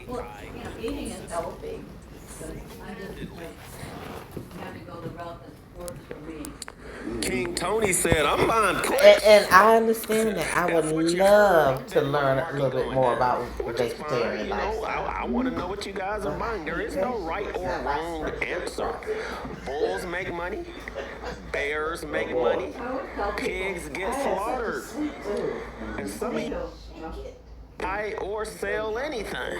Well, eating is healthy, but I just have to go the route that works for me. King Tony said, I'm buying And push. I understand that. I would That's what you heard. love I've to been in the learn a little market bit going more down, about the which is fine. vegetarian I, lifestyle. I want to know what you guys are But I buying. There hate is no right vegetables. or That last wrong part just answer. bothers me. Bulls make money, bears Oh make boy. money, I always tell people, pigs I get had such a slaughtered, sweet tooth. and some of you potatoes, you know, buy or sell anything,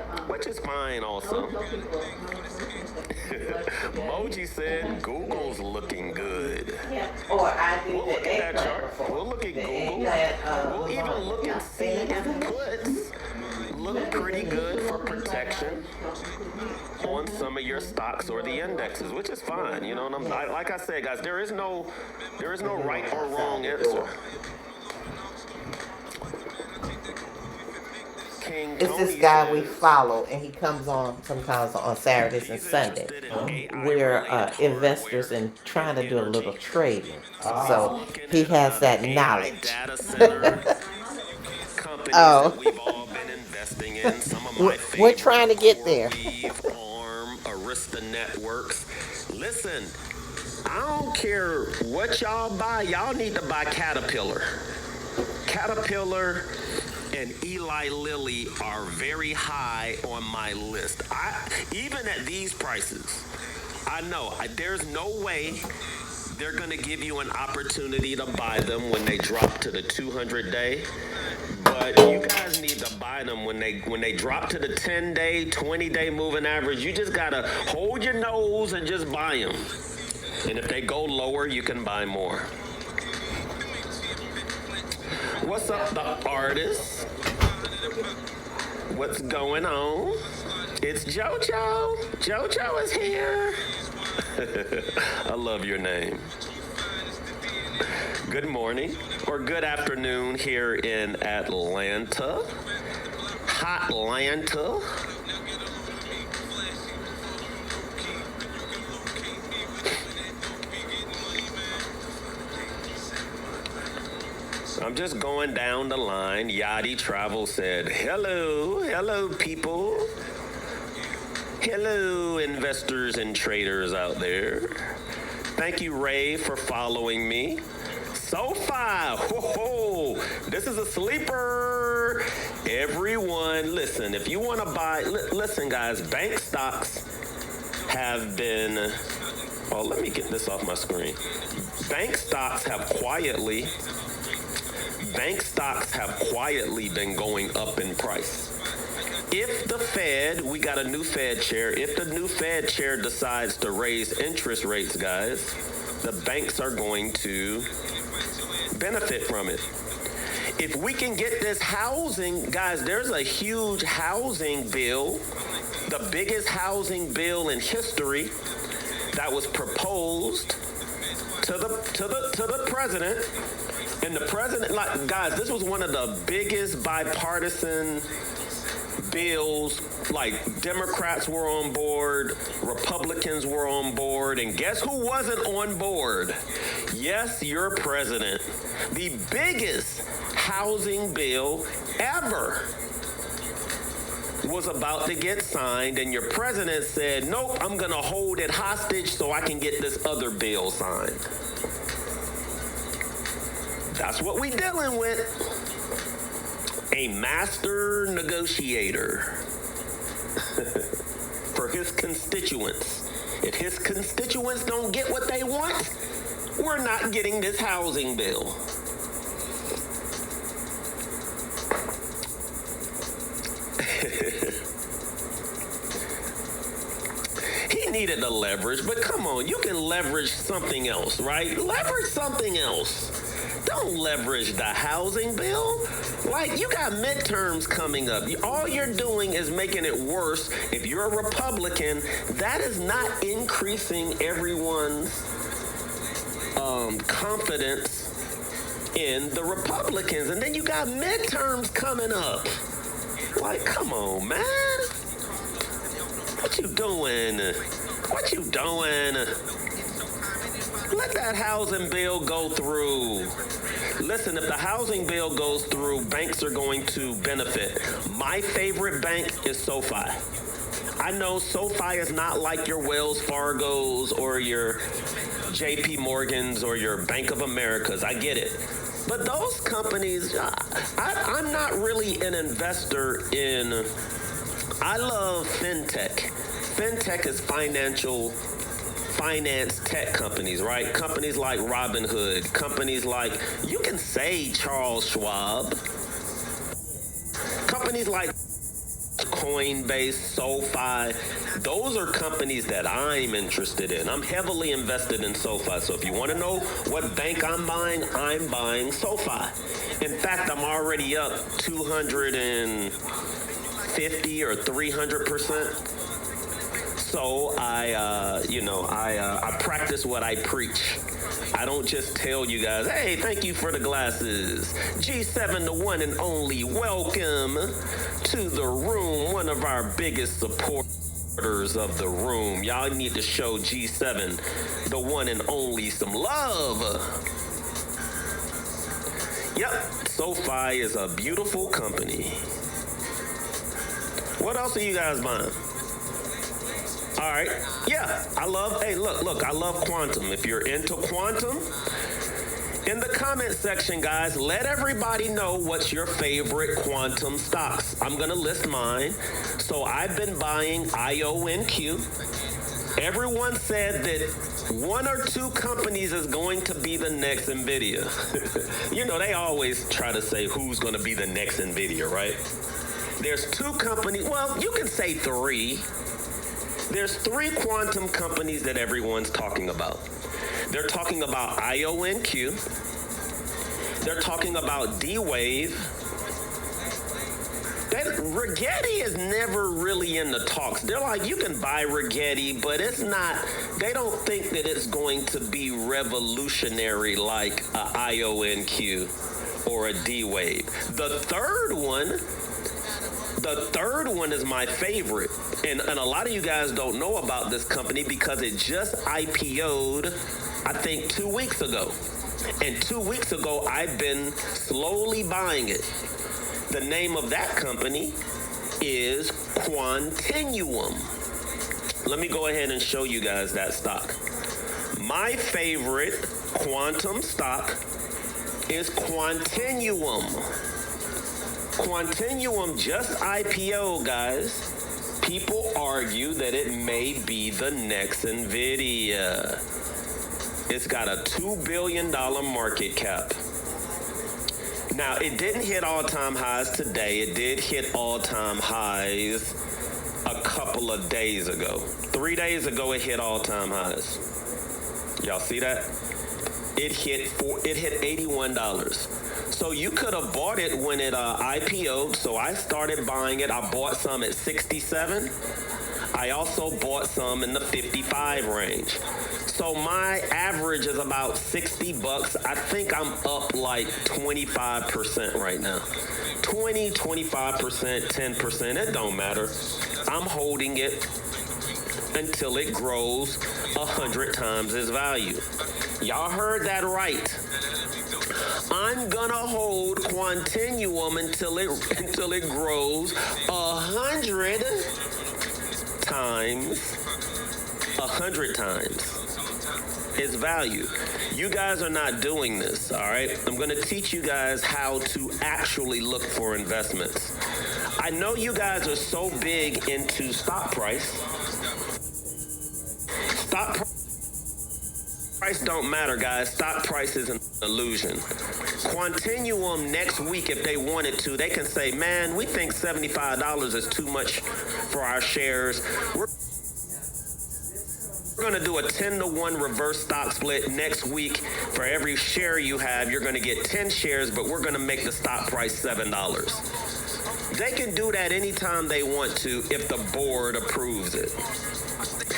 but which is fine I also. always tell people, another person that eats like spaghetti. Moji said Google's looking good. Yeah. Or I did We'll look the at that eggplant chart. before. We'll look at The Google. eggplant We'll even lasagna. look and see if puts look pretty good for protection on some of your stocks or the indexes, which is fine. You know, and like I said, guys, there is no right or wrong answer. King It's this Tony guy we says follow, and he comes on sometimes on Saturdays and he's Sundays. interested in AI We're related investors hardware, and trying to do a little energy. trading. So Looking he at has that AI knowledge. data center companies that Oh, we've all been investing in. Some of my we're trying to favorites: get there. CoreWeave, Arm, Arista Networks. Listen, I don't care what y'all buy. Y'all need to buy Caterpillar. Caterpillar and Eli Lilly are very high on my list. Even at these prices, I know there's no way they're going to give you an opportunity to buy them when they drop to the 200-day. But you guys need to buy them when they drop to the 10-day, 20-day moving average. You just got to hold your nose and just buy them. And if they go lower, you can buy more. What's up, the artist? What's going on? It's JoJo. JoJo is here. I love your name. Good morning or good afternoon here in Atlanta. Hotlanta. I'm just going down the line. Yachty Travel said, hello, people. Hello, investors and traders out there. Thank you, Ray, for following me. SoFi, this is a sleeper. Everyone, listen, if you want to buy, listen, guys, bank stocks have been, oh, let me get this off my screen. Bank stocks have quietly been going up in price. If the Fed, we got a new Fed chair, if the new Fed chair decides to raise interest rates, guys, the banks are going to benefit from it. If we can get this housing, guys, there's a huge housing bill, the biggest housing bill in history that was proposed to the president. And the president, like, guys, this was one of the biggest bipartisan bills. Like, Democrats were on board, Republicans were on board, and guess who wasn't on board? Yes, your president. The biggest housing bill ever was about to get signed, and your president said, nope, I'm going to hold it hostage so I can get this other bill signed. That's what we dealing with. A master negotiator for his constituents. If his constituents don't get what they want, we're not getting this housing bill. He needed the leverage, but come on, you can leverage something else, right? Leverage something else. Don't leverage the housing bill. Like, you got midterms coming up. All you're doing is making it worse. If you're a Republican, that is not increasing everyone's confidence in the Republicans. And then you got midterms coming up. Like, come on, man. What you doing? What you doing? Let that housing bill go through. Listen, if the housing bill goes through, banks are going to benefit. My favorite bank is SoFi. I know SoFi is not like your Wells Fargos or your JP Morgans or your Bank of Americas. I get it. But those companies, I'm not really an investor in. I love fintech. Fintech is finance tech companies, right? Companies like Robinhood, companies like, you can say Charles Schwab, companies like Coinbase, SoFi. Those are companies that I'm interested in. I'm heavily invested in SoFi. So if you want to know what bank I'm buying SoFi. In fact, I'm already up 250 or 300%. So I practice what I preach. I don't just tell you guys, hey, thank you for the glasses. G7, the one and only, welcome to the room, one of our biggest supporters of the room. Y'all need to show G7, the one and only, some love. Yep, SoFi is a beautiful company. What else are you guys buying? All right. Yeah, I love quantum. If you're into quantum, in the comment section, guys, let everybody know what's your favorite quantum stocks. I'm going to list mine. So I've been buying IONQ. Everyone said that one or two companies is going to be the next NVIDIA. You know, they always try to say who's going to be the next NVIDIA, right? There's two companies. Well, you can say three. There's three quantum companies that everyone's talking about. They're talking about IONQ. They're talking about D-Wave. Rigetti is never really in the talks. They're like, you can buy Rigetti, but it's not, they don't think that it's going to be revolutionary like a IONQ or a D-Wave. The third one is my favorite. And a lot of you guys don't know about this company because it just IPO'd, I think, 2 weeks ago. And 2 weeks ago, I've been slowly buying it. The name of that company is Quantinuum. Let me go ahead and show you guys that stock. My favorite quantum stock is Quantinuum. Quantinuum just IPO, guys. People argue that it may be the next NVIDIA. It's got a $2 billion market cap. Now, it didn't hit all-time highs today. It did hit all-time highs a couple of days ago. 3 days ago, it hit all-time highs. Y'all see that? It hit $81. So you could have bought it when it IPO'd. So I started buying it. I bought some at 67. I also bought some in the 55 range. So my average is about $60. I think I'm up like 25% right now. 20, 25%, 10%, it don't matter. I'm holding it until it grows 100 times its value. Y'all heard that right. I'm gonna hold Quantinuum until it grows 100 times its value. You guys are not doing this, all right? I'm gonna teach you guys how to actually look for investments. I know you guys are so big into stock price. Stock price don't matter, guys. Stock price is an illusion. Quantinuum next week, if they wanted to, they can say, man, we think $75 is too much for our shares. We're going to do a 10-to-1 reverse stock split next week. For every share you have, you're going to get 10 shares, but we're going to make the stock price $7. They can do that anytime they want to if the board approves it.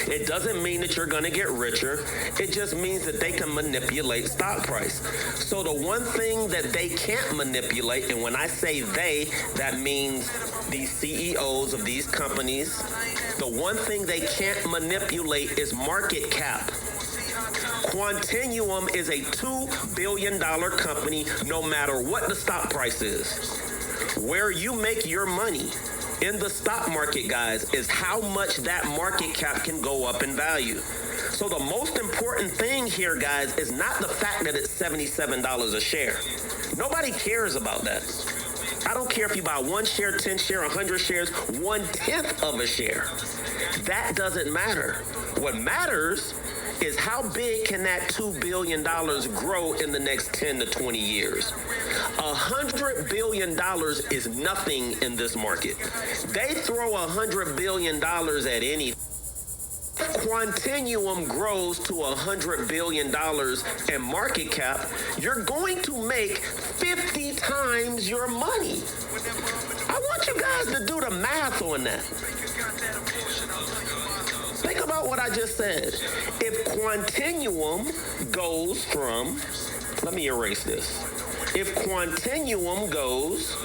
It doesn't mean that you're going to get richer. It just means that they can manipulate stock price. So the one thing that they can't manipulate, and when I say they, that means these CEOs of these companies, the one thing they can't manipulate is market cap. Quantinuum is a $2 billion company no matter what the stock price is. Where you make your money in the stock market, guys, is how much that market cap can go up in value. So the most important thing here, guys, is not the fact that it's $77 a share. Nobody cares about that. I don't care if you buy 1 share, 10 share, 100 shares, 1/10 of a share. That doesn't matter. What matters is how big can that $2 billion grow in the next 10 to 20 years. $100 billion is nothing in this market. They throw $100 billion at any. Quantinuum grows to $100 billion in market cap, you're going to make 50 times your money. I want you guys to do the math on that. Think about what I just said. If Quantinuum goes from, let me erase this. If Quantinuum goes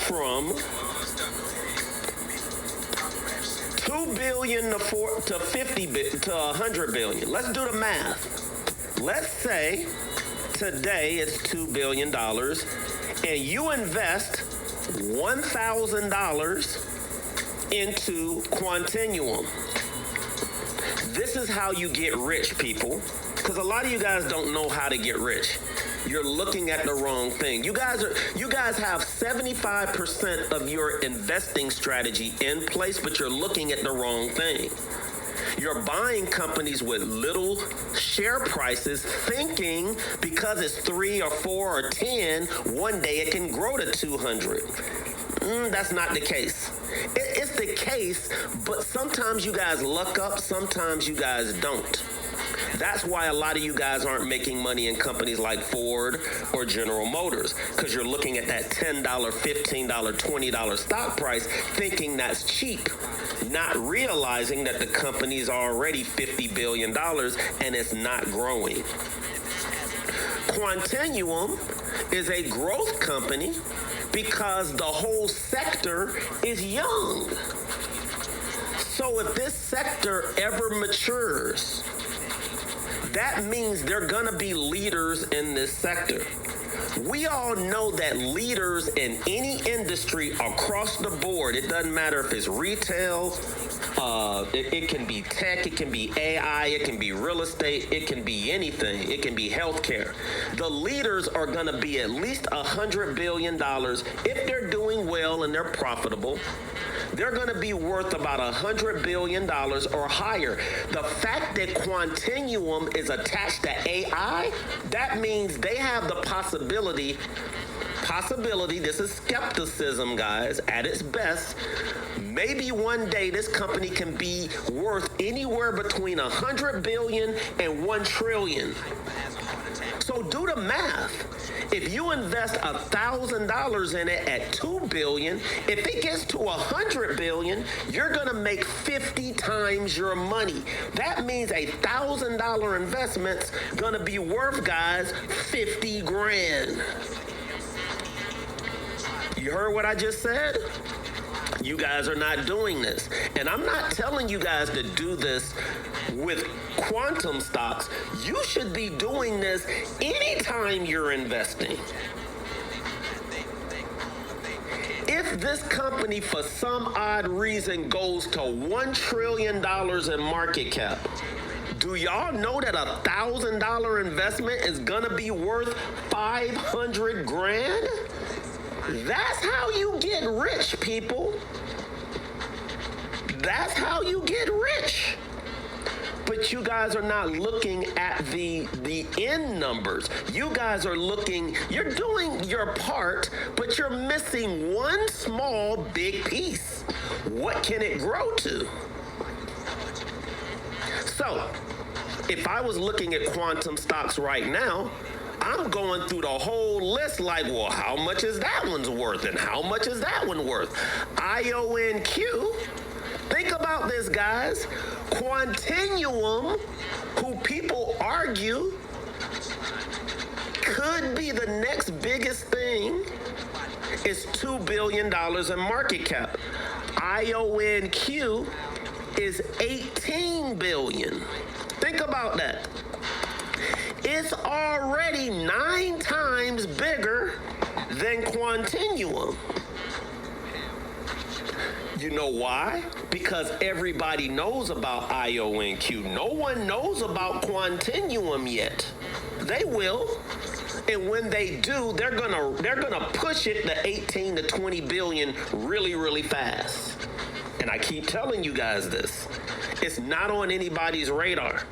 from 2 billion to 50 to 100 billion. Let's do the math. Let's say today it's $2 billion and you invest $1,000 into Quantinuum. This is how you get rich, people. Because a lot of you guys don't know how to get rich. You're looking at the wrong thing. You guys have 75% of your investing strategy in place, but you're looking at the wrong thing. You're buying companies with little share prices, thinking because it's 3 or 4 or 10, one day it can grow to 200. That's not the case. It's the case, but sometimes you guys luck up, sometimes you guys don't. That's why a lot of you guys aren't making money in companies like Ford or General Motors, because you're looking at that $10, $15, $20 stock price thinking that's cheap, not realizing that the company's already $50 billion and it's not growing. Quantinuum is a growth company because the whole sector is young. So if this sector ever matures, that means they're gonna be leaders in this sector. We all know that leaders in any industry across the board, it doesn't matter if it's retail, it can be tech, it can be AI, it can be real estate, it can be anything, it can be healthcare. The leaders are gonna be at least $100 billion if they're doing well and they're profitable. They're going to be worth about $100 billion or higher. The fact that Quantinuum is attached to AI, that means they have the possibility, this is skepticism, guys, at its best. Maybe one day this company can be worth anywhere between $100 billion and $1 trillion. So do the math. If you invest $1,000 in it at $2 billion, if it gets to $100 billion, you're gonna make 50 times your money. That means $1,000 investment's gonna be worth, guys, 50 grand. You heard what I just said? You guys are not doing this. And I'm not telling you guys to do this with quantum stocks. You should be doing this anytime you're investing. If this company, for some odd reason, goes to $1 trillion in market cap, do y'all know that $1,000 investment is gonna be worth 500 grand? That's how you get rich, people. That's how you get rich. But you guys are not looking at the end numbers. You guys are looking, you're doing your part, but you're missing one small, big piece. What can it grow to? So, if I was looking at quantum stocks right now, I'm going through the whole list like, well, how much is that one's worth? And how much is that one worth? IONQ. Think about this, guys. Quantinuum, who people argue could be the next biggest thing, is $2 billion in market cap. IONQ is $18 billion. Think about that. It's already 9 times bigger than Quantinuum. You know why? Because everybody knows about IONQ. No one knows about Quantinuum yet. They will. And when they do, they're gonna push it to 18 to 20 billion really, really fast. And I keep telling you guys this. It's not on anybody's radar.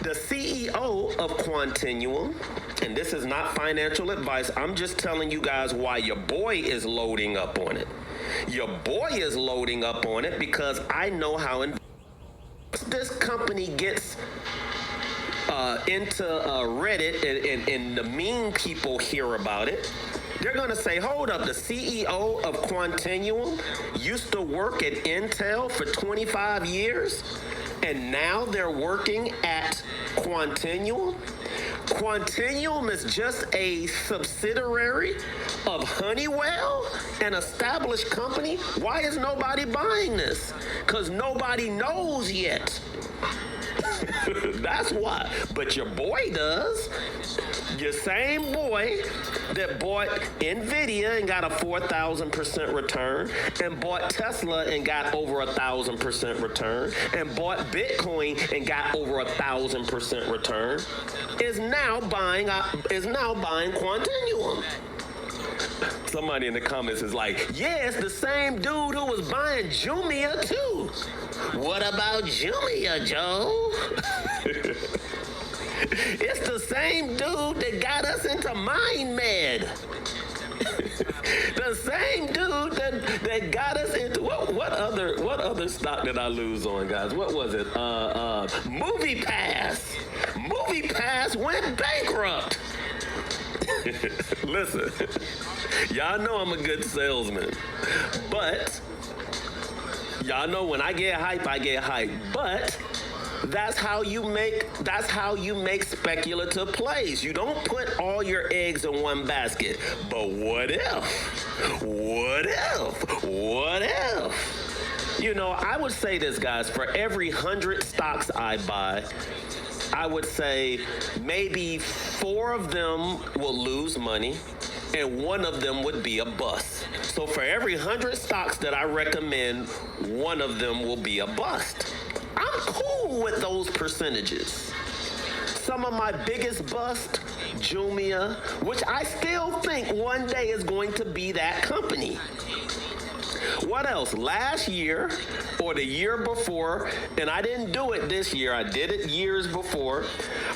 The CEO of Quantinuum, and this is not financial advice, I'm just telling you guys why your boy is loading up on it. Your boy is loading up on it because I know how this company gets into Reddit and the mean people hear about it. They're going to say, hold up, the CEO of Quantinuum used to work at Intel for 25 years, and now they're working at Quantinuum. Quantinuum is just a subsidiary of Honeywell, an established company. Why is nobody buying this? Because nobody knows yet. That's why. But your boy does. Your same boy that bought NVIDIA and got a 4,000% return, and bought Tesla and got over 1,000% return, and bought Bitcoin and got over 1,000% return, is now buying Quantinuum. Somebody in the comments is like, yeah, it's the same dude who was buying Jumia too. What about Jumia, Joe? It's the same dude that got us into MindMed. The same dude that got us into what other stock did I lose on, guys? What was it? MoviePass. MoviePass went bankrupt. Listen, y'all know I'm a good salesman, but y'all know when I get hype, I get hype. But that's how you make speculative plays. You don't put all your eggs in one basket. But what if? You know, I would say this, guys, for every 100 stocks I buy, I would say maybe 4 of them will lose money and 1 of them would be a bust. So for every 100 stocks that I recommend, 1 of them will be a bust. I'm cool with those percentages. Some of my biggest bust, Jumia, which I still think one day is going to be that company. What else? Last year or the year before, and I didn't do it this year, I did it years before,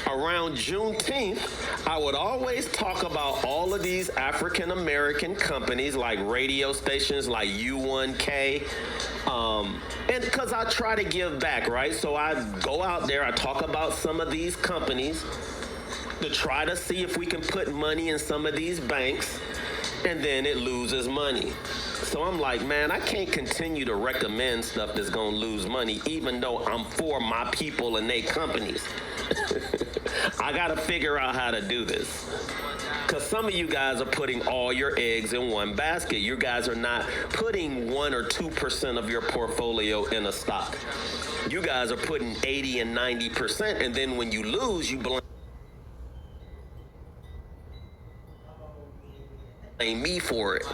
around Juneteenth, I would always talk about all of these African American companies like radio stations like U1K, and because I try to give back, right? So I go out there, I talk about some of these companies to try to see if we can put money in some of these banks, and then it loses money. So I'm like, man, I can't continue to recommend stuff that's gonna lose money, even though I'm for my people and they companies. I gotta figure out how to do this. Because some of you guys are putting all your eggs in one basket. You guys are not putting 1 or 2% of your portfolio in a stock. You guys are putting 80 and 90%, and then when you lose, you blame me for it.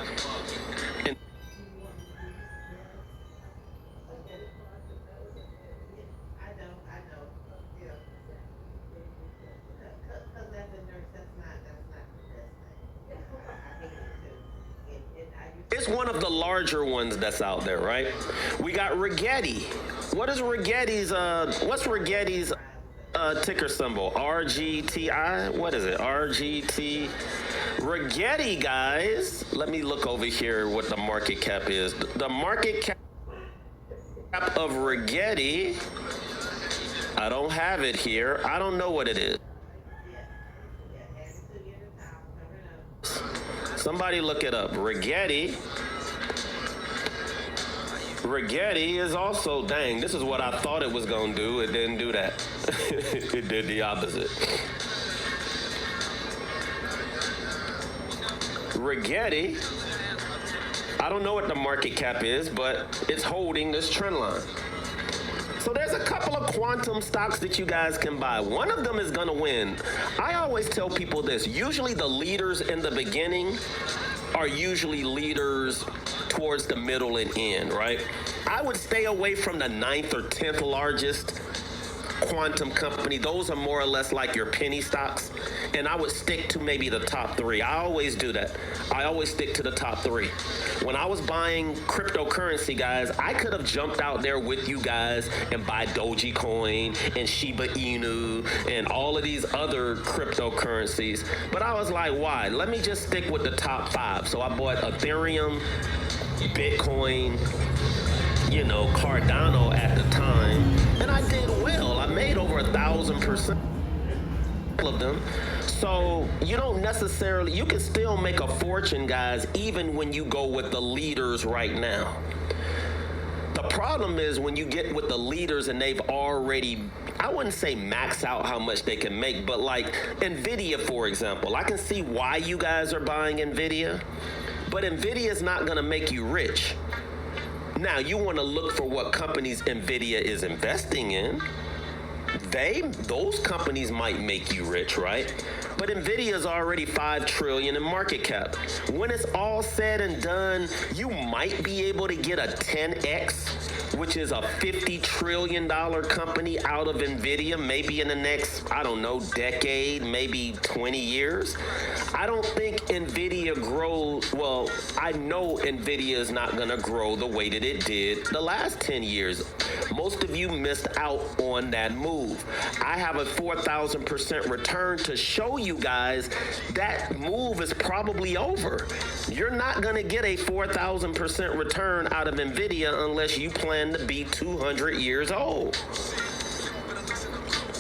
It's one of the larger ones that's out there, right? We got Rigetti. What is Rigetti's, what's Rigetti's ticker symbol? RGTI? What is it? RGT? Rigetti, guys. Let me look over here what the market cap is. The market cap of Rigetti, I don't have it here. I don't know what it is. Somebody look it up. Rigetti is also, dang, this is what I thought it was going to do. It didn't do that. It did the opposite. Rigetti, I don't know what the market cap is, but it's holding this trend line. So there's a couple of quantum stocks that you guys can buy. One of them is gonna win. I always tell people this. Usually the leaders in the beginning are usually leaders towards the middle and end, right? I would stay away from the 9th or 10th largest quantum company. Those are more or less like your penny stocks. And I would stick to maybe the top 3. I always do that. I always stick to the top 3. When I was buying cryptocurrency, guys, I could have jumped out there with you guys and buy Dogecoin and Shiba Inu and all of these other cryptocurrencies. But I was like, why? Let me just stick with the top 5. So I bought Ethereum, Bitcoin, Cardano at the time, and I did well. I made over 1,000% of them. So you don't necessarily, you can still make a fortune, guys, even when you go with the leaders right now. The problem is when you get with the leaders and they've already, I wouldn't say max out how much they can make, but like NVIDIA, for example, I can see why you guys are buying NVIDIA, but NVIDIA is not going to make you rich. Now, you want to look for what companies NVIDIA is investing in. Those companies might make you rich, right? But NVIDIA is already $5 trillion in market cap. When it's all said and done, you might be able to get a 10x, which is a $50 trillion company out of NVIDIA, maybe in the next, I don't know, decade, maybe 20 years. I don't think NVIDIA grows, well, I know NVIDIA is not going to grow the way that it did the last 10 years. Most of you missed out on that move. I have a 4,000% return to show you guys that move is probably over. You're not going to get a 4,000% return out of NVIDIA unless you plan to be 200 years old.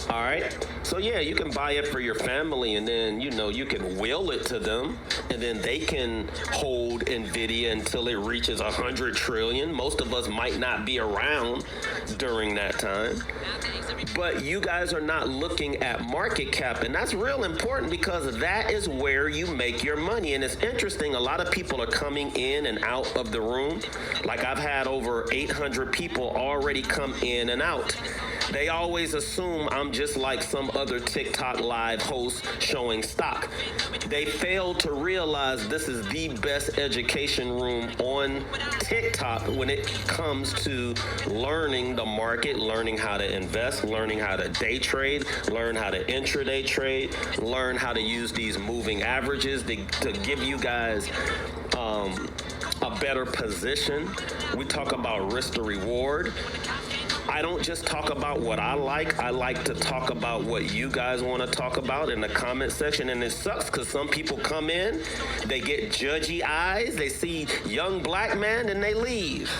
All right. So yeah, you can buy it for your family and then, you can will it to them and then they can hold NVIDIA until it reaches 100 trillion. Most of us might not be around during that time. But you guys are not looking at market cap, and that's real important because that is where you make your money. And it's interesting, a lot of people are coming in and out of the room. Like I've had over 800 people already come in and out. They always assume I'm just like some other TikTok live host showing stock. They fail to realize this is the best education room on TikTok when it comes to learning the market, learning how to invest, learning how to day trade, learn how to intraday trade, learn how to use these moving averages to give you guys a better position. We talk about risk to reward. I don't just talk about what I like to talk about what you guys want to talk about in the comment section. And it sucks because some people come in, they get judgy eyes, they see young black man and they leave.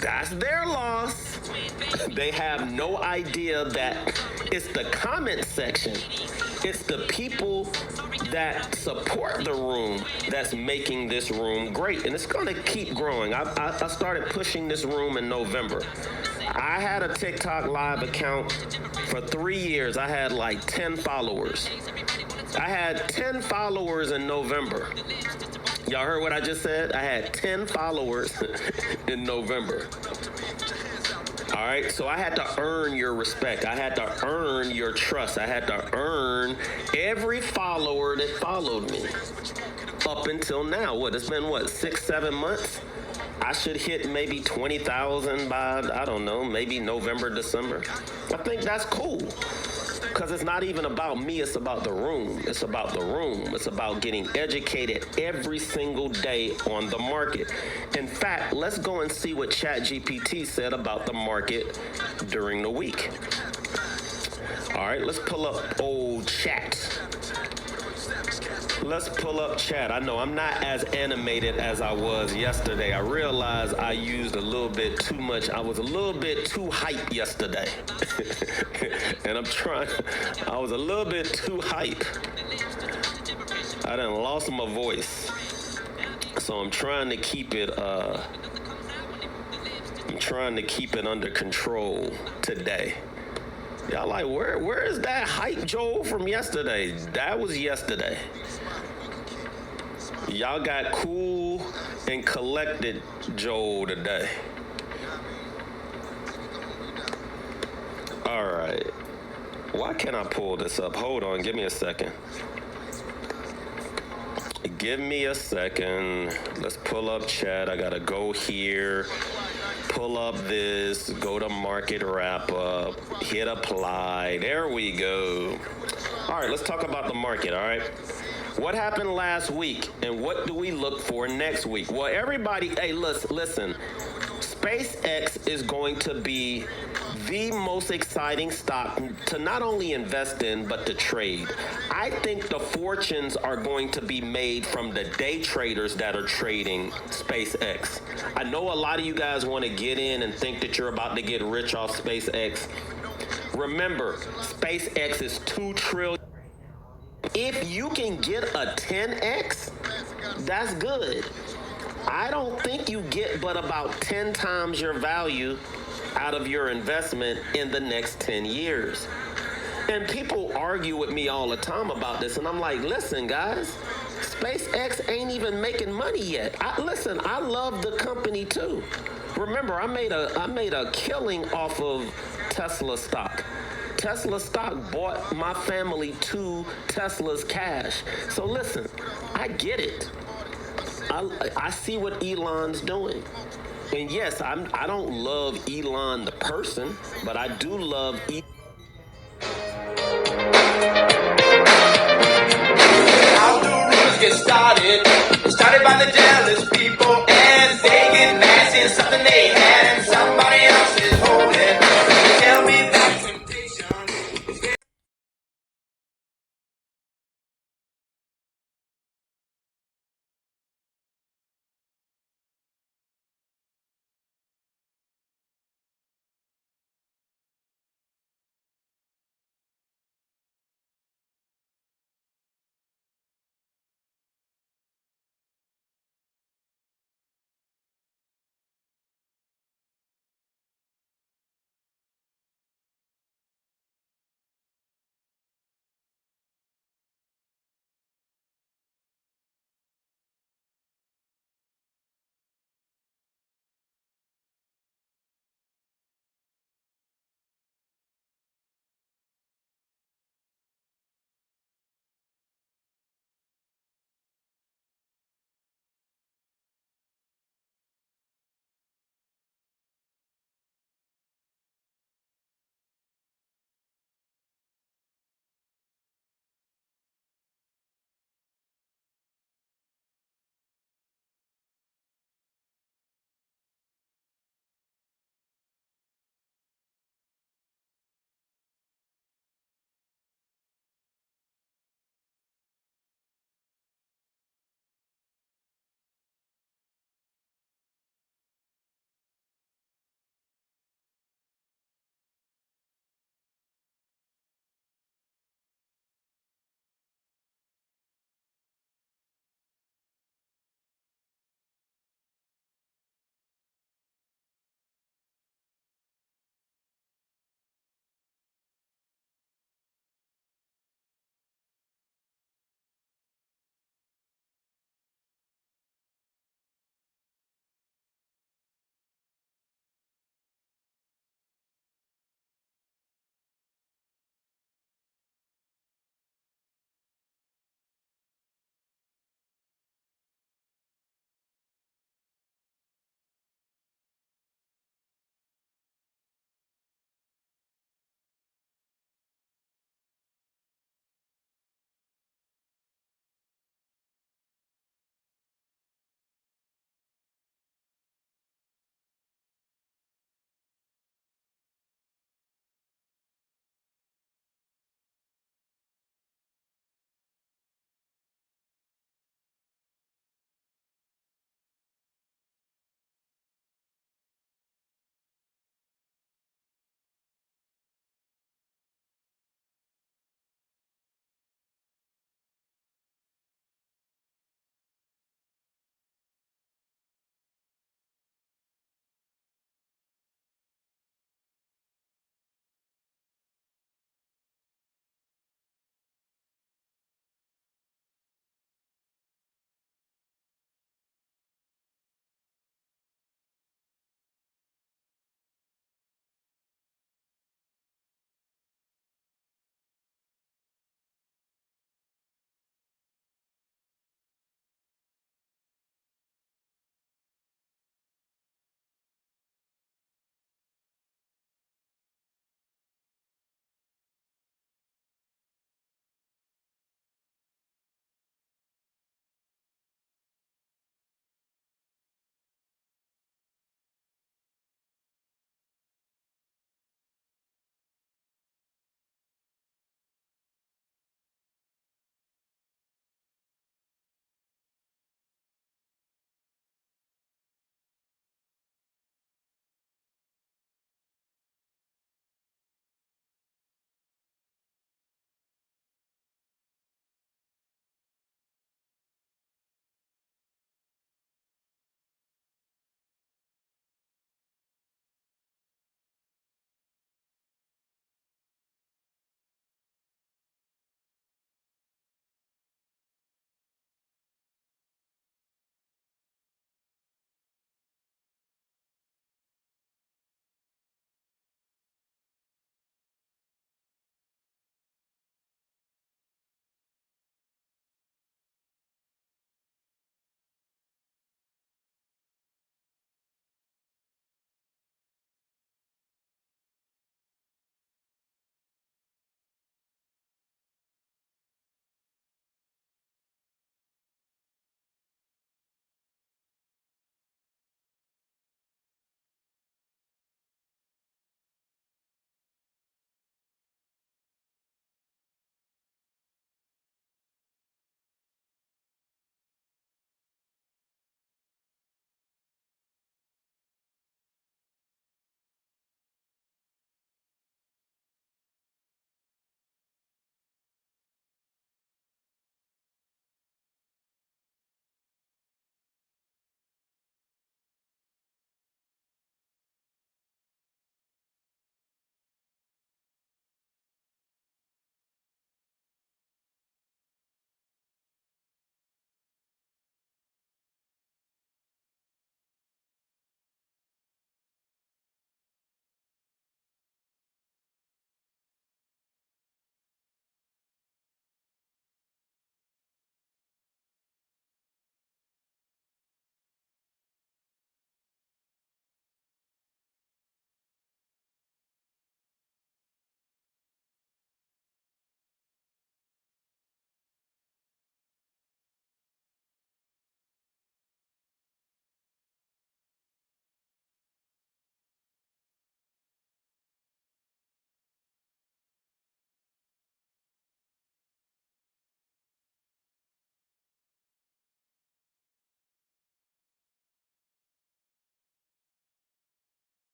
That's their loss. They have no idea that it's the comment section. It's the people that support the room that's making this room great. And it's going to keep growing. I started pushing this room in November. I had a TikTok live account for 3 years. I had like 10 followers. I had 10 followers in November. Y'all heard what I just said? I had 10 followers in November. All right, so I had to earn your respect. I had to earn your trust. I had to earn every follower that followed me up until now. It's been 6, 7 months? I should hit maybe 20,000 by, I don't know, maybe November, December. I think that's cool. Because it's not even about me, it's about the room. It's about the room. It's about getting educated every single day on the market. In fact, let's go and see what ChatGPT said about the market during the week. All right, let's pull up old chat. Let's pull up chat. I know I'm not as animated as I was yesterday. I realized I used a little bit too much. I was a little bit too hype yesterday. And I was a little bit too hype. I done lost my voice. So I'm trying to keep it under control today. Y'all like, where is that hype Joel from yesterday? That was yesterday. Y'all got cool and collected Joel today. All right. Why can't I pull this up? Hold on. Give me a second. Give me a second. Let's pull up chat. I got to go here. Pull up this. Go to market wrap up. Hit apply. There we go. All right. Let's talk about the market. All right. What happened last week and what do we look for next week? Well, everybody, hey, listen. SpaceX is going to be the most exciting stock to not only invest in, but to trade. I think the fortunes are going to be made from the day traders that are trading SpaceX. I know a lot of you guys want to get in and think that you're about to get rich off SpaceX. Remember, SpaceX is $2 trillion. If you can get a 10x, that's good. I don't think you get but about 10 times your value out of your investment in the next 10 years. And people argue with me all the time about this, and I'm like, listen, guys, SpaceX ain't even making money yet. I love the company too. Remember, I made a killing off of Tesla stock. Tesla stock bought my family 2 Teslas cash. So listen, I get it. I see what Elon's doing. And yes, I don't love Elon the person, but I do love Elon. How do rumors get started? It started by the jealous people, and they get mad since something they had and somebody else is holding. Tell me that temptation.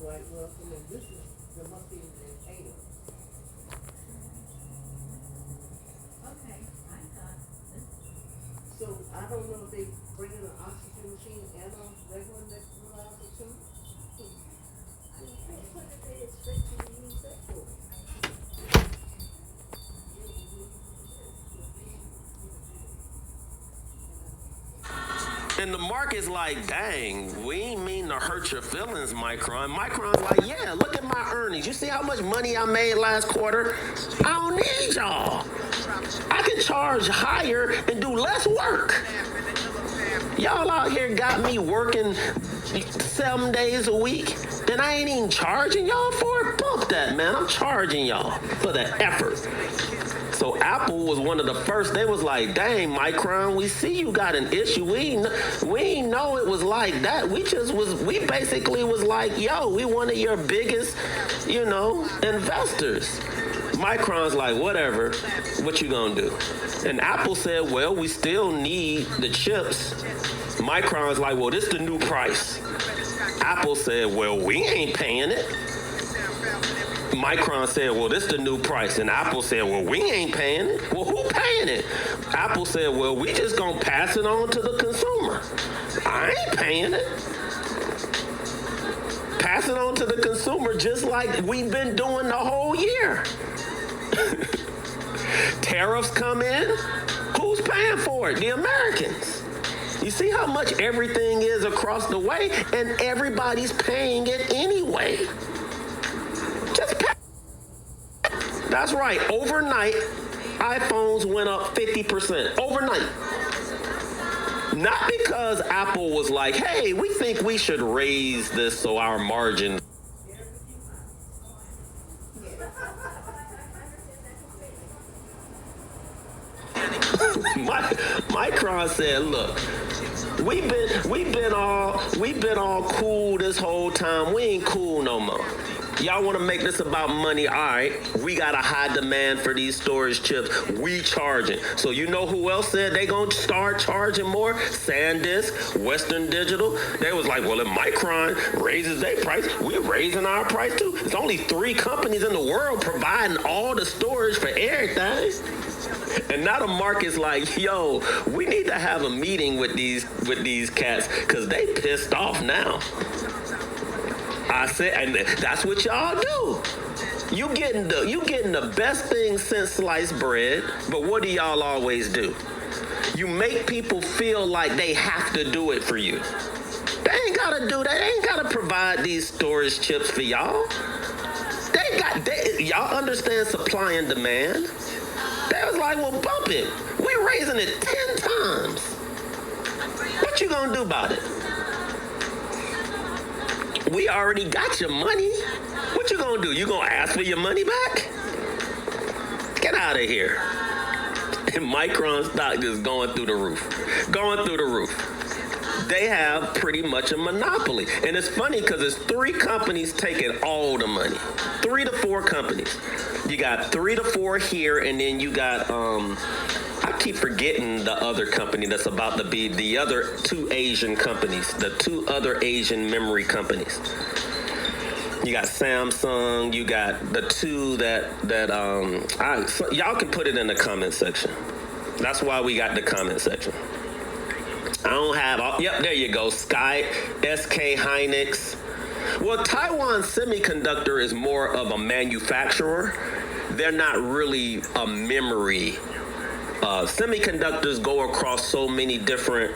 like, well, and then this is, there must be an A. Okay, I got this. So I don't know if they bring in an oxygen machine and a regular nebulizer too? I don't think what did they expect you to use that for? And the market's like, dang, we ain't mean to hurt your feelings, Micron. Micron's like, yeah, look at my earnings. You see how much money I made last quarter? I don't need y'all. I can charge higher and do less work. Y'all out here got me working 7 days a week, and I ain't even charging y'all for it? Bump that, man. I'm charging y'all for the effort. So Apple was one of the first. They was like, dang, Micron, we see you got an issue. We ain't know it was like that. We basically was like, yo, we one of your biggest, investors. Micron's like, whatever, what you gonna do? And Apple said, well, we still need the chips. Micron's like, well, this the new price. Apple said, well, we ain't paying it. Micron said, well, this the new price. And Apple said, well, we ain't paying it. Well, who paying it? Apple said, well, we just gonna pass it on to the consumer. I ain't paying it. Pass it on to the consumer just like we've been doing the whole year. Tariffs come in. Who's paying for it? The Americans. You see how much everything is across the way, and everybody's paying it anyway. Just pay. That's right. Overnight, iPhones went up 50%. Overnight. Not because Apple was like, hey, we think we should raise this so our margins. Micron said, look, we've been all cool this whole time. We ain't cool no more. Y'all want to make this about money? All right, we got a high demand for these storage chips. We charging. So you know who else said they gonna start charging more? SanDisk, Western Digital. They was like, well, if Micron raises their price, we're raising our price too. It's only 3 companies in the world providing all the storage for everything. And now the market's like, yo, we need to have a meeting with these cats because they pissed off now. I said, and that's what y'all do. You getting the best thing since sliced bread, but what do y'all always do? You make people feel like they have to do it for you. They ain't gotta do that. They ain't gotta provide these storage chips for y'all. Y'all understand supply and demand. They was like, well, bump it. We raising it 10 times. What you gonna do about it? We already got your money. What you gonna do? You gonna ask for your money back? Get out of here. And Micron stock just going through the roof. Going through the roof. They have pretty much a monopoly. And it's funny because it's 3 companies taking all the money. 3 to 4 companies. You got 3 to 4 here, and then you got, I keep forgetting the other company that's about to be the other 2 Asian companies, the 2 other Asian memory companies. You got Samsung, you got the 2 so y'all can put it in the comment section. That's why we got the comment section. I don't have, yep, there you go. SK Hynix. Well, Taiwan Semiconductor is more of a manufacturer. They're not really a memory. Semiconductors go across so many different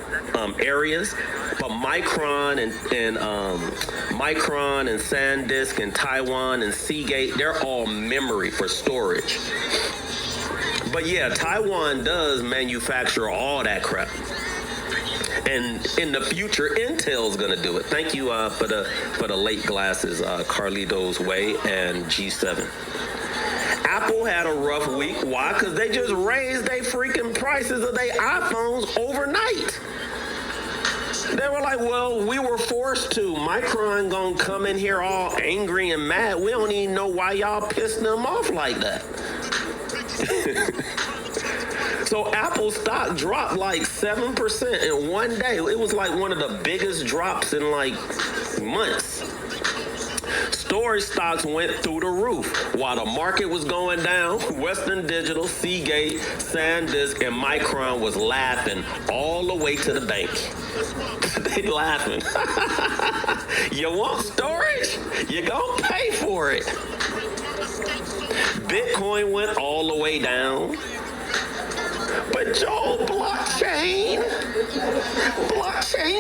areas, but Micron and SanDisk and Taiwan and Seagate, they're all memory for storage. But yeah, Taiwan does manufacture all that crap. And in the future, Intel's gonna do it. Thank you for the late glasses, Carlito's Way and G7. Apple had a rough week. Why? Because they just raised their freaking prices of their iPhones overnight. They were like, well, we were forced to. Micron gonna come in here all angry and mad. We don't even know why y'all pissed them off like that. So Apple stock dropped like 7% in one day. It was like one of the biggest drops in like months. storage stocks went through the roof. While the market was going down, Western Digital, Seagate, SanDisk, and Micron was laughing all the way to the bank. They laughing. You want storage? You gonna pay for it. Bitcoin went all the way down. But Joel, blockchain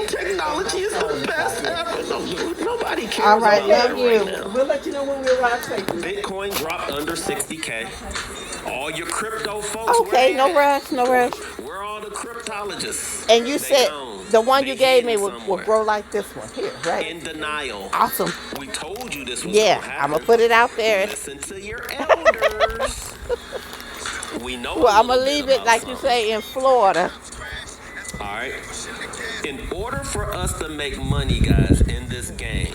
technology is the best ever. No, dude, nobody cares All right, about that love you. right now. We'll let you know when we arrive safely. Bitcoin dropped under 60K. All your crypto folks, Okay, where no they at? rush, no rush. Where all the cryptologists? And you They said gone. the one They you gave me hidden will somewhere. grow like this one here, right? In denial. Awesome. We told you this was Yeah, gonna happen. I'm gonna put it out there. Listen to your elders. We know. Well, I'm a gonna little leave bit it about like you something. say in Florida. All right. In order for us to make money, guys, in this game,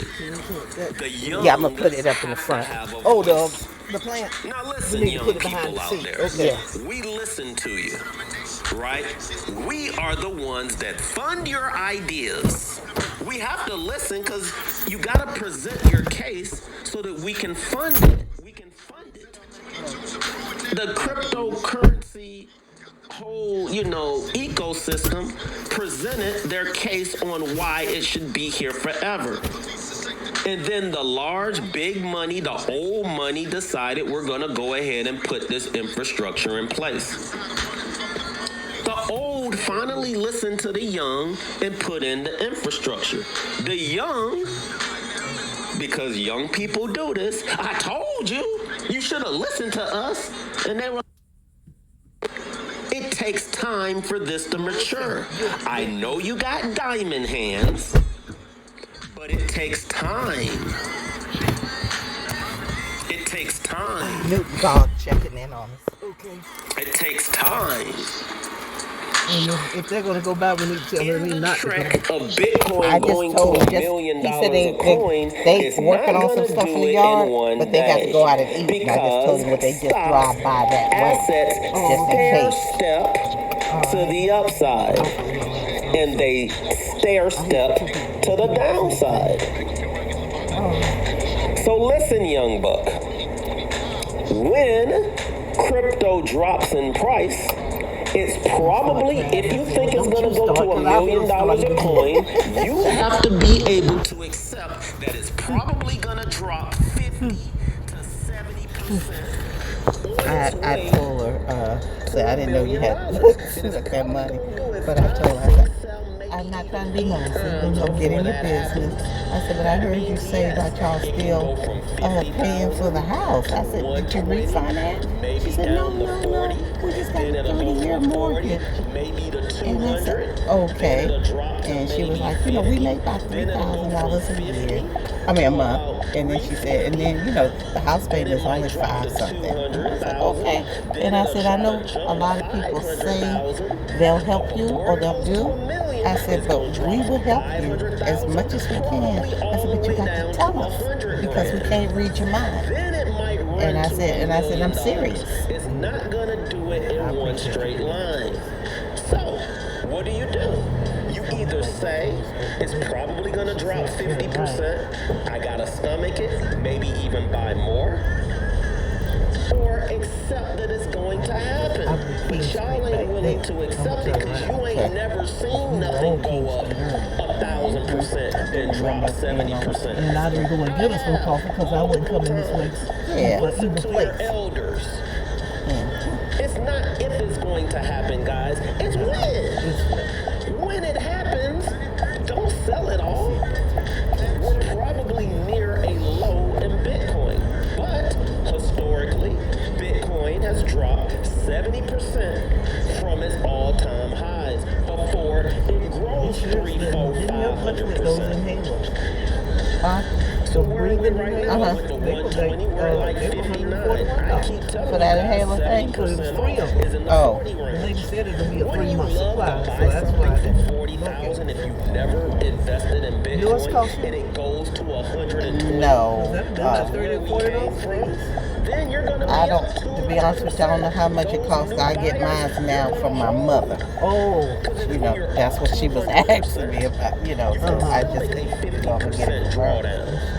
the young. Yeah, I'm gonna put it up in the have to front. have a Oh, voice. the plant. Now We listen, need to young put it behind people the out seat. there. Okay. Yeah. We listen to you, right? We are the ones that fund your ideas. We have to listen because you got to present your case so that we can fund it. We can fund it. The cryptocurrency whole, ecosystem presented their case on why it should be here forever. And then the large, big money, the old money decided we're going to go ahead and put this infrastructure in place. The old finally listened to the young and put in the infrastructure. The young, because young people do this, I told you, you should have listened to us. And they were. It takes time for this to mature. I know you got diamond hands, but it takes time. It takes time. Newton dog checking in on us. Okay. It takes time. And if they're gonna go by, we need to tell them In the not to go. trek of I Bitcoin just going told to him, $1 million he said a coin, they it's working not on some gonna stuff do in the it yard, in one but they got to day go out and eat. And I just told him what they just because drive by that way, assets just in stair case. step to the upside, and they stair step to the downside. So listen, young buck. When crypto drops in price, it's probably, if you think it's going to go to $1 million a coin, you have to be able to accept that it's probably going to drop 50 to 70%. I told her, said I didn't know you had took that money, but I told her, I said, I'm not trying to be nosy, I'm getting your business. I said, but I heard you say about y'all still paying for the house. I said, did you refinance? She said, no, we just got a 30-year mortgage. And I said, okay. And she was like, we make about $3,000 a month. And then she said, the house payment is only $5 something. I said, okay. And I said, I know a lot of people say they'll help you or they'll do. I said, but we will help you as much as we can. I said, but you got to tell us because we can't read your mind. And I said, I'm serious. It's not gonna do it in one straight line. So, what do? You either say it's probably gonna drop 50%, I gotta stomach it, maybe even buy more, or accept that it's going to happen. But y'all ain't willing to accept it because you ain't never seen nothing go up 1,000% and drop 70%. And I didn't go and get us no coffee because I wasn't coming this way. Yeah. But Listen evil to your place. elders. It's not if it's going to happen, guys. It's when. When it happens, don't sell it all. We're probably near a low in Bitcoin. But historically, Bitcoin has dropped 70% from its all-time highs before it grows 300, 400, 500%. So where are we right now with the 120? We're like 59. I keep telling For that inhaler thing? 70% off is in the Oh. 40 The range. lady said it'll be a Wouldn't you 3-month love supply, to so buy that's why I something didn't for 40,000 if you've never invested in Yours Bitcoin cost you? and it goes to 120? No. That's $30 or $40. Then you're gonna be I up don't, to be honest with you, I don't know how much it costs. I get mine now from my mother. Oh, That's what she was asking me about, so I just, I'm going to get it from her.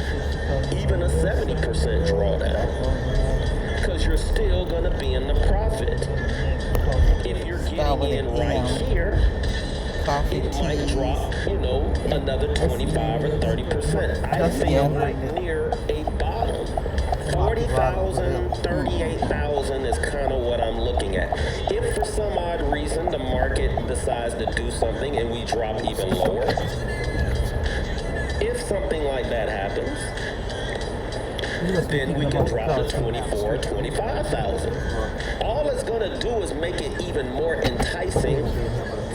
Even a 70% drawdown because you're still going to be in the profit. If you're getting in right here, Coffee, it might drop, another 25 or 30%. I feel like near a bottom. 40,000, 38,000 is kind of what I'm looking at. If for some odd reason the market decides to do something and we drop even lower, if something like that happens, then we can drop to 24, 25,000. All it's going to do is make it even more enticing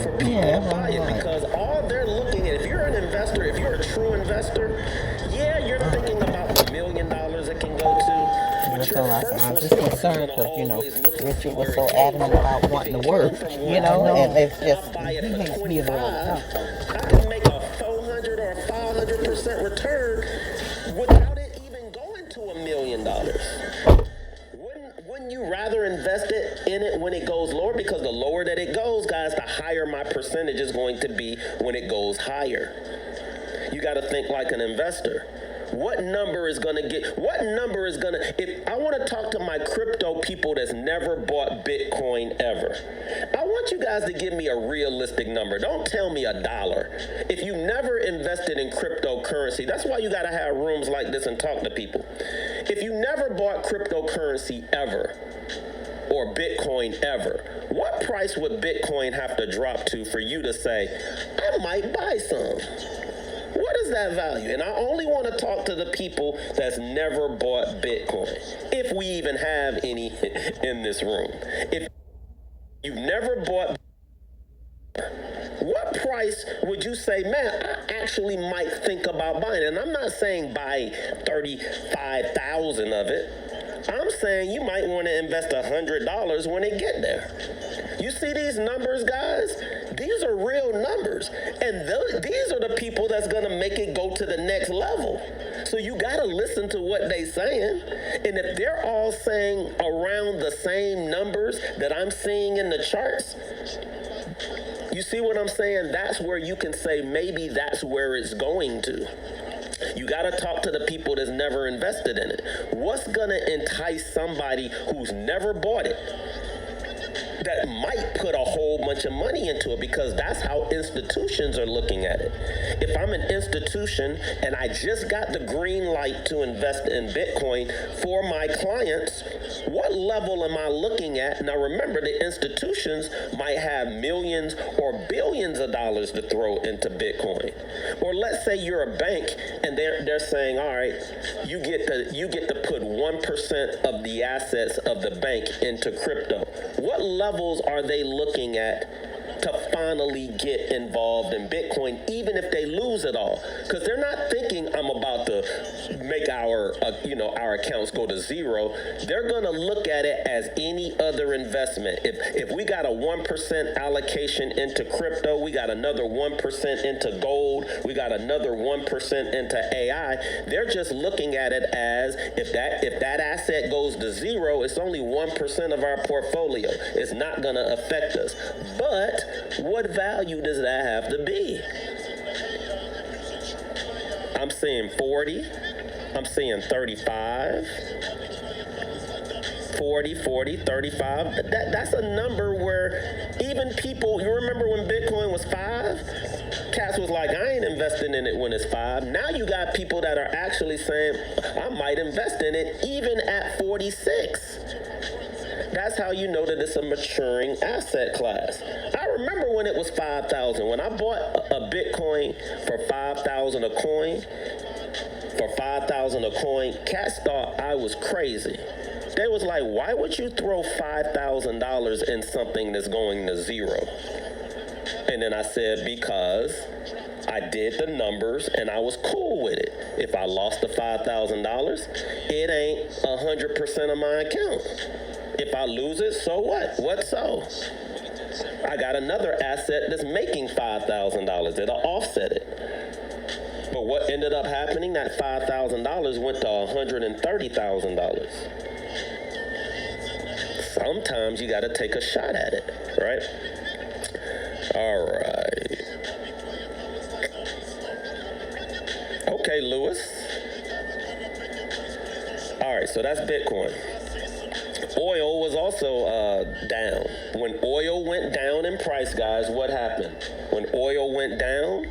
for people to buy it, because all they're looking at, if you're an investor, if you're a true investor, yeah, you're thinking about the $1 million it can go to. But So I'm just concerned because, Richard was so adamant about wanting to work, and it's just, I buy it he for makes me a 25, little I can make a 400 or 500% return without it even going to $1 million. Wouldn't you rather invest in it when it goes lower? Because the lower that it goes, guys, the higher my percentage is going to be when it goes higher. You got to think like an investor. What number is going to if I want to talk to my crypto people that's never bought Bitcoin ever, I want you guys to give me a realistic number. Don't tell me $1. If you never invested in cryptocurrency, that's why you got to have rooms like this and talk to people. If you never bought cryptocurrency ever, or Bitcoin ever, what price would Bitcoin have to drop to for you to say, I might buy some? What is that value? And I only want to talk to the people that's never bought Bitcoin, if we even have any in this room. If you've never bought, what price would you say, man, I actually might think about buying? And I'm not saying buy 35,000 of it. I'm saying you might want to invest $100 when it get there. You see these numbers, guys? These are real numbers. And these are the people that's going to make it go to the next level. So you got to listen to what they saying. And if they're all saying around the same numbers that I'm seeing in the charts, you see what I'm saying? That's where you can say maybe that's where it's going to. You got to talk to the people that's never invested in it. What's going to entice somebody who's never bought it that might put a whole bunch of money into it? Because that's how institutions are looking at it. If I'm an institution and I just got the green light to invest in Bitcoin for my clients, what level am I looking at? Now remember, the institutions might have millions or billions of dollars to throw into Bitcoin. Or let's say you're a bank and they're saying, all right, you get to put 1% of the assets of the bank into crypto. What levels are they looking at to finally get involved in Bitcoin, even if they lose it all? Because they're not thinking I'm about to make our accounts go to zero. They're going to look at it as any other investment. If we got a 1% allocation into crypto, we got another 1% into gold, we got another 1% into AI. They're just looking at it as if that asset goes to zero, it's only 1% of our portfolio. It's not going to affect us. But what value does that have to be? I'm seeing 40. I'm seeing 35. 40, 35. That's a number where even people, you remember when Bitcoin was 5? Cass was like, I ain't investing in it when it's 5. Now you got people that are actually saying, I might invest in it even at 46. That's how you know that it's a maturing asset class. I remember when it was 5,000. When I bought a Bitcoin for 5,000 a coin, cats thought I was crazy. They was like, why would you throw $5,000 in something that's going to zero? And then I said, because I did the numbers and I was cool with it. If I lost the $5,000, it ain't 100% of my account. If I lose it, so what? What so? I got another asset that's making $5,000. It'll offset it. But what ended up happening, that $5,000 went to $130,000. Sometimes you got to take a shot at it, right? All right. Okay, Lewis. All right, so that's Bitcoin. Oil was also down. When oil went down in price, guys, what happened? When oil went down,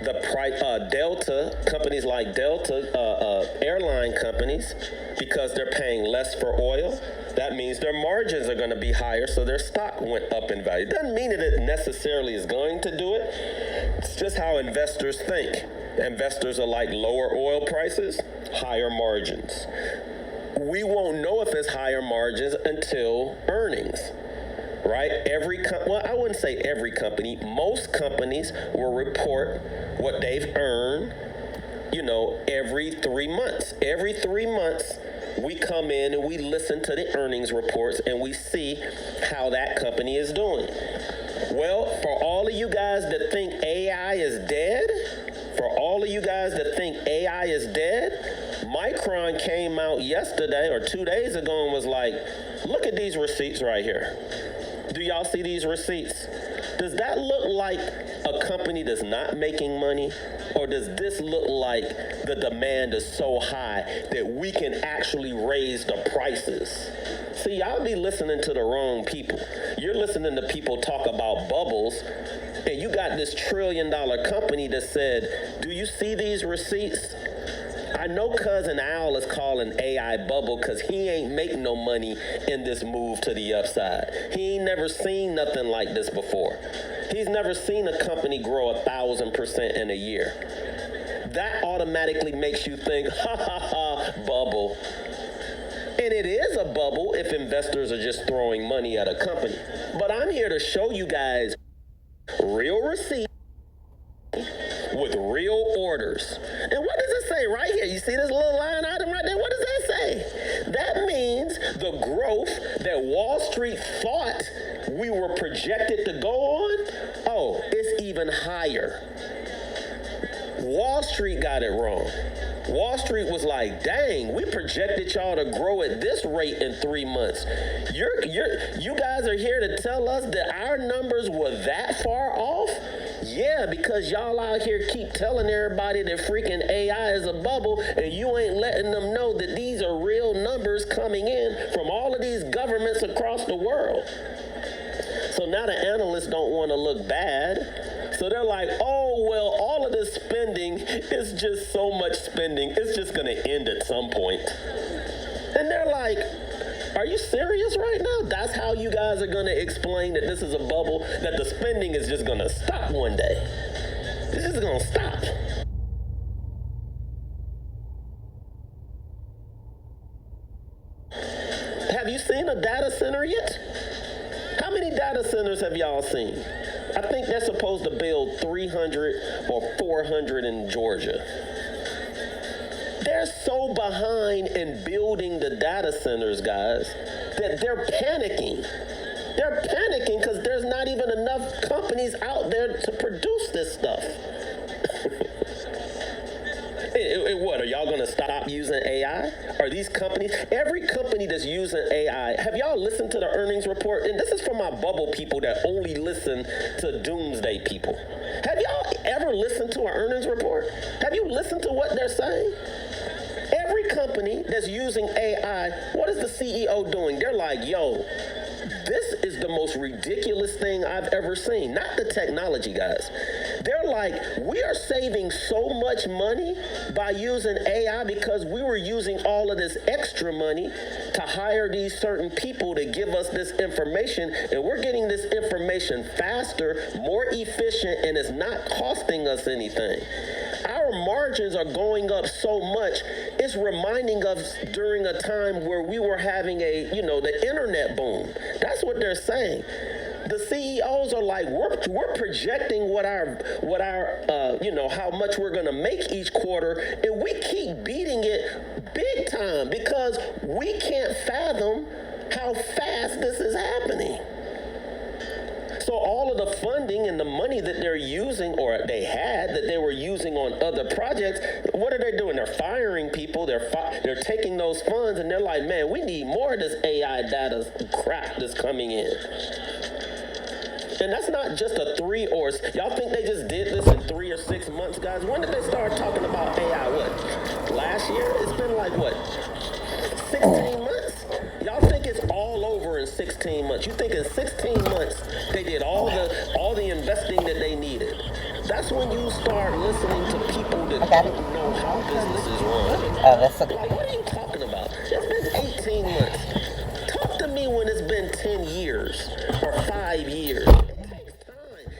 the price, Delta, companies like Delta, airline companies, because they're paying less for oil, that means their margins are going to be higher, so their stock went up in value. Doesn't mean that it necessarily is going to do it. It's just how investors think. Investors are like lower oil prices, higher margins. We won't know if it's higher margins until earnings. Right? Well, I wouldn't say every company. Most companies will report what they've earned, every 3 months. Every 3 months, we come in and we listen to the earnings reports and we see how that company is doing. Well, for all of you guys that think AI is dead, Micron came out yesterday or 2 days ago and was like, look at these receipts right here. Do y'all see these receipts? Does that look like a company that's not making money? Or does this look like the demand is so high that we can actually raise the prices? See, y'all be listening to the wrong people. You're listening to people talk about bubbles, and you got this $1 trillion company that said, do you see these receipts? I know Cousin Al is calling AI bubble because he ain't making no money in this move to the upside. He ain't never seen nothing like this before. He's never seen a company grow 1,000% in a year. That automatically makes you think, ha ha ha, bubble. And it is a bubble if investors are just throwing money at a company. But I'm here to show you guys real receipts with real orders. And what does it say right here? You see this little line item right there? What does that say? That means the growth that Wall Street thought we were projected to go on, it's even higher. Wall Street got it wrong. Wall Street was like, dang, we projected y'all to grow at this rate in 3 months. You guys are here to tell us that our numbers were that far off? Yeah, because y'all out here keep telling everybody that freaking AI is a bubble, and you ain't letting them know that these are real numbers coming in from all of these governments across the world. So now the analysts don't want to look bad. So they're like, oh, well, all of this spending is just so much spending. It's just going to end at some point. And they're like, are you serious right now? That's how you guys are going to explain that this is a bubble, that the spending is just going to stop one day. It's just going to stop. Have you seen a data center yet? How many data centers have y'all seen? I think they're supposed to build 300 or 400 in Georgia. They're so behind in building the data centers, guys, that they're panicking. They're panicking because there's not even enough companies out there to produce this stuff. What, are y'all going to stop using AI? Are these companies, every company that's using AI, have y'all listened to the earnings report? And this is for my bubble people that only listen to doomsday people. Have y'all ever listened to an earnings report? Have you listened to what they're saying? Every company that's using AI, what is the CEO doing? They're like, yo, this is the most ridiculous thing I've ever seen. Not the technology, guys. They're like, we are saving so much money by using AI because we were using all of this extra money to hire these certain people to give us this information, and we're getting this information faster, more efficient, and it's not costing us anything. Our margins are going up so much, it's reminding us during a time where we were having the internet boom. That's what they're saying. The CEOs are like, we're projecting how much we're going to make each quarter, and we keep beating it big time because we can't fathom how fast this is happening. So all of the funding and the money that they're using, or that they were using on other projects, what are they doing? They're firing people. They're taking those funds, and they're like, man, we need more of this AI data crap that's coming in. And that's not just a 3 or... Y'all think they just did this in 3 or 6 months, guys? When did they start talking about AI? What? Last year? It's been like, what? in 16 months. You think in 16 months they did all the investing that they needed? That's when you start listening to people that don't know how businesses run. Oh, that's okay. Like, what are you talking about? It's been 18 months. Talk to me when it's been 10 years or 5 years. It takes time.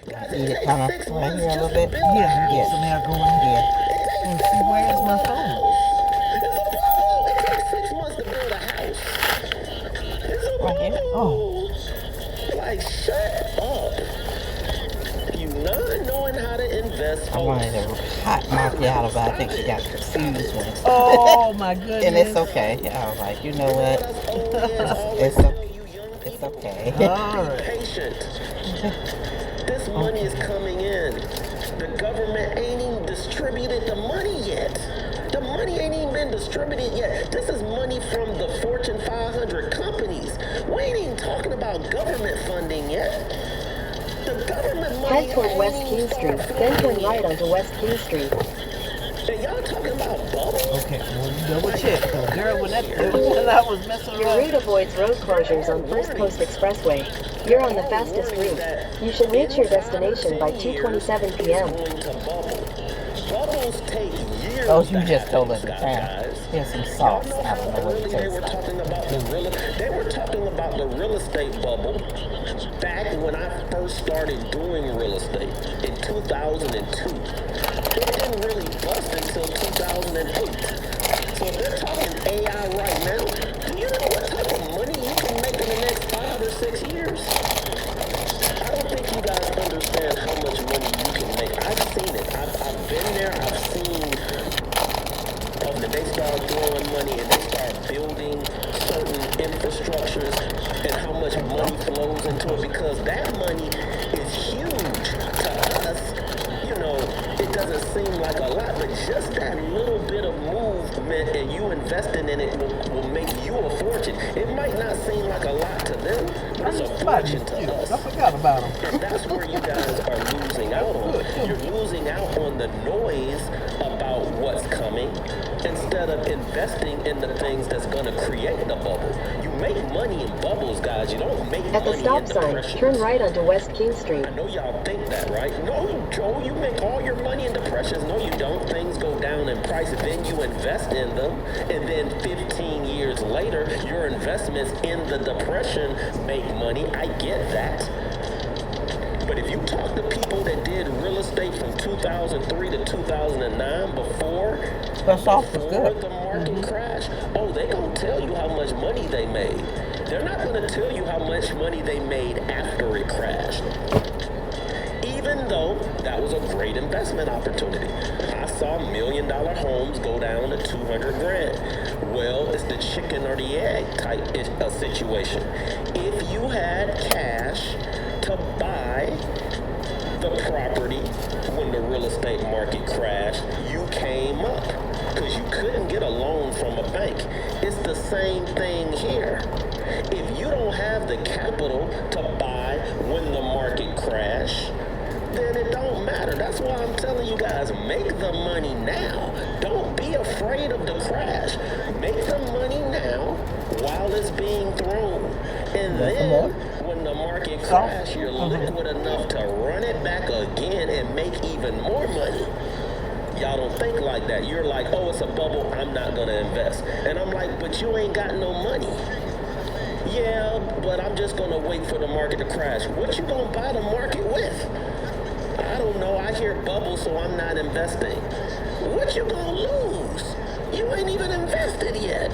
Guys, Eat it it takes kind of 6 right months here a just little to bit. build a house. Yeah. Some air going in. Yeah. And see, where's my phone? It's a bubble. It takes 6 months to build a house. It's a Right here? bubble. Like, shut up. You not knowing how to invest, I wanted folks. a hot macchiato, but I think she got confused one. Oh my goodness. And it's okay. I was like, you know what? That's old heads always It's tell okay. you young It's people. okay. All Be right. patient. This money is coming in. The government ain't even distributed the money yet. The money ain't even been distributed yet. This is money from the Fortune 500 companies. We ain't even talking about government funding yet. The government money Head toward ain't West even King Street, started then turn flowing right yet. onto West King Street. And y'all talking about bubbles? Okay, well, you double check. Cause girl, when I was messing Your around. route avoids road closures on First Coast Expressway. You're on the fastest route. You should reach your destination by 2:27 p.m. Bubbles take years. Oh, you to just told happen, her the time. guys. Here's some Y'all sauce. know I how don't know what it early they tastes were like. talking about the real. They were talking about the real estate bubble back when I first started doing real estate in 2002. It didn't really bust until 2008. So if they're talking AI right now, do you know what type of money you can make in the next 5 or 6 years? I don't think you guys understand how much money you can make. I've seen it. I've been there. I've seen when they start throwing money and they start building certain infrastructures and how much money flows into it, because that money is huge to us. You know, it doesn't seem like a lot, but just that little bit of movement and you investing in it will make you a fortune. It might not seem like a lot to them, but it's a fortune to us. I forgot about them. And that's where you guys are losing out on. You're losing out on the noise about what's coming instead of investing in the things that's going to create the bubble. You make money in bubbles, guys. You don't make At the money stop in sign, depressions. turn right onto West King Street. I know y'all think that, right? No, Joe, you make all your money in depressions. No, you don't. Things go down in price, then you invest in them, and then 15 years later, your investments in the depression make money. I get that. But if you talk to people that did real estate from 2003 to 2009 before That sauce is before good. the market crash, oh, they gonna tell you how much money they made. They're not gonna tell you how much money they made after it crashed. Even though that was a great investment opportunity. I saw $1 million homes go down to 200 grand. Well, it's the chicken or the egg type situation. If you had cash to buy the property when the real estate market crashed, you came up because you couldn't get a loan from a bank. It's the same thing here. If you don't have the capital to buy when the market crashed, then it don't matter. That's why I'm telling you guys, make the money now. Don't be afraid of the crash. Make the money now while it's being thrown. And then when the market crash, you're liquid enough to run it back again and make even more money. Y'all don't think like that. You're like, oh, it's a bubble, I'm not gonna invest. And I'm like, but you ain't got no money. Yeah, but I'm just gonna wait for the market to crash. What you gonna buy the market with? I don't know. I hear bubble, so I'm not investing. What you gonna lose? You ain't even invested yet.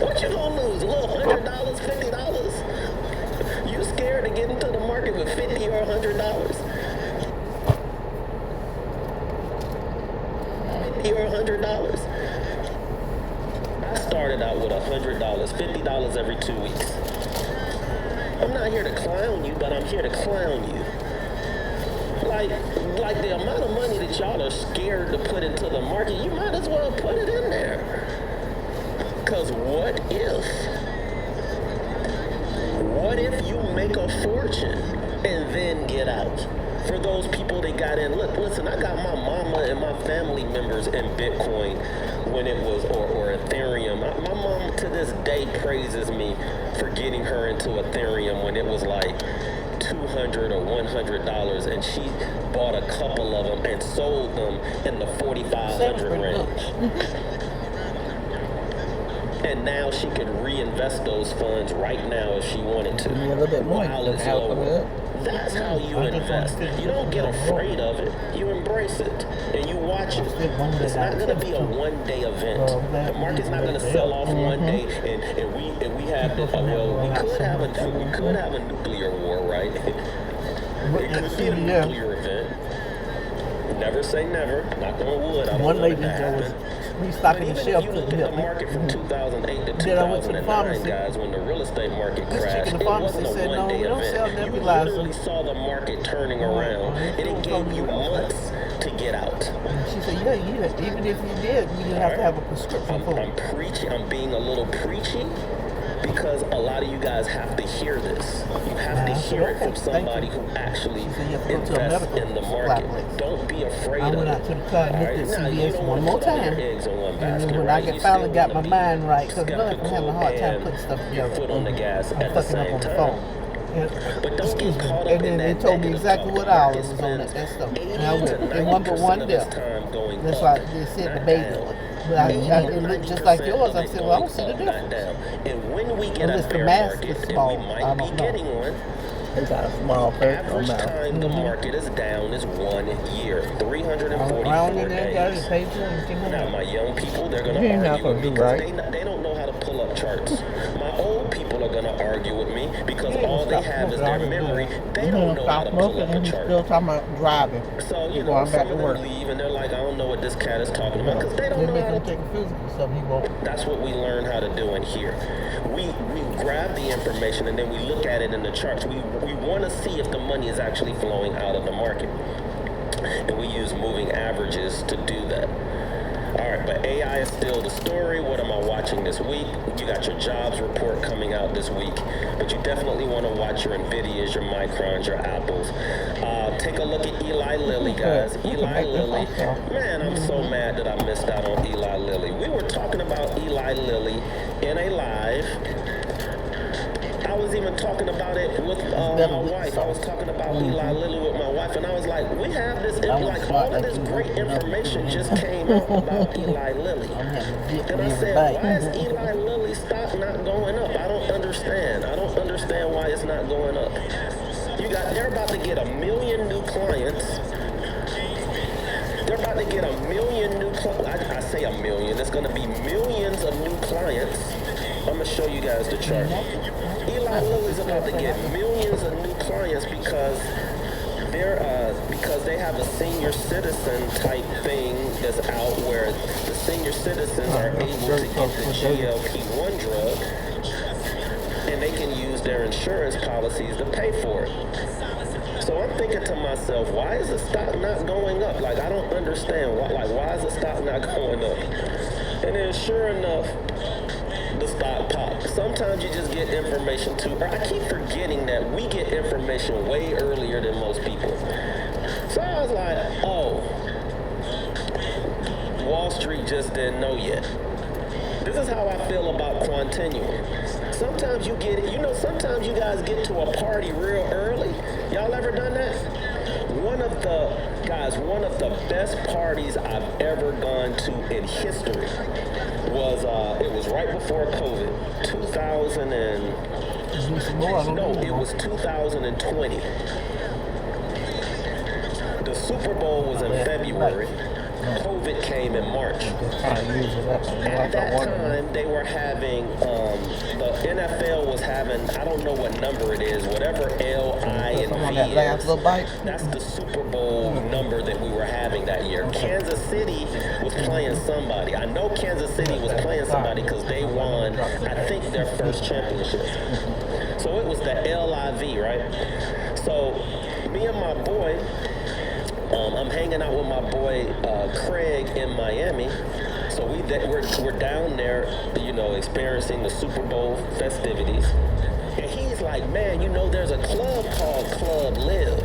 What you gonna lose? A little $100, $50? You scared to get into the market with $50 or $100? $50 or $100? I started out with $100, $50 every 2 weeks. I'm not here to clown you, but I'm here to clown you. Like the amount of money that y'all are scared to put into the market, you might as well put it in there. Because what if you make a fortune and then get out? For those people that got in, look, listen, I got my mama and my family members in Bitcoin when it was, or Ethereum. My mom to this this day praises me for getting her into Ethereum when it was like $200 or $100, and she bought a couple of them and sold them in the 4,500 range. And now she could reinvest those funds right now if she wanted to. Give me a little bit more. While it's Out of lower. it. That's how you invest. You don't get afraid of it. You embrace it and you watch it. It's not going to be a one-day event. The market's not going to sell off one day, and we have this. Well, we could have a nuclear war, right? It could be a nuclear event. Never say never. Knock on wood. I don't One want lady it to that was happen. restocking the Even shelf if you for look the at the milk. market from 2008 to Then I went to the 2009, pharmacy. guys, when the real estate market This crashed, chicken, the it pharmacy wasn't a said, no, one-day we don't sell event. You nebulizer. literally saw the market turning around, and it gave you months to get out. She said, yeah, even if you did, you didn't have to have a prescription for I'm it. preaching. I'm being a little preachy because a lot of you guys have to hear this. You have to hear it from somebody who actually She said you have to go to a invests medical in the supply market. place. Don't be afraid I of went it. out to the car and All looked at Now, you CVS don't one wanna more put all your time. eggs in one And basket, then when right? I You finally still got wanna my be mind right, because I'm having a skeptical hard time and putting stuff your together. foot on the gas I'm at the fucking up same on the time. phone. And, But don't excuse get me. caught up And in then that they told me negative exactly talk. what The hour market was on spends that stuff. 80 And I went. to And one but 90% one of there. its time going That's up, why they said not the baby down. one. But it looked just like yours. I said, well, I don't see the difference. And when we get Unless a the bear mask market, is and small, we I might don't be know. getting one, They got a small personal average mouth. time the market is down is 1 year, I was 344 around in there, got it, days. paid for everything. Now, my young people, they're going You're to not argue gonna with me do because right. they don't know how to pull up charts. My old people are going to argue with me because You ain't all they gonna stop have is smoking, their I already know memory. that. They You don't don't know how stop to pull smoking up a and you chart. still talking about driving. So, you You're know, going some back of to them work. leave and they're like, I don't know what this cat is talking about because they don't Then know they how gonna to. take a physical, so he won't. That's what we learn how to do in here. We grab the information and then we look at it in the charts. We want to see if the money is actually flowing out of the market. And we use moving averages to do that. All right, but AI is still the story. What am I watching this week? You got your jobs report coming out this week, but you definitely want to watch your Nvidias, your Microns, your Apples. Take a look at Eli Lilly, guys. Eli Lilly. Man, I'm so mad that I missed out on Eli Lilly. We were talking about Eli Lilly in a live. I was even talking about it with my wife. I was talking about Eli Lilly with my wife, and I was like, we have this, like, all of this great information just came out about Eli Lilly. And I said, why is Eli Lilly stock not going up? I don't understand. I don't understand why it's not going up. They're about to get 1 million new clients. They're about to get 1 million new clients. I say 1 million. It's going to be millions of new clients. I'm going to show you guys the chart. Eli Lilly's about to get millions of new clients because they have a senior citizen type thing that's out where the senior citizens are able to get the GLP-1 drug and they can use their insurance policies to pay for it. So I'm thinking to myself, why is the stock not going up? Like, I don't understand. Why is the stock not going up? And then sure enough, the stock popped. Sometimes you just get information too. I keep forgetting that we get information way earlier than most people. So I was like, oh, Wall Street just didn't know yet. This is how I feel about Quantinuum. Sometimes you get it, sometimes you guys get to a party real early. Y'all ever done that? One of the best parties I've ever gone to in history was, it was right before COVID, 2020. The Super Bowl was in February. COVID came in March. At that time, they were having, the NFL was having, I don't know what number it is, whatever L, I, and V is. That's the Super Bowl number that we were having that year. Kansas City was playing somebody. I know Kansas City was playing somebody because they won, I think, their first championship. So it was the LIV, right? So me and my boy, I'm hanging out with my boy Craig in Miami. So we're down there, experiencing the Super Bowl festivities. And he's like, man, there's a club called Club Live.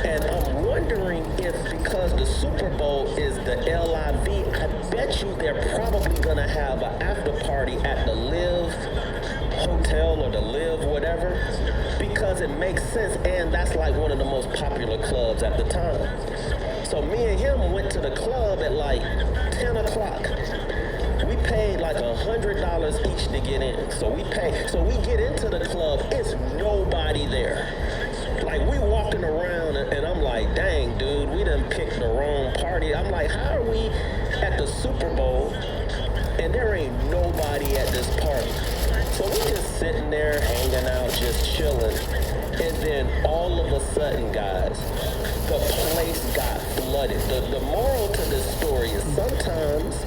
And I'm wondering if because the Super Bowl is the LIV, I bet you they're probably going to have an after party at the whatever, because it makes sense, and that's like one of the most popular clubs at the time. So me and him went to the club at like 10 o'clock. We paid like $100 each to get in. So we get into the club, it's nobody there. Like we walking around and I'm like, dang dude, we done picked the wrong party. I'm like, how are we at the Super Bowl and there ain't nobody at this party? So we just sitting there hanging out, just chilling. And then all of a sudden, guys, the place got flooded. The moral to this story is sometimes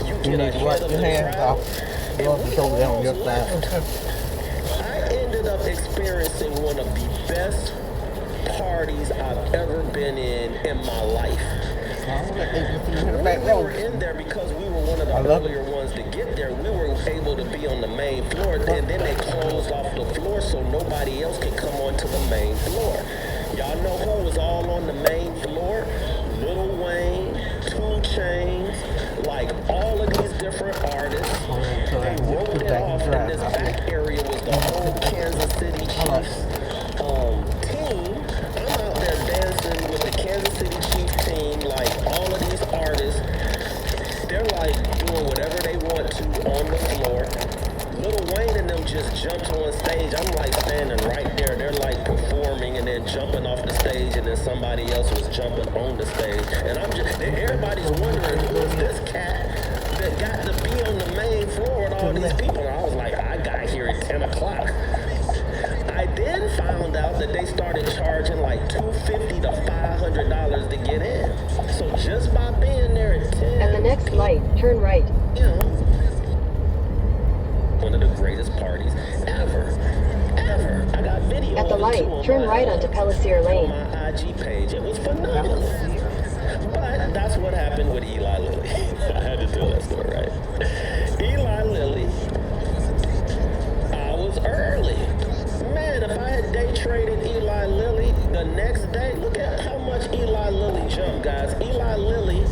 you You get need to ahead wipe of your the hands crowd. off. Love is over there on your side. I ended up experiencing one of the best parties I've ever been in my life. I don't let they get you in the back We were row. in there because we were one of the I love earlier ones to get there. We were able to be on the main floor, and then they closed off the floor so nobody else could come onto the main floor. Y'all know who was all on the main floor? Lil Wayne, 2 Chainz, like all of these different artists. They rolled it off, and this back area was the whole Kansas City Chiefs team. I'm out there dancing with the Kansas City Chiefs team, like all of these artists. They're like doing whatever they want to on the floor. Lil Wayne and them just jumped on stage. I'm like standing right there. They're like performing and then jumping off the stage, and then somebody else was jumping on the stage. And everybody's wondering who is this cat that got to be on the main floor with all these people. And I was like, I got here at 10 o'clock. I then found out that they started charging like $250 to $500 to get in. So just by being there at 10, At the next light, turn right. you know, one of the greatest parties ever. I got video At the of it light, too on turn my, right onto Pellissier on Lane. my IG page. It was phenomenal. But that's what happened with Eli Lilly. I had to tell that story, right? Eli Lilly, I was early. Man, if I had day traded Eli Lilly the next day, look at how much Eli Lilly jumped, guys. Eli Lilly,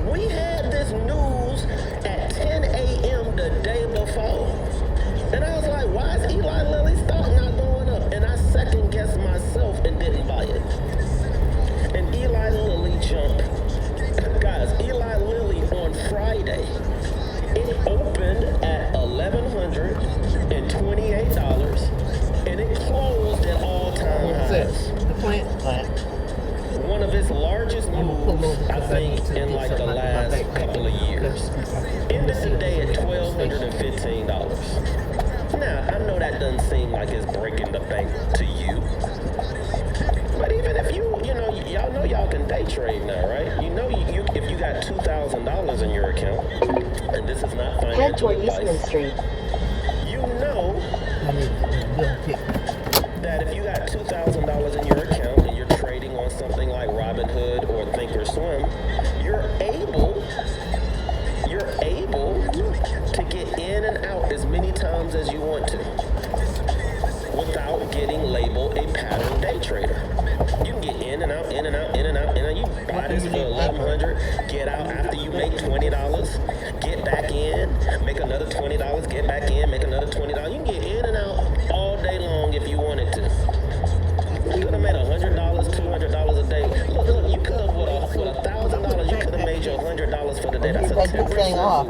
we had this news at 10 a.m. the day before. And I was like, why is Eli Lilly stock not going up? And I second guessed myself and didn't buy it. And Eli Lilly jumped. Guys, Eli Lilly on Friday, it opened at $1,128 and it closed at all-time What's highs. this? The plant? One of its largest I'm gonna pull moves, over I because I think, need to in get like the something out of my last backpack. couple of years. Ended the day at $1,215. Now, I know that doesn't seem like it's breaking the bank to you. But even if y'all know y'all can day trade now, right? You know, if you got $2,000 in your account, and this is not Head financial toward Eastman advice, Street. you know I need to pick. that if you got $2,000 in your account and you're trading on something like Robinhood or Thinkorswim, you're able to get in and out as many times as you want to without getting labeled a pattern day trader. You can get in and out, in and out, in and out, and you buy this for $1,100, get out after you make $20, get back in, make another $20, get back in, make another $20. You can get in and out all day long if you wanted to. You could have made $100, $200 a day. Look, you could have with $1,000, you could have made your $100 for the day. That's a Take this thing 10%. off.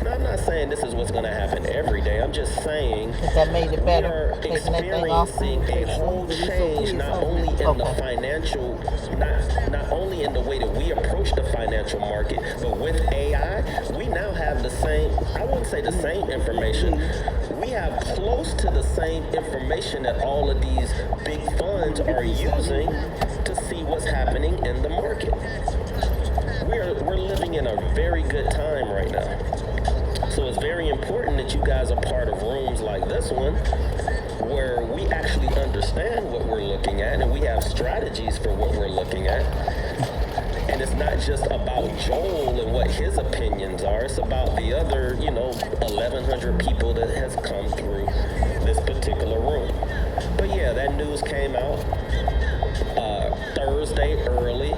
Now, I'm not saying this is what's going to happen every day. I'm just saying If that made it we better, are taking that thing off. experiencing a whole change, not only in the Okay. financial, not only in the way that we approach the financial market, but with AI, we now have the same, I wouldn't say the same information. We have close to the same information that all of these big funds are using to see what's happening in the market. We're living in a very good time right now. So it's very important that you guys are part of rooms like this one where we actually understand what we're looking at and we have strategies for what we're looking at. And it's not just about Joel and what his opinions are. It's about the other, 1,100 people that has come through this particular room. But yeah, that news came out Thursday early.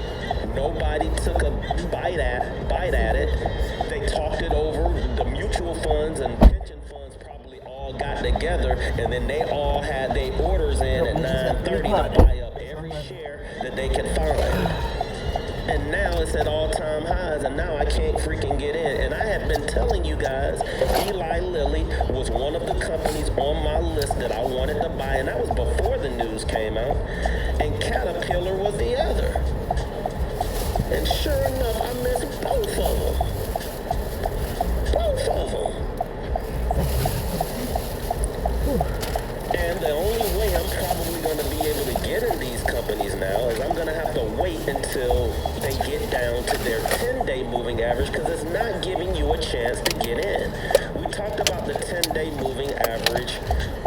Nobody took a bite at it. They talked it over. The mutual funds and pension funds probably all all got together, and then they all had their orders in at 9:30 to buy up every share that they could find. And now it's at all-time highs, and now I can't freaking get in. And I have been telling you guys, Eli Lilly was one of the companies on my list that I wanted to buy, and that was before the news came out. And Caterpillar was the other. And sure enough, I missed both of them. Both of them. And the only way I'm probably going to be able to get in these companies now is I'm going to have to wait until they get down to their 10-day moving average, because it's not giving you a chance to get in. We talked about the 10-day moving average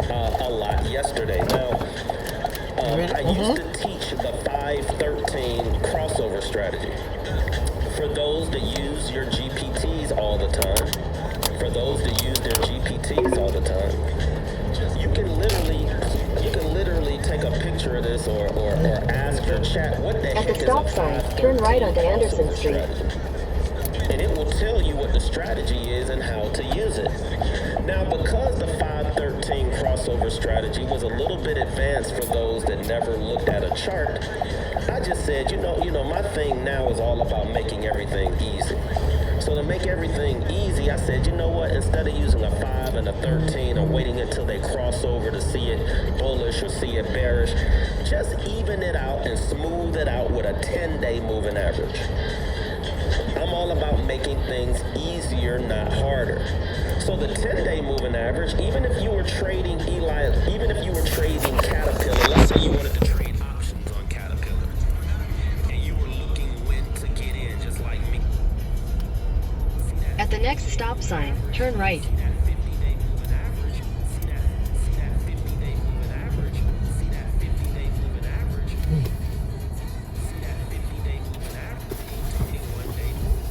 a lot yesterday. Now, I used to teach the 5-13 crossover strategy. For those that use your GPTs all the time, for those that use their GPTs all the time, you can literally take a picture of this or ask your chat what the At heck the is stop a sign, 5-13 turn right onto Anderson Street. strategy. And it will tell you what the strategy is and how to use it. Now, because the 5-13 crossover strategy was a little bit advanced for those that never looked at a chart, I just said, you know, my thing now is all about making everything easy. So to make everything easy, I said, you know what, instead of using a 5 and a 13 or waiting until they cross over to see it bullish or see it bearish, just even it out and smooth it out with a 10-day moving average. I'm all about making things easier, not harder. So the 10-day moving average, even if you were trading Caterpillar, let's say you wanted to trade options on Caterpillar, and you were looking when to get in, just like me. At the next stop sign, turn right. See that 50-day moving average? See that 50-day moving average? See that 50-day moving average? See that 50-day moving average? 21-day move.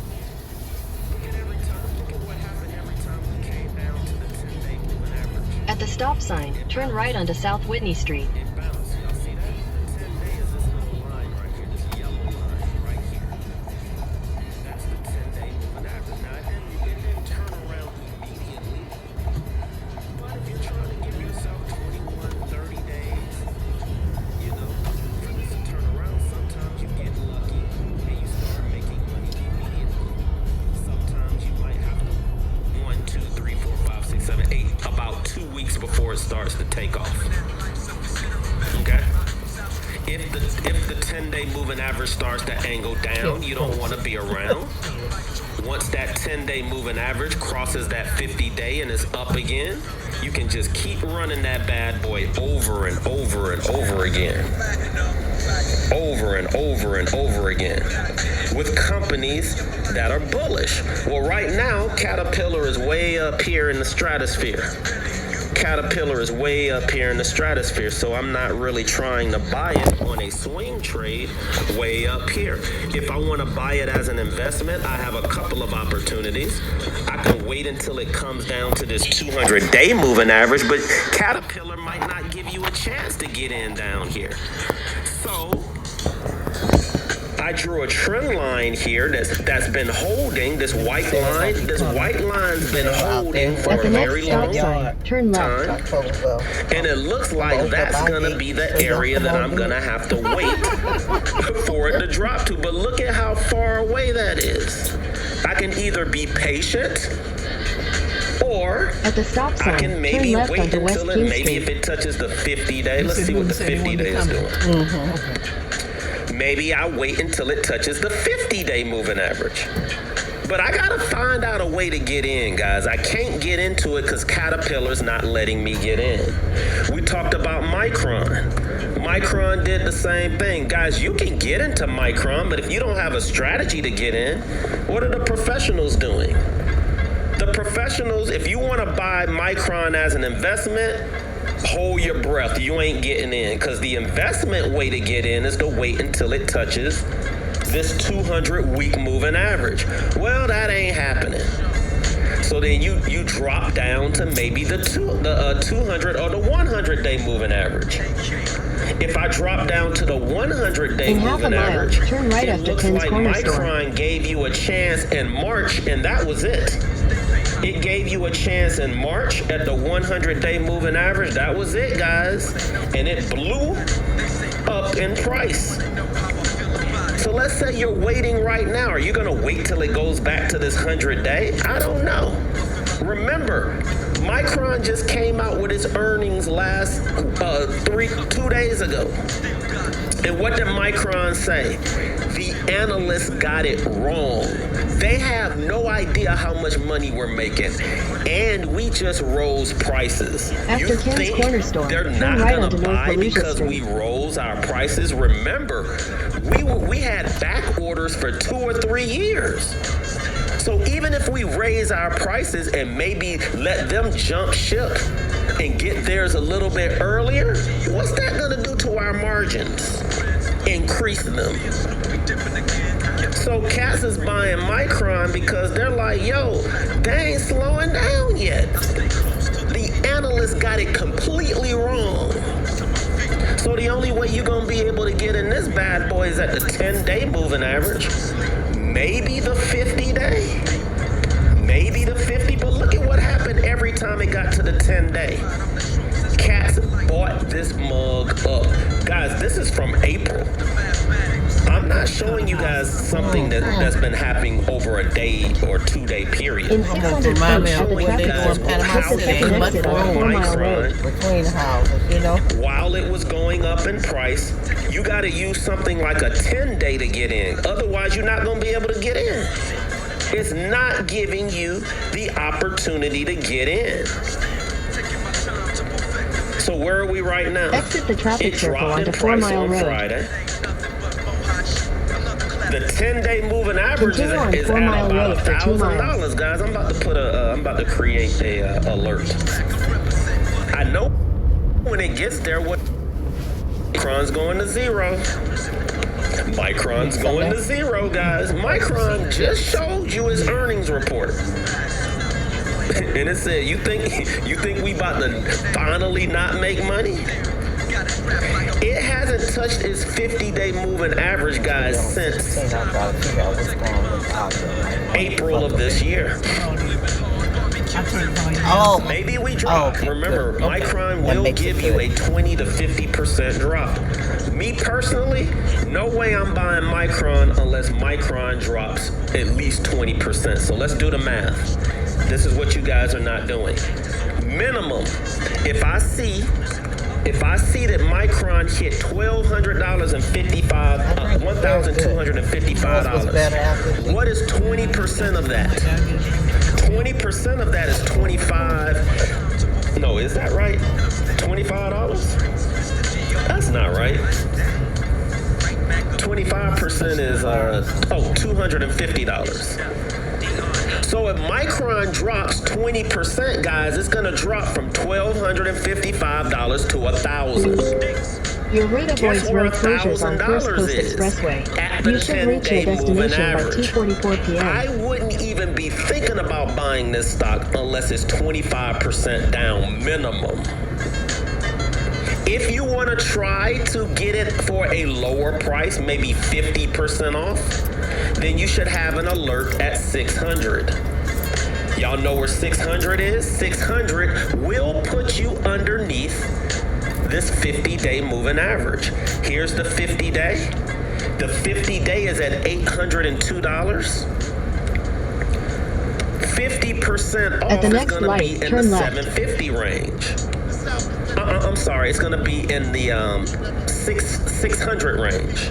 Look at what happened every time we came down to the 10-day moving average. At the stop sign, turn right onto South Whitney Street. It bounced. Y'all see that? The 10-day is this little line right here, this yellow line right here. That's the 10-day moving average. Now, it didn't turn around immediately. But if you're trying to give yourself 21, 30 days, you know, for this to turn around, sometimes you get lucky and you start making money immediately. Sometimes you might have to 1, 2, 3, 4, 5, 6, 7, 8, about 2 weeks before it starts to take off. Okay? If the 10-day moving average starts to angle down, you don't want to be around. Once that 10-day moving average crosses that 50-day and is up again, you can just keep running that bad boy over and over and over again. Over and over and over again. With companies that are bullish. Well, right now, Caterpillar is way up here in the stratosphere. Caterpillar is way up here in the stratosphere, so I'm not really trying to buy it on a swing trade way up here. If I want to buy it as an investment, I have a couple of opportunities. I can wait until it comes down to this 200-day moving average, but Caterpillar might not give you a chance to get in down here. So I drew a trend line here that's been holding this white line. This white line's been holding for At the a very next stop long sign, turn left. time. And it looks like that's gonna be the area that I'm gonna have to wait for it to drop to. But look at how far away that is. I can either be patient, or At the stop I sign, can turn maybe left wait onto West until King maybe if Street. it touches the 50-day. Let's see what the 50-day is doing. Maybe I wait until it touches the 50-day moving average. But I gotta find out a way to get in, guys. I can't get into it because Caterpillar's not letting me get in. We talked about Micron. Micron did the same thing. Guys, you can get into Micron, but if you don't have a strategy to get in, what are the professionals doing? The professionals, if you want to buy Micron as an investment, hold your breath. You ain't getting in, because the investment way to get in is to wait until it touches this 200-week moving average. Well, that ain't happening. So then you drop down to maybe the 200 or the 100-day moving average. If I drop down to the 100-day In half a moving mile, average, turn right it after looks Ken's like Corner Store. Micron gave you a chance in March, and that was it. It gave you a chance in March at the 100-day moving average. That was it, guys. And it blew up in price. So let's say you're waiting right now. Are you going to wait till it goes back to this 100-day? I don't know. Remember, Micron just came out with its earnings last 2 days ago. And what did Micron say? The analysts got it wrong. They have no idea how much money we're making. And we just rose prices. After You Ken's think Corner Store, they're turn not right going onto to North buy Volusia because Street. we rose our prices? Remember, we had back orders for 2 or 3 years. So even if we raise our prices and maybe let them jump ship and get theirs a little bit earlier, what's that going to do to our margins? Increase them. So cats is buying Micron because they're like, yo, they ain't slowing down yet. The analysts got it completely wrong. So the only way you're going to be able to get in this bad boy is at the 10-day moving average. Maybe the 50-day. Maybe the 50, but look at what happened every time it got to the 10-day. Cats bought this mug up. Guys, this is from April. I'm not showing you guys something that's been happening over a day or 2-day period. In 600 feet Remind me at of the when traffic they go circle, in Panama take the City. second Much exit on room 4 Mile Road. between the houses, you know? While it was going up in price, you got to use something like a 10-day to get in. Otherwise, you're not going to be able to get in. It's not giving you the opportunity to get in. So where are we right now? Exit the traffic It circle dropped in onto 4 price Mile on Road. Friday. The 10-day moving average Continue on is 4 at Mile about Road for 2 miles. $1,000, guys. I'm about to put I'm about to create a alert. I know when it gets there, what Micron's going to zero. Micron's going to zero, guys. Micron just showed you its earnings report. And it said, you think we about to finally not make money? It hasn't touched its 50-day moving average, guys, since April of this year. Oh, Maybe we drop. okay, Remember, good. Okay. Micron That will makes give it you good. a 20 to 50% drop. Me personally, no way I'm buying Micron unless Micron drops at least 20%. So let's do the math. This is what you guys are not doing. Minimum, if I see that Micron hit $1,255, what is 20% of that? 20% of that is 25. No, is that right? $25? That's not right. 25% is $250. So if Micron drops 20%, guys, it's gonna drop from $1,255 to $1,000. Your Rita Guess Boys where Road closures on First $1,000 Coast is? Expressway. At the You should reach your 10-day moving destination by average. 2:44 p.m. I wouldn't even be thinking about buying this stock unless it's 25% down minimum. If you want to try to get it for a lower price, maybe 50% off, then you should have an alert at 600. Y'all know where 600 is? 600 will put you underneath this 50-day moving average. Here's the 50-day. The 50-day is at $802. 50% off At the is next going to light, be in the turn left. 750 range. I'm sorry, it's going to be in the 600 range.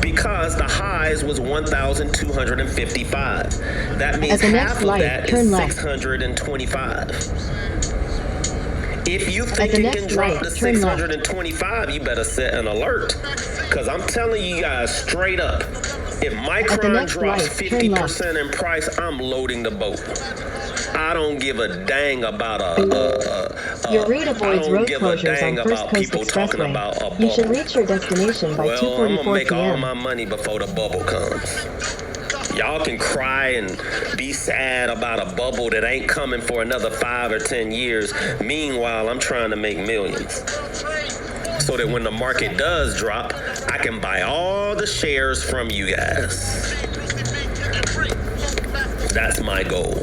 Because the highs was 1,255. That means At the next half of light, that turn is left. 625. If you think the it can next drop light, to turn left. 625, you better set an alert. Because I'm telling you guys straight up, if At the Micron next drops light, turn left. 50% in price, I'm loading the boat. I don't give a dang about Your Rita I Boys don't Road give a closures dang on First about Coast people talking about a Expressway. You should bubble. reach your destination by Well, I'm gonna 2:44 make all p.m. my money before the bubble comes. Y'all can cry and be sad about a bubble that ain't coming for another 5 or 10 years. Meanwhile, I'm trying to make millions. So that when the market does drop, I can buy all the shares from you guys. That's my goal.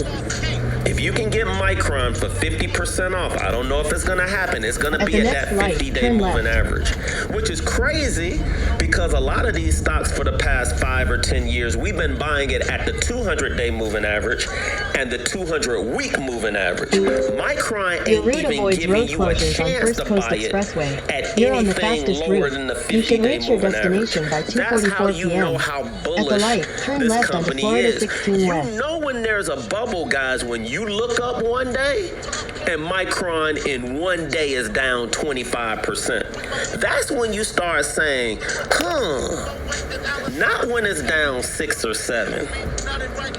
you can get Micron for 50% off, I don't know if it's gonna happen. It's gonna At be the at next that light, 50-day turn moving left. average, which is crazy because a lot of these stocks for the past 5 or 10 years, we've been buying it at the 200-day moving average and the 200-week moving average. Micron Your ain't route even avoids giving road you a closures on chance First to Coast buy it Expressway. at You're on the anything fastest lower route. than the You should 50-day reach your moving average. destination by That's how 2:44 you p.m. know how At the bullish light, turn this left onto company Florida is. 16 You West. know when there's a bubble, guys, when you look up one day and Micron in one day is down 25%. That's when you start saying, not when it's down 6 or 7.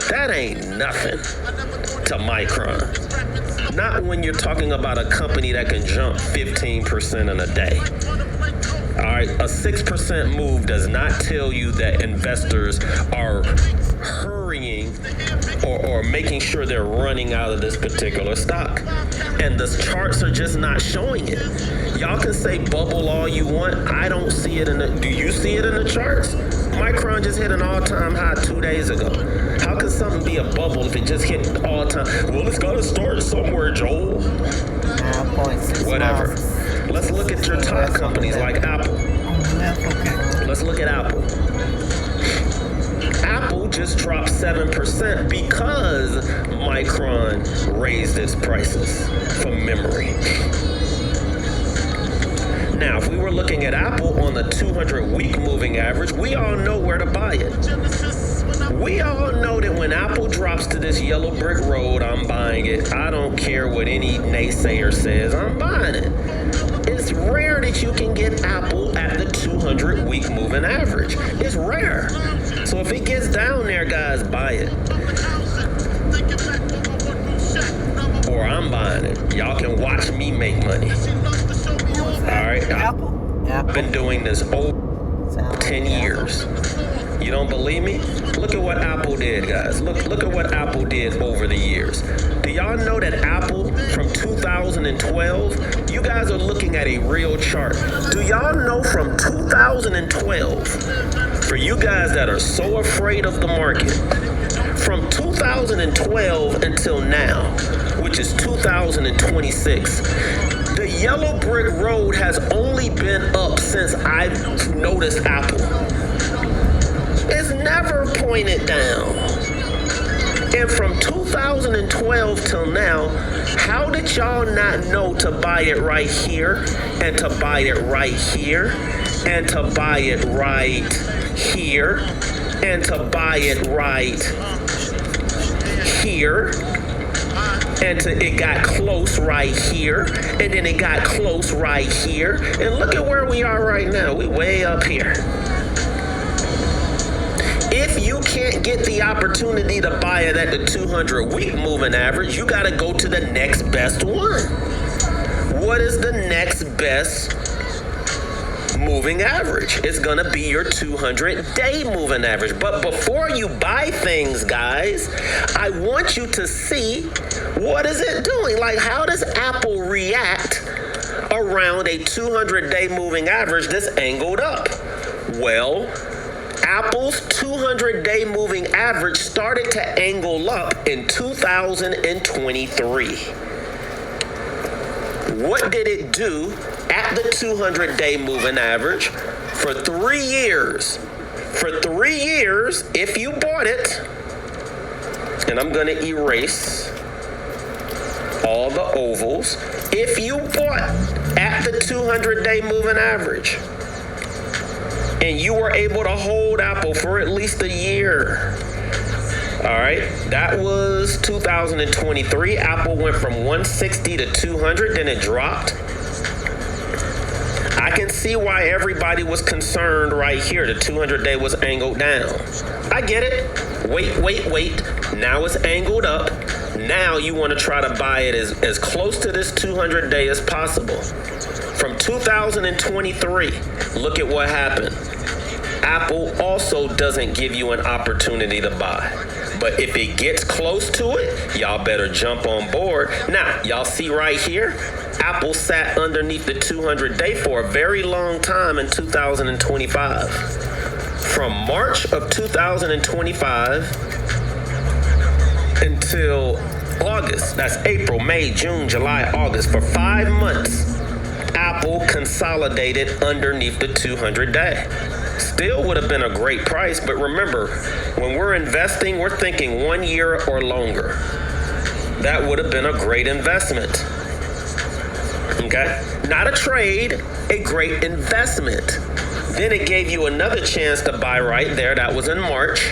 That ain't nothing to Micron. Not when you're talking about a company that can jump 15% in a day. All right, a 6% move does not tell you that investors are hurrying or making sure they're running out of this particular stock. And the charts are just not showing it. Y'all can say bubble all you want. I don't see it do you see it in the charts? Micron just hit an all-time high 2 days ago. How can something be a bubble if it just hit all-time? Well, it's got to start somewhere, Joel. 9.6 Whatever. miles. Let's look at your top companies like Apple. Okay. Let's look at Apple. Apple just dropped 7% because Micron raised its prices from memory. Now, if we were looking at Apple on the 200-week moving average, we all know where to buy it. We all know that when Apple drops to this yellow brick road, I'm buying it. I don't care what any naysayer says, I'm buying it. It's rare that you can get Apple at the 200-week moving average. It's rare. So if it gets down there, guys, buy it. Or I'm buying it. Y'all can watch me make money. All right? Apple? I've been doing this over 10 years. You don't believe me? Look at what Apple did, guys. Look at what Apple did over the years. Do y'all know that Apple from 2012, you guys are looking at a real chart. Do y'all know from 2012, for you guys that are so afraid of the market, from 2012 until now, which is 2026, the yellow brick road has only been up since I've noticed Apple. It's never pointed down. And from 2012 till now, how did y'all not know to buy it right here, and to buy it right here, and to buy it right here, and to buy it right here, and it got close right here, and then it got close right here, and look at where we are right now. We way up here. If you can't get the opportunity to buy it at the 200-week moving average, you got to go to the next best one. What is the next best moving average? It's going to be your 200-day moving average. But before you buy things, guys, I want you to see, what is it doing? Like, how does Apple react around a 200-day moving average that's angled up? Well, Apple's 200-day moving average started to angle up in 2023. What did it do at the 200-day moving average for 3 years? For 3 years, if you bought it, and I'm going to erase all the ovals, if you bought at the 200-day moving average, and you were able to hold Apple for at least a year. All right, that was 2023. Apple went from 160 to 200, then it dropped. I can see why everybody was concerned right here. The 200-day was angled down. I get it. Wait. Now it's angled up. Now you want to try to buy it as close to this 200-day as possible. From 2023, look at what happened. Apple also doesn't give you an opportunity to buy. But if it gets close to it, y'all better jump on board. Now, y'all see right here, Apple sat underneath the 200-day for a very long time in 2025. From March of 2025 until August, that's April, May, June, July, August, for 5 months, Apple consolidated underneath the 200-day. Still would have been a great price, but remember, when we're investing, we're thinking 1 year or longer. That would have been a great investment. Okay? Not a trade, a great investment. Then it gave you another chance to buy right there. That was in March.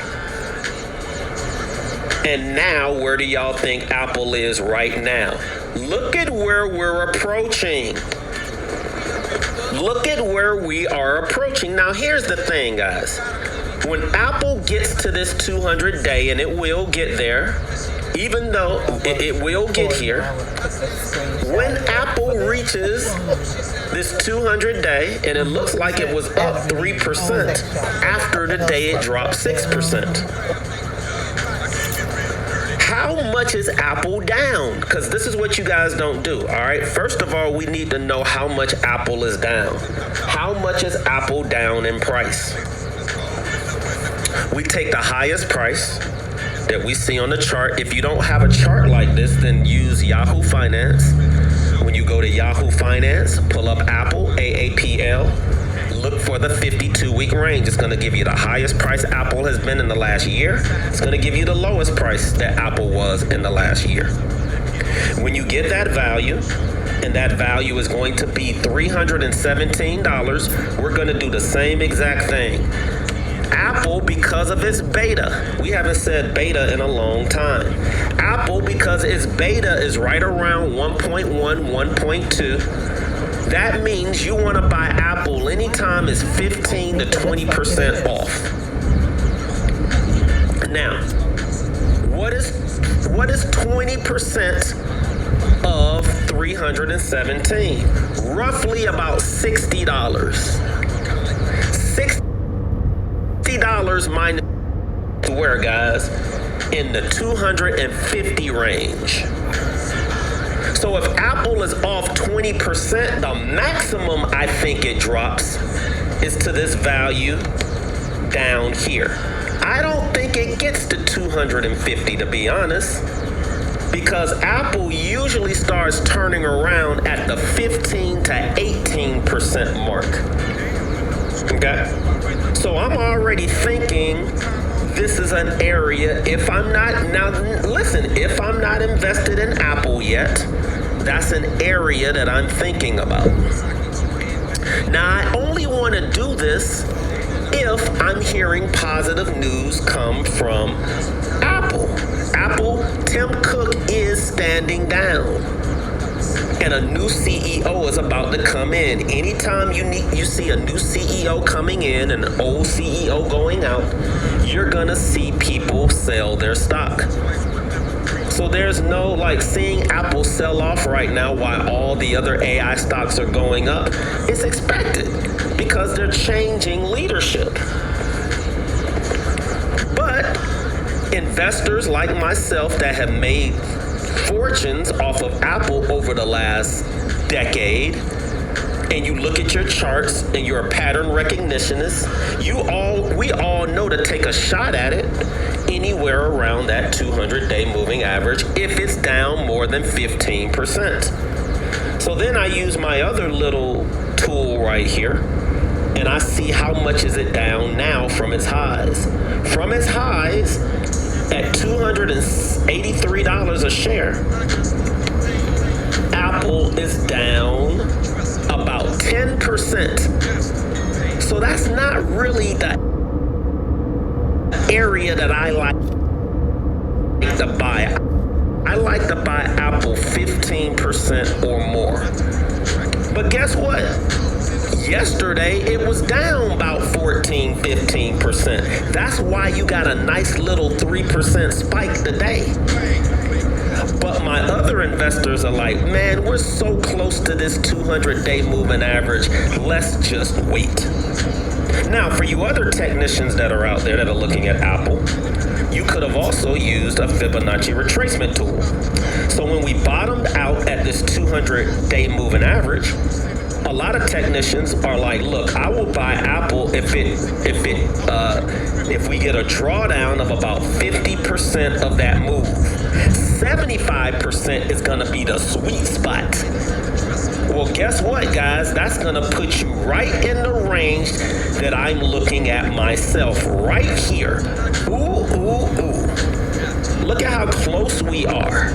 And now, where do y'all think Apple is right now? Look at where we're approaching. Look at where we are approaching. Now, here's the thing, guys. When Apple gets to this 200-day, and it will get there, even though it will get here, when Apple reaches this 200-day, and it looks like it was up 3% after the day it dropped 6%. How much is Apple down? Because this is what you guys don't do, all right? First of all, we need to know how much Apple is down. How much is Apple down in price? We take the highest price that we see on the chart. If you don't have a chart like this, then use Yahoo Finance. When you go to Yahoo Finance, pull up Apple, AAPL, look for the 52-week range. It's going to give you the highest price Apple has been in the last year. It's going to give you the lowest price that Apple was in the last year. When you get that value, and that value is going to be $317, we're going to do the same exact thing. Apple, because of its beta, we haven't said beta in a long time. Apple, because its beta is right around 1.1, 1.2, that means you want to buy Apple anytime it's 15 to 20% off. Now, what is 20% of 317? Roughly about $60. $60 minus where, guys? In the 250 range. So if Apple is off 20%, the maximum I think it drops is to this value down here. I don't think it gets to 250, to be honest, because Apple usually starts turning around at the 15 to 18% mark. Okay? So I'm already thinking this is an area, if I'm not invested in Apple yet, that's an area that I'm thinking about. Now, I only want to do this if I'm hearing positive news come from Apple. Tim Cook is standing down. And a new CEO is about to come in. Anytime you see a new CEO coming in and an old CEO going out, you're gonna see people sell their stock. So there's no seeing Apple sell off right now while all the other AI stocks are going up. It's expected because they're changing leadership. But investors like myself that have made fortunes off of Apple over the last decade, and you look at your charts and you're a pattern recognitionist, we all know to take a shot at it anywhere around that 200-day moving average if it's down more than 15%. So then I use my other little tool right here, and I see how much is it down now from its highs. From its highs, at $283 a share, Apple is down about 10%. So that's not really the area that I like to buy. I like to buy Apple 15% or more. But guess what? Yesterday, it was down about 14, 15%. That's why you got a nice little 3% spike today. But my other investors are like, man, we're so close to this 200-day moving average. Let's just wait. Now, for you other technicians that are out there that are looking at Apple, you could have also used a Fibonacci retracement tool. So when we bottomed out at this 200-day moving average, a lot of technicians are like, look, I will buy Apple if we get a drawdown of about 50% of that move. 75% is gonna be the sweet spot. Well, guess what, guys? That's gonna put you right in the range that I'm looking at myself, right here. Ooh, ooh, ooh. Look at how close we are.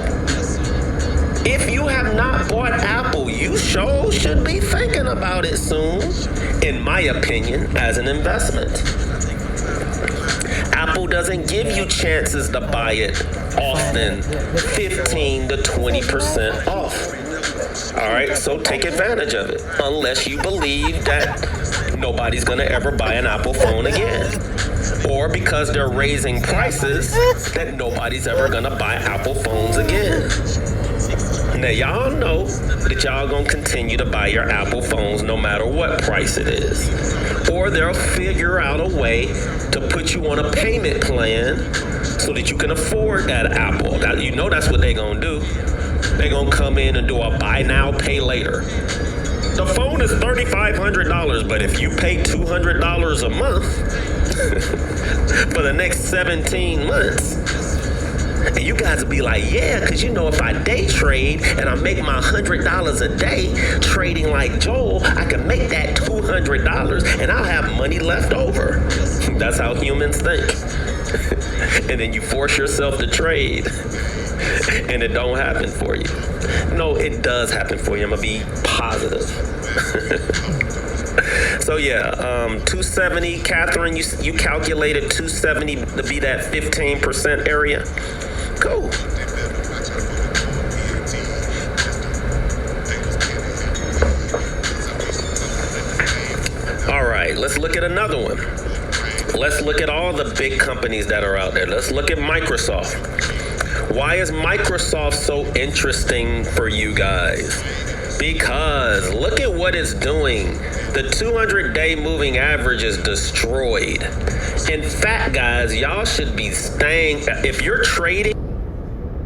If you have not bought Apple, you sure should be thinking about it soon, in my opinion, as an investment. Apple doesn't give you chances to buy it often, 15 to 20% off. All right, so take advantage of it, unless you believe that nobody's gonna ever buy an Apple phone again. Or because they're raising prices, that nobody's ever gonna buy Apple phones again. Now, y'all know that y'all gonna continue to buy your Apple phones no matter what price it is. Or they'll figure out a way to put you on a payment plan so that you can afford that Apple. Now, you know that's what they're gonna do. They're gonna come in and do a buy now, pay later. The phone is $3,500, but if you pay $200 a month for the next 17 months, and you guys will be like, yeah, because you know if I day trade and I make my $100 a day trading like Joel, I can make that $200 and I'll have money left over. That's how humans think. And then you force yourself to trade and it don't happen for you. No, it does happen for you. I'm going to be positive. So yeah, 270, Catherine, you calculated 270 to be that 15% area. Cool. All right, let's look at another one. Let's look at all the big companies that are out there. Let's look at Microsoft. Why is Microsoft so interesting for you guys? Because look at what it's doing. The 200-day moving average is destroyed. In fact, guys, y'all should be staying, if you're trading,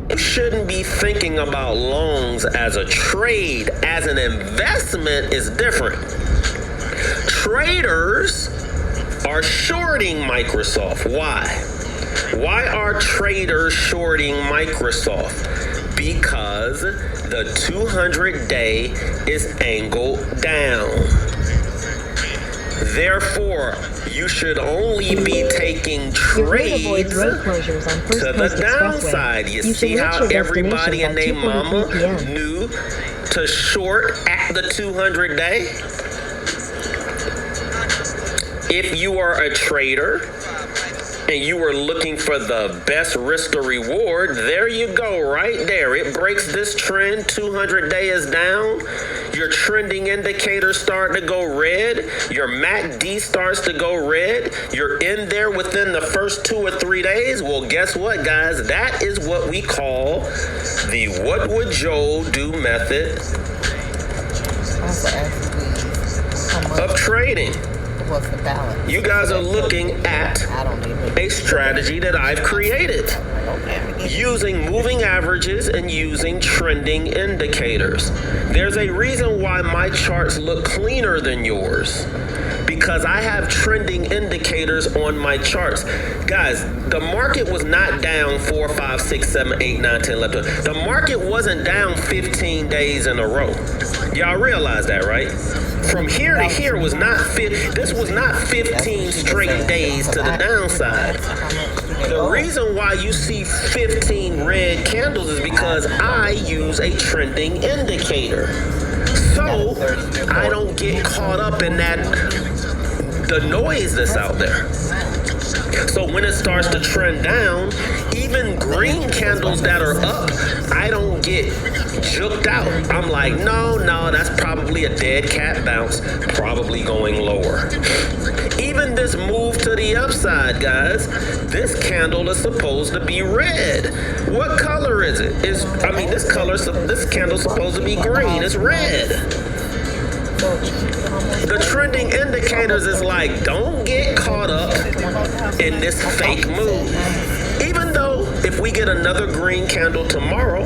you shouldn't be thinking about longs as a trade. As an investment is different. Traders are shorting Microsoft. Why? Why are traders shorting Microsoft? Because the 200-day is angled down. Therefore, you should only be taking trades to the downside. You see how everybody and their mama knew to short at the 200-day? If you are a trader and you are looking for the best risk to reward, there you go, right there. It breaks this trend, 200-day is down. Your trending indicators start to go red. Your MACD starts to go red. You're in there within the first 2 or 3 days. Well, guess what, guys? That is what we call the what would Joe do method of trading. What's the balance? You guys are looking at a strategy that I've created using moving averages and using trending indicators. There's a reason why my charts look cleaner than yours, because I have trending indicators on my charts. Guys, the market was not down 4, 5, 6, 7, 8, 9, 10, 11, 12. The market wasn't down 15 days in a row. Y'all realize that, right? From here to here was not this was not 15 straight days to the downside. The reason why you see 15 red candles is because I use a trending indicator. So I don't get caught up in the noise that's out there. So when it starts to trend down, even green candles that are up, I don't get juked out. I'm like, no, that's probably a dead cat bounce, probably going lower. Even this move to the upside, guys, this candle is supposed to be red. What color is it? This candle's supposed to be green. It's red. The trending indicators is like, don't get caught up in this fake move. Even though if we get another green candle tomorrow,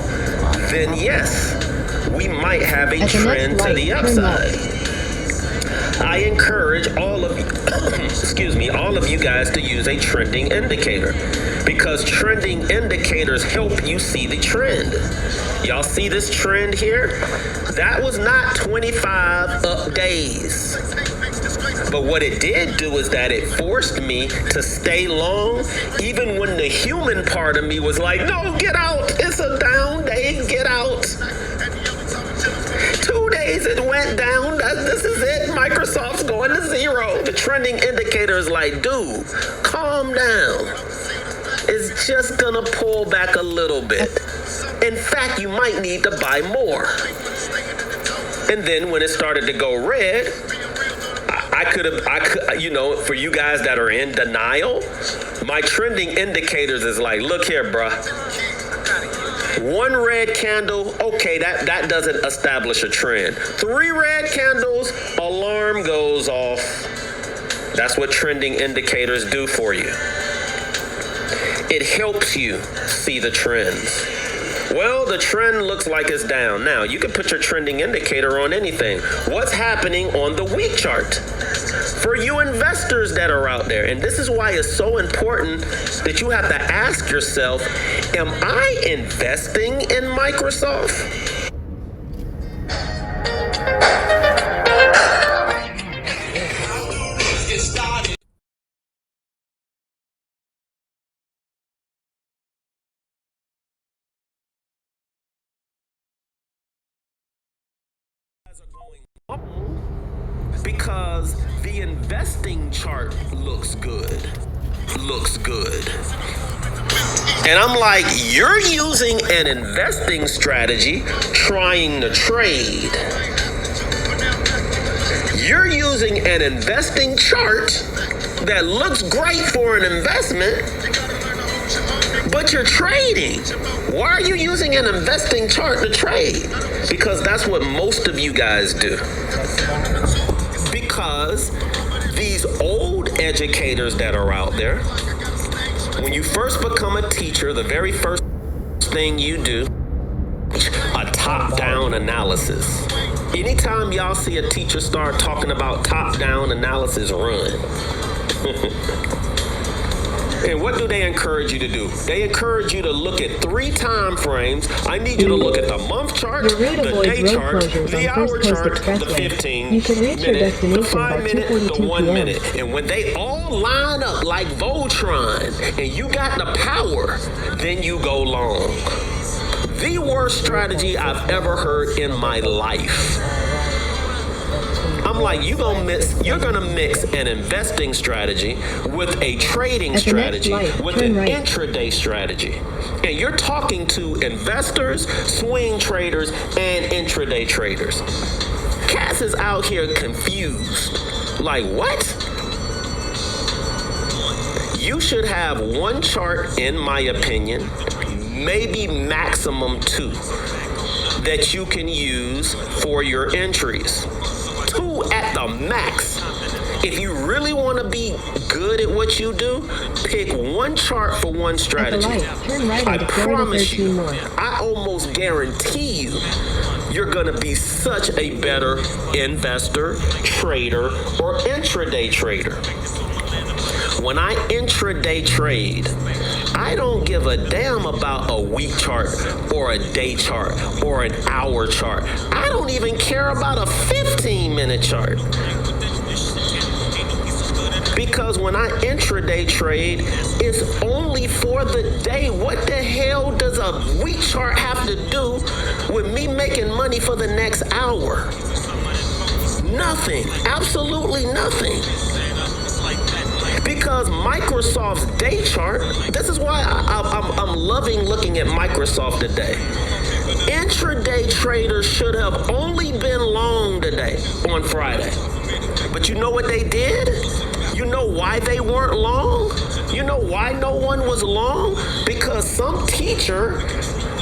then yes, we might have a trend to the upside. I encourage all of all of you guys to use a trending indicator, because trending indicators help you see the trend. Y'all see this trend here? That was not 25 up days. But what it did do is that it forced me to stay long, even when the human part of me was like, no, get out. It's a down day. Get out. 2 days it went down. This is it. Microsoft's going to zero. The trending indicator is like, dude, calm down. It's just going to pull back a little bit. In fact, you might need to buy more. And then when it started to go red, I could, you know, for you guys that are in denial, my trending indicators is like, look here, bruh. One red candle, okay, that doesn't establish a trend. 3 red candles, alarm goes off. That's what trending indicators do for you. It helps you see the trends. Well, the trend looks like it's down. Now, you can put your trending indicator on anything. What's happening on the week chart? For you investors that are out there, and this is why it's so important that you have to ask yourself, am I investing in Microsoft? Because the investing chart looks good. And I'm like, you're using an investing strategy trying to trade. You're using an investing chart that looks great for an investment, but you're trading. Why are you using an investing chart to trade? Because that's what most of you guys do. Because these old educators that are out there, when you first become a teacher, the very first thing you do, a top-down analysis. Anytime y'all see a teacher start talking about top-down analysis, run. And what do they encourage you to do? They encourage you to look at 3 time frames. I need you to look at the month chart, the day chart, the hour chart, the 15-minute, the 5-minute, the 1 minute. And when they all line up like Voltron and you got the power, then you go long. The worst strategy I've ever heard in my life. I'm like, you're gonna mix an investing strategy with a trading strategy with an intraday strategy. And you're talking to investors, swing traders, and intraday traders. Cass is out here confused. Like, what? You should have 1 chart, in my opinion, maybe maximum 2, that you can use for your entries. 2 at the max. If you really want to be good at what you do, pick 1 chart for 1 strategy. I promise you, I almost guarantee you, you're going to be such a better investor, trader, or intraday trader. When I intraday trade, I don't give a damn about a week chart or a day chart or an hour chart. I don't even care about a 15-minute chart. Because when I intraday trade, it's only for the day. What the hell does a week chart have to do with me making money for the next hour? Nothing. Absolutely nothing. Because Microsoft's day chart, this is why I'm loving looking at Microsoft today. Intraday traders should have only been long today on Friday. But you know what they did? You know why they weren't long? You know why no one was long? Because some teacher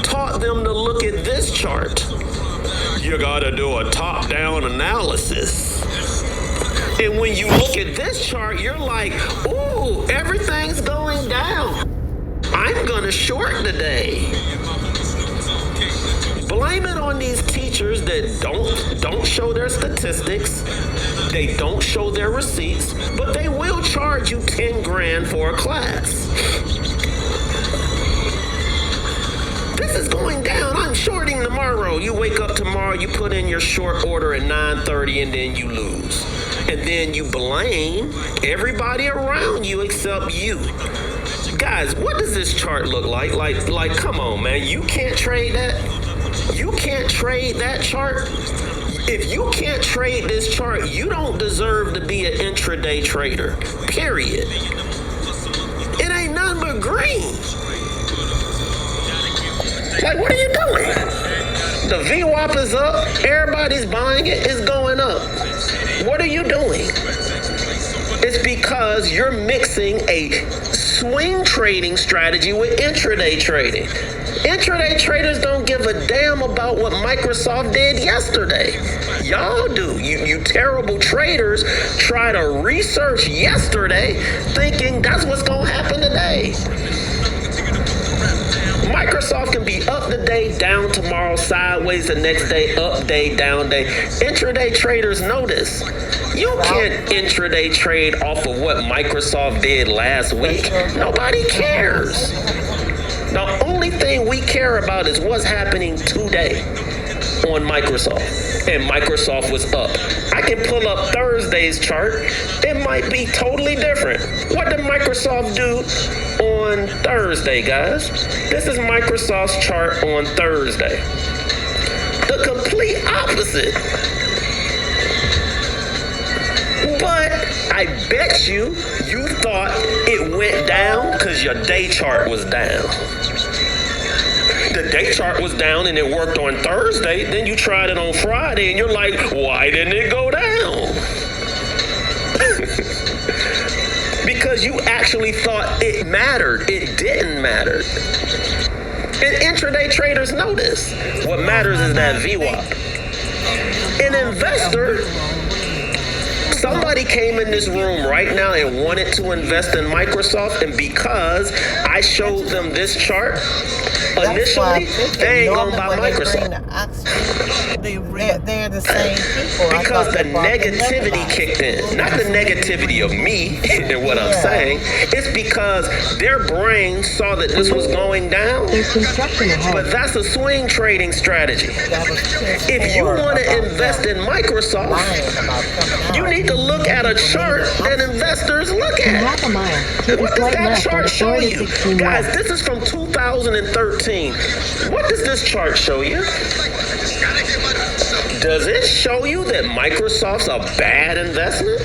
taught them to look at this chart. You gotta do a top-down analysis. And when you look at this chart, you're like, ooh, everything's going down. I'm gonna short today. Blame it on these teachers that don't show their statistics, they don't show their receipts, but they will charge you 10 grand for a class. This is going down. I'm shorting tomorrow. You wake up tomorrow, you put in your short order at 9:30, and then you lose. And then you blame everybody around you except you. Guys, what does this chart look like? Like, come on, man. You can't trade that? You can't trade that chart? If you can't trade this chart, you don't deserve to be an intraday trader. Period. It ain't nothing but green. Like, what are you doing? The VWAP is up. Everybody's buying it. It's going up. What are you doing? It's because you're mixing a swing trading strategy with intraday trading. Intraday traders don't give a damn about what Microsoft did yesterday. Y'all do. You terrible traders try to research yesterday thinking that's what's going to happen today. Microsoft can be up today, down tomorrow, sideways the next day, up day, down day. Intraday traders know this. You can't intraday trade off of what Microsoft did last week. Nobody cares. The only thing we care about is what's happening today on Microsoft. And Microsoft was up. I can pull up Thursday's chart. It might be totally different. What did Microsoft do on Thursday, guys? This is Microsoft's chart on Thursday. The complete opposite. But I bet you thought it went down because your day chart was down. The day chart was down and it worked on Thursday. Then you tried it on Friday and you're like, why didn't it go down? Because you actually thought it mattered. It didn't matter. And intraday traders know this. What matters is that VWAP. An investor, somebody came in this room right now and wanted to invest in Microsoft, and because I showed them this chart, initially, they ain't gonna buy Microsoft. They're the same people. Because the negativity kicked in. Not the negativity of me and what I'm saying. It's because their brain saw that this was going down. There's construction ahead. But that's a swing trading strategy. If you want to invest in Microsoft, you need to look at a chart that investors look In at. half a mile, take a What does slight that left on chart show Florida you? 16 Guys, west. this is from 2013. What does this chart show you? Does it show you that Microsoft's a bad investment?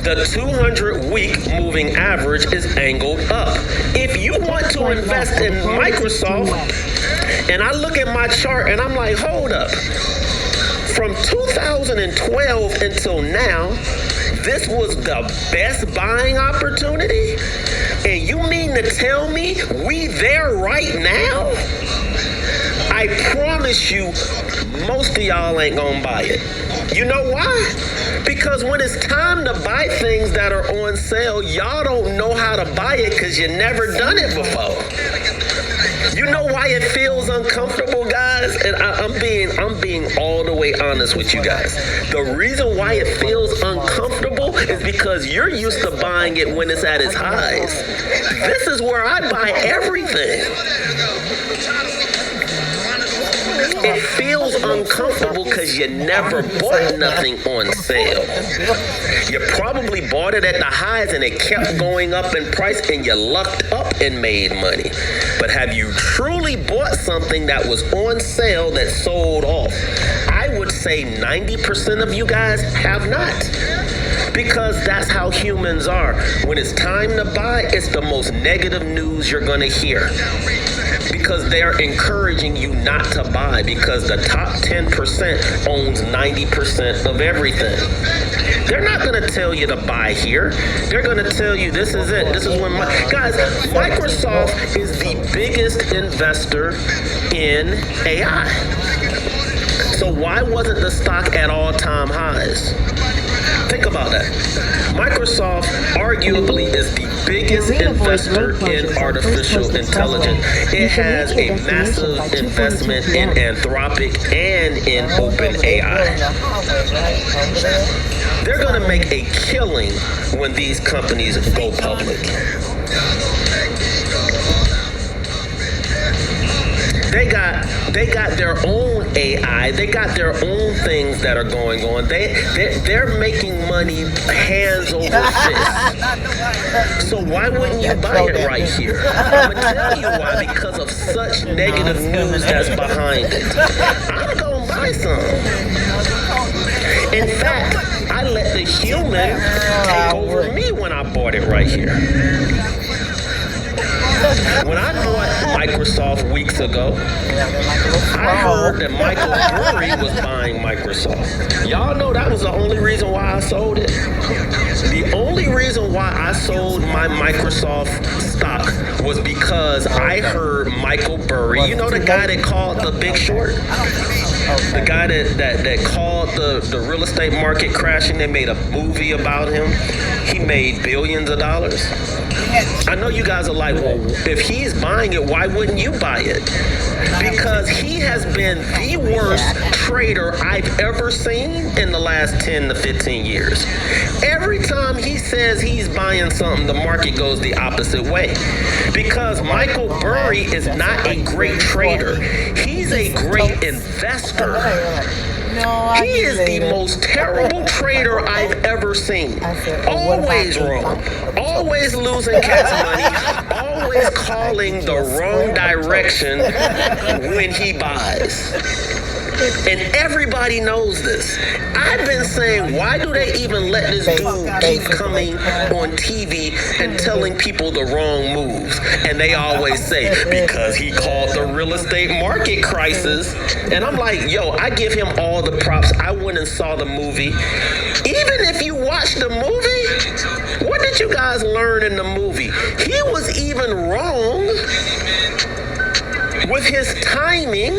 The 200-week moving average is angled up. If you want to invest in Microsoft, and I look at my chart and I'm like, hold up. From 2012 until now, this was the best buying opportunity? And you mean to tell me we there right now? I promise you, most of y'all ain't gonna buy it. You know why? Because when it's time to buy things that are on sale, y'all don't know how to buy it because you never done it before. You know why it feels uncomfortable, guys? And I'm being all the way honest with you guys. The reason why it feels uncomfortable is because you're used to buying it when it's at its highs. This is where I buy everything. It feels uncomfortable because you never bought nothing on sale. You probably bought it at the highs and it kept going up in price and you lucked up and made money. But have you truly bought something that was on sale that sold off? I would say 90% of you guys have not. Because that's how humans are. When it's time to buy, it's the most negative news you're gonna hear. Because they're encouraging you not to buy, because the top 10% owns 90% of everything. They're not going to tell you to buy here. They're going to tell you this is it. This is when guys, Microsoft is the biggest investor in AI. So why wasn't the stock at all-time highs? Think about that. Microsoft arguably is the biggest investor in artificial intelligence. It has a massive investment in Anthropic and in OpenAI. They're going to make a killing when these companies go public. They got their own AI. They got their own things that are going on. They're making money hands over fist. So why wouldn't you buy it right here? I'm gonna tell you why. Because of such negative news that's behind it. I'm gonna buy some. In fact, I let the human take over me when I bought it right here. When I bought Microsoft weeks ago, I heard that Michael Burry was buying Microsoft. Y'all know that was the only reason why I sold it. The only reason why I sold my Microsoft stock was because I heard Michael Burry, you know the guy that called The Big Short? The guy that called the real estate market crashing. They made a movie about him. He made billions of dollars. I know you guys are like, well, if he's buying it, why wouldn't you buy it? Because he has been the worst trader I've ever seen in the last 10 to 15 years. Every time he says he's buying something, the market goes the opposite way. Because Michael Burry is not a great trader. He's a great investor. He is the most terrible trader I've ever seen. Always wrong. Always losing cat's money. Always calling the wrong direction when he buys. And everybody knows this. I've been saying, why do they even let this dude keep coming on TV and telling people the wrong moves? And they always say, because he called the real estate market crisis. And I'm like, yo, I give him all the props. I went and saw the movie. Even if you watch the movie, what did you guys learn in the movie? He was even wrong with his timing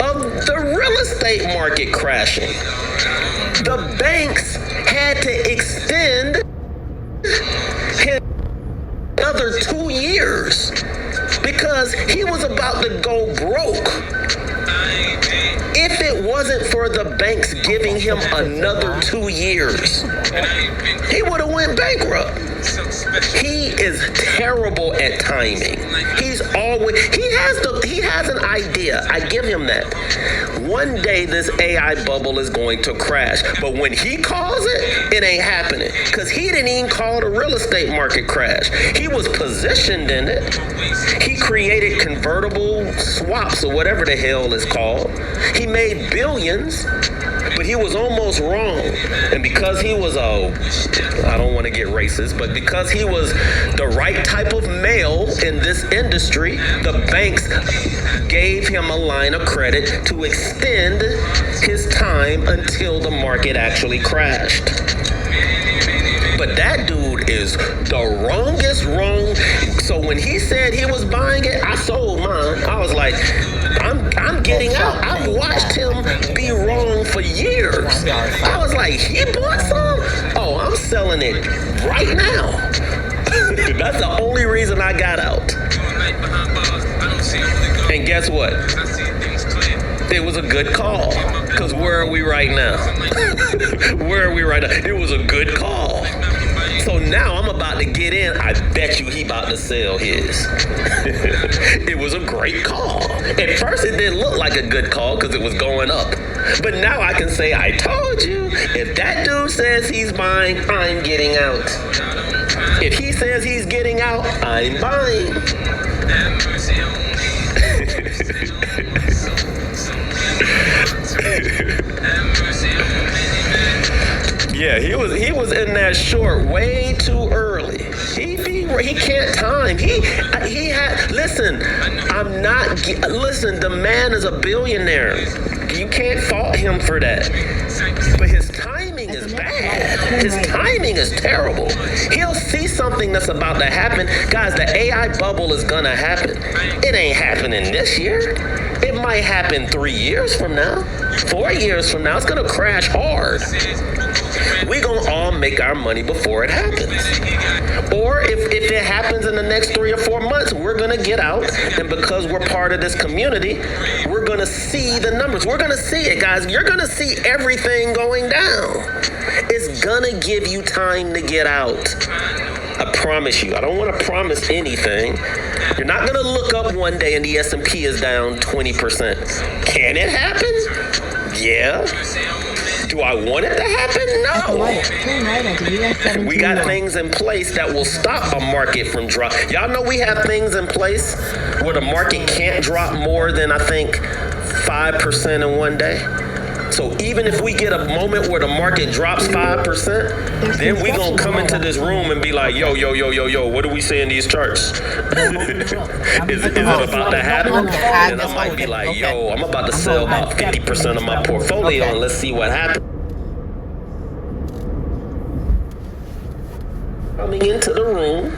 of the real estate market crashing. The banks had to extend his another 2 years because he was about to go broke. If it wasn't for the banks giving him another 2 years, he would have went bankrupt. He is terrible at timing. He has an idea. I give him that. One day this AI bubble is going to crash. But when he calls it, it ain't happening. Because he didn't even call the real estate market crash. He was positioned in it. He created convertible swaps or whatever the hell it's called. He made billions. But he was almost wrong. And because he was, I don't want to get racist, but because he was the right type of male in this industry, the banks gave him a line of credit to extend his time until the market actually crashed. But that dude is the wrongest wrong. So when he said he was buying it, I sold mine. I was like, I'm getting out. I've watched him be wrong for years. I was like, he bought some? Oh, I'm selling it right now. That's the only reason I got out. And guess what? It was a good call. Because where are we right now? Where are we right now? It was a good call. So now I'm about to get in. I bet you he about to sell his. It was a great call. At first it didn't look like a good call because it was going up. But now I can say, I told you, if that dude says he's buying, I'm getting out. If he says he's getting out, I'm buying. Yeah, he was in that short way too early. He can't time. He had, listen, the man is a billionaire. You can't fault him for that. But his timing is bad. His timing is terrible. He'll see something that's about to happen. Guys, the AI bubble is gonna happen. It ain't happening this year. It might happen 3 years from now, 4 years from now. It's gonna crash hard. we gonna all make our money before it happens. Or if it happens in the next 3 or 4 months, we're gonna get out, and because we're part of this community, we're gonna see the numbers. We're gonna see it, guys. You're gonna see everything going down. It's gonna give you time to get out. I promise you. I don't want to promise anything. You're not gonna look up one day and the S&P is down 20%. Can it happen? Yeah. Do I want it to happen? No. We got things in place that will stop a market from drop. Y'all know we have things in place where the market can't drop more than, I think, 5% in one day. So even if we get a moment where the market drops 5%, then we gonna come into this room and be like, yo, what do we say in these charts? Is it about to happen? And I might be like, yo, I'm about to sell about 50% of my portfolio and let's see what happens. Coming into the room,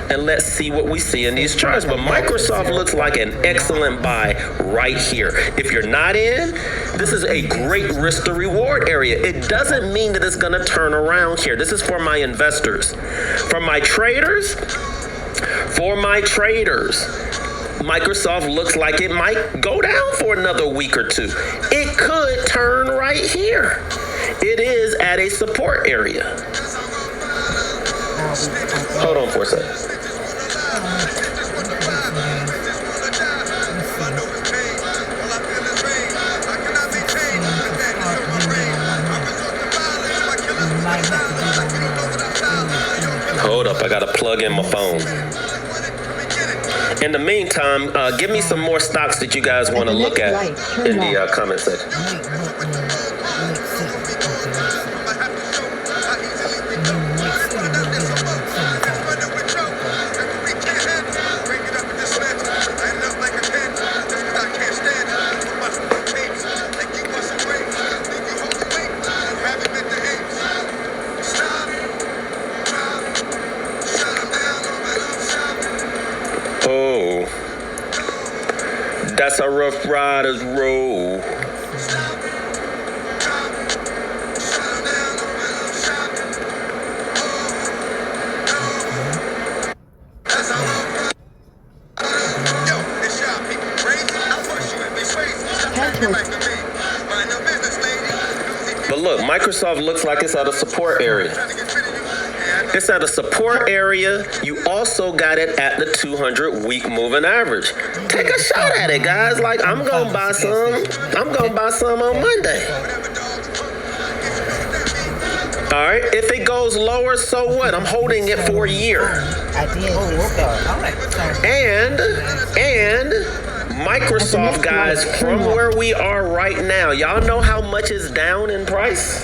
and let's see what we see in these charts. But Microsoft looks like an excellent buy right here. If you're not in, this is a great risk to reward area. It doesn't mean that it's gonna turn around here. This is for my investors. For my traders, Microsoft looks like it might go down for another week or two. It could turn right here. It is at a support area. Hold on for a second. Hold up, I gotta plug in my phone. In the meantime, give me some more stocks that you guys want to look at in the comment section. Oh, that's a Rough Riders roll. But look, Microsoft looks like it's at a support area. It's at a support area. You also got it at the 200-week moving average. Take a shot at it, guys. Like, I'm gonna buy some. I'm gonna buy some on Monday. All right. If it goes lower, so what? I'm holding it for a year. I did. And Microsoft, guys, from where we are right now, y'all know how much is down in price?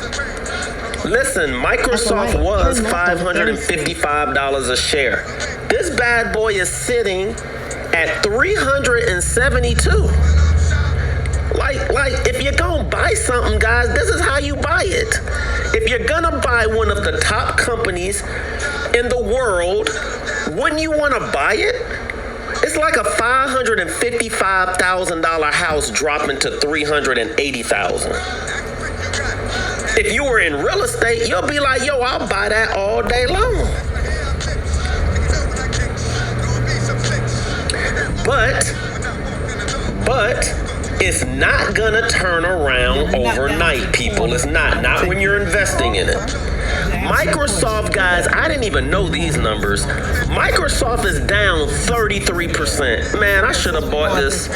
Listen, Microsoft was $555 a share. This bad boy is sitting at $372. Like, if you're gonna buy something, guys, this is how you buy it. If you're gonna buy one of the top companies in the world, wouldn't you want to buy it? It's like a $555,000 house dropping to $380,000. If you were in real estate, you'll be like, yo, I'll buy that all day long. But it's not gonna turn around overnight, people. It's not when you're investing in it. Microsoft, guys, I didn't even know these numbers. Microsoft is down 33%. Man, I should have bought this.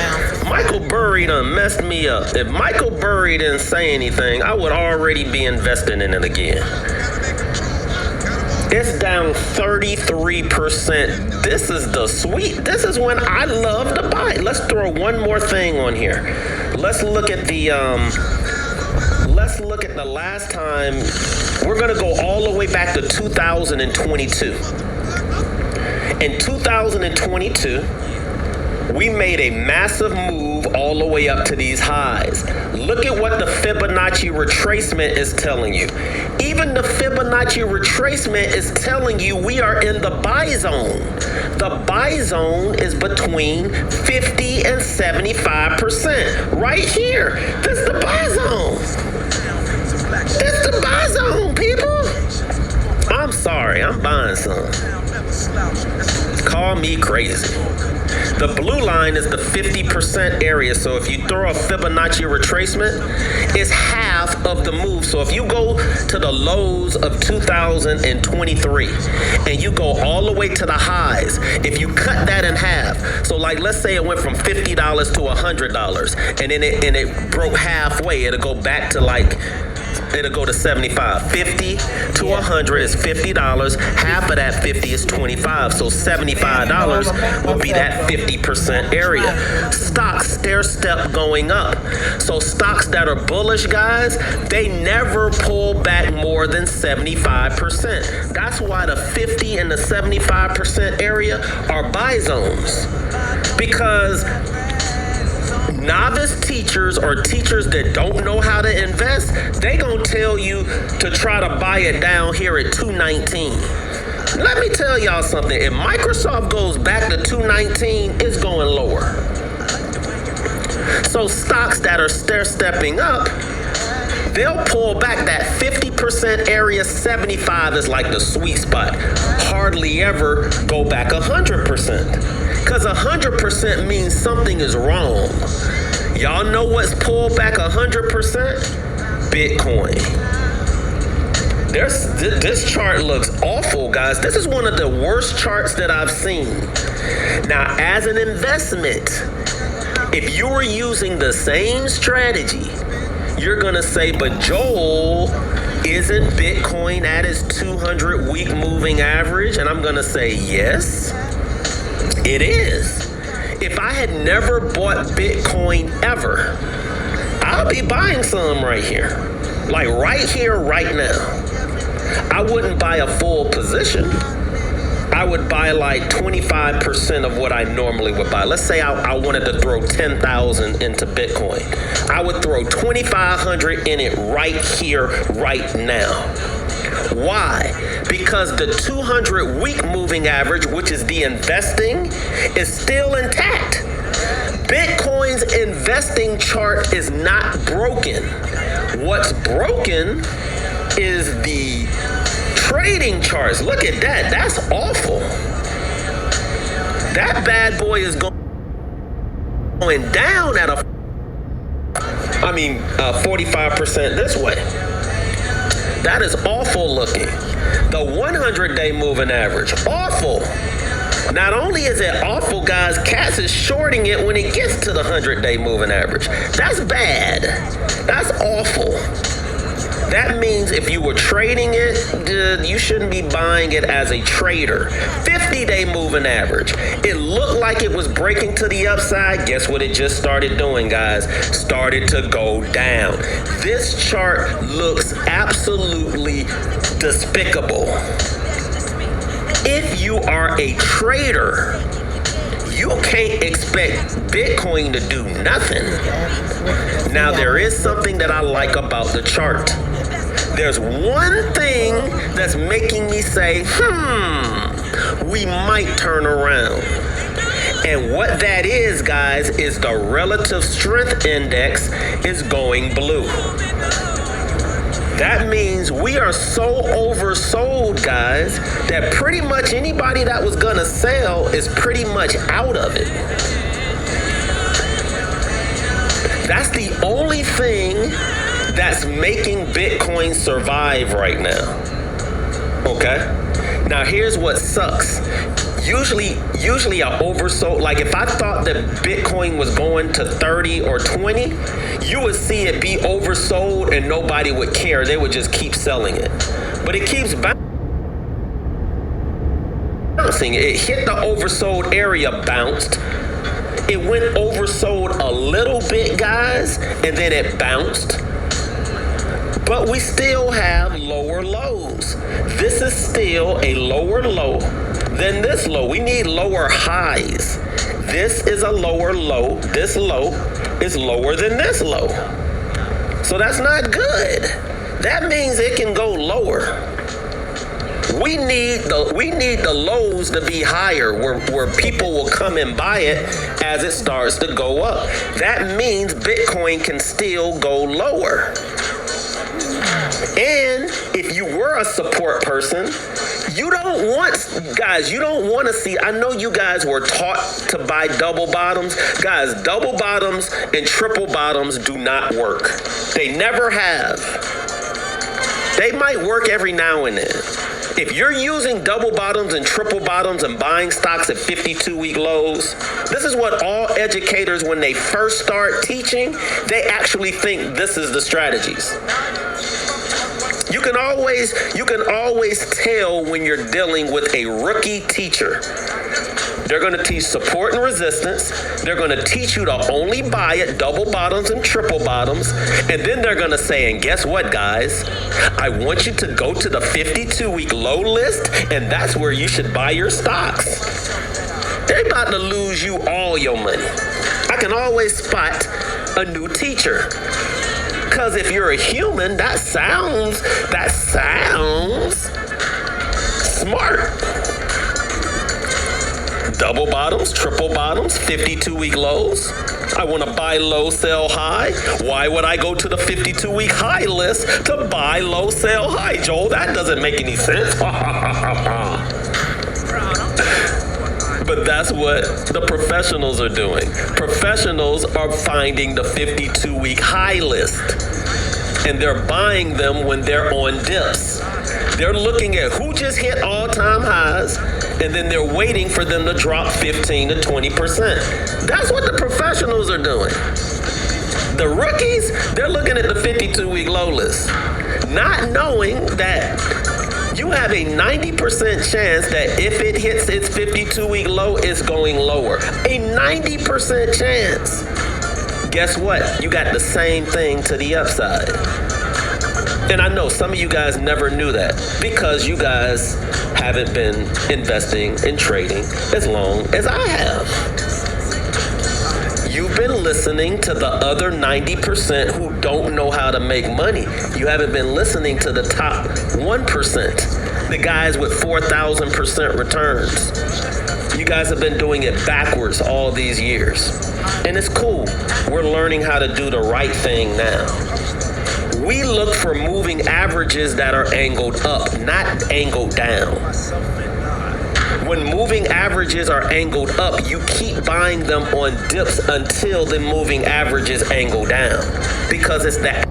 Michael Burry done messed me up. If Michael Burry didn't say anything, I would already be investing in it again. It's down 33%. This is the sweet. This is when I love to buy. Let's throw one more thing on here. Let's look at the last time. We're gonna go all the way back to 2022. In 2022, we made a massive move all the way up to these highs. Look at what the Fibonacci retracement is telling you. Even the Fibonacci retracement is telling you we are in the buy zone. The buy zone is between 50 and 75%. Right here. This is the buy zone. This is the buy zone, people? I'm sorry, I'm buying some. Call me crazy. The blue line is the 50% area. So if you throw a Fibonacci retracement, it's half of the move. So if you go to the lows of 2023 and you go all the way to the highs, if you cut that in half, so like let's say it went from $50 to $100 and then it broke halfway, it'll go back to like, it'll go to 75. 50 to 100 is $50. Half of that 50 is 25. So $75 will be that 50% area. Stocks stair step going up. So stocks that are bullish, guys, they never pull back more than 75%. That's why the 50 and the 75% area are buy zones. Because novice teachers or teachers that don't know how to invest, they gonna tell you to try to buy it down here at 219. Let me tell y'all something. If Microsoft goes back to 219, it's going lower. So stocks that are stair-stepping up, they'll pull back that 50% area. 75 is like the sweet spot. Hardly ever go back 100%. Because 100% means something is wrong. Y'all know what's pulled back 100%? Bitcoin. This chart looks awful, guys. This is one of the worst charts that I've seen. Now, as an investment, if you were using the same strategy, you're gonna say, but Joel, isn't Bitcoin at its 200-week moving average? And I'm gonna say, yes, it is. If I had never bought Bitcoin ever, I'll be buying some right here. Like right here, right now. I wouldn't buy a full position. I would buy like 25% of what I normally would buy. Let's say I wanted to throw 10,000 into Bitcoin. I would throw 2,500 in it right here, right now. Why? Because the 200-week moving average, which is the investing, is still intact. Bitcoin's investing chart is not broken. What's broken is the trading charts. Look at that. That's awful. That bad boy is going down at 45% this way. That is awful looking. The 100-day moving average, awful. Not only is it awful, guys, Cats is shorting it when it gets to the 100-day moving average. That's bad. That's awful. That means if you were trading it, you shouldn't be buying it as a trader. 50-day moving average. It looked like it was breaking to the upside. Guess what it just started doing, guys? Started to go down. This chart looks absolutely despicable. If you are a trader, you can't expect Bitcoin to do nothing. Now, there is something that I like about the chart. There's one thing that's making me say, we might turn around. And what that is, guys, is the relative strength index is going blue. That means we are so oversold, guys, that pretty much anybody that was gonna sell is pretty much out of it. That's the only thing that's making Bitcoin survive right now. Okay? Now here's what sucks. Usually I oversold. Like if I thought that Bitcoin was going to 30 or 20, you would see it be oversold and nobody would care. They would just keep selling it. But it keeps bouncing. It hit the oversold area, bounced. It went oversold a little bit, guys, and then it bounced. But we still have lower lows. This is still a lower low than this low. We need lower highs. This is a lower low. This low is lower than this low. So that's not good. That means it can go lower. We need the lows to be higher where people will come and buy it as it starts to go up. That means Bitcoin can still go lower. And if you you're a support person, you don't want to see, I know you guys were taught to buy double bottoms. Guys, double bottoms and triple bottoms do not work. They never have. They might work every now and then. If you're using double bottoms and triple bottoms and buying stocks at 52-week lows, this is what all educators, when they first start teaching, they actually think this is the strategies. You can always tell when you're dealing with a rookie teacher. They're going to teach support and resistance. They're going to teach you to only buy at double bottoms and triple bottoms. And then they're going to say, and guess what, guys? I want you to go to the 52-week low list, and that's where you should buy your stocks. They're about to lose you all your money. I can always spot a new teacher. Because if you're a human, that sounds smart. Double bottoms, triple bottoms, 52-week lows. I want to buy low, sell high. Why would I go to the 52-week high list to buy low, sell high? Joel, that doesn't make any sense. But that's what the professionals are doing. Professionals are finding the 52-week high list, and they're buying them when they're on dips. They're looking at who just hit all-time highs, and then they're waiting for them to drop 15 to 20%. That's what the professionals are doing. The rookies, they're looking at the 52-week low list, not knowing that you have a 90% chance that if it hits its 52-week low, it's going lower. A 90% chance. Guess what? You got the same thing to the upside. And I know some of you guys never knew that because you guys haven't been investing and trading as long as I have. You've been listening to the other 90% who don't know how to make money. You haven't been listening to the top 1%, the guys with 4,000% returns. You guys have been doing it backwards all these years. And it's cool. We're learning how to do the right thing now. We look for moving averages that are angled up, not angled down. When moving averages are angled up, you keep buying them on dips until the moving averages angle down. Because it's that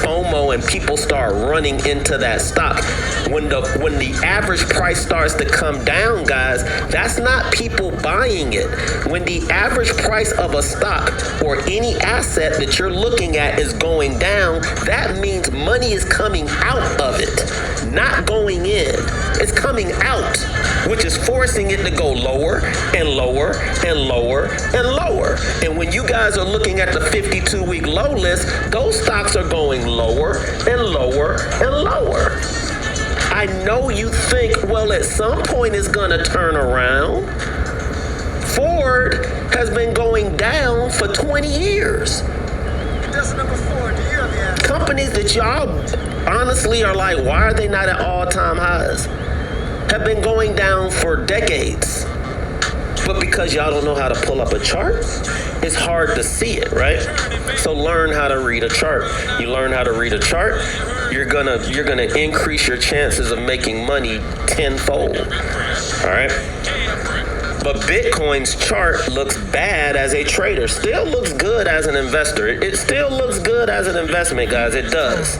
FOMO and people start running into that stock. When the average price starts to come down, guys, that's not people buying it. When the average price of a stock or any asset that you're looking at is going down, that means money is coming out of it, not going in. It's coming out, which is forcing it to go lower and lower and lower and lower. And when you guys are looking at the 52-week low list, those stocks are going lower and lower and lower. I know you think, well, at some point it's going to turn around. Ford has been going down for 20 years. Companies that y'all honestly are like, why are they not at all-time highs? Have been going down for decades. But because y'all don't know how to pull up a chart, it's hard to see it, right? So learn how to read a chart. You learn how to read a chart, you're gonna increase your chances of making money tenfold. All right? But Bitcoin's chart looks bad as a trader. Still looks good as an investor. It still looks good as an investment, guys. It does.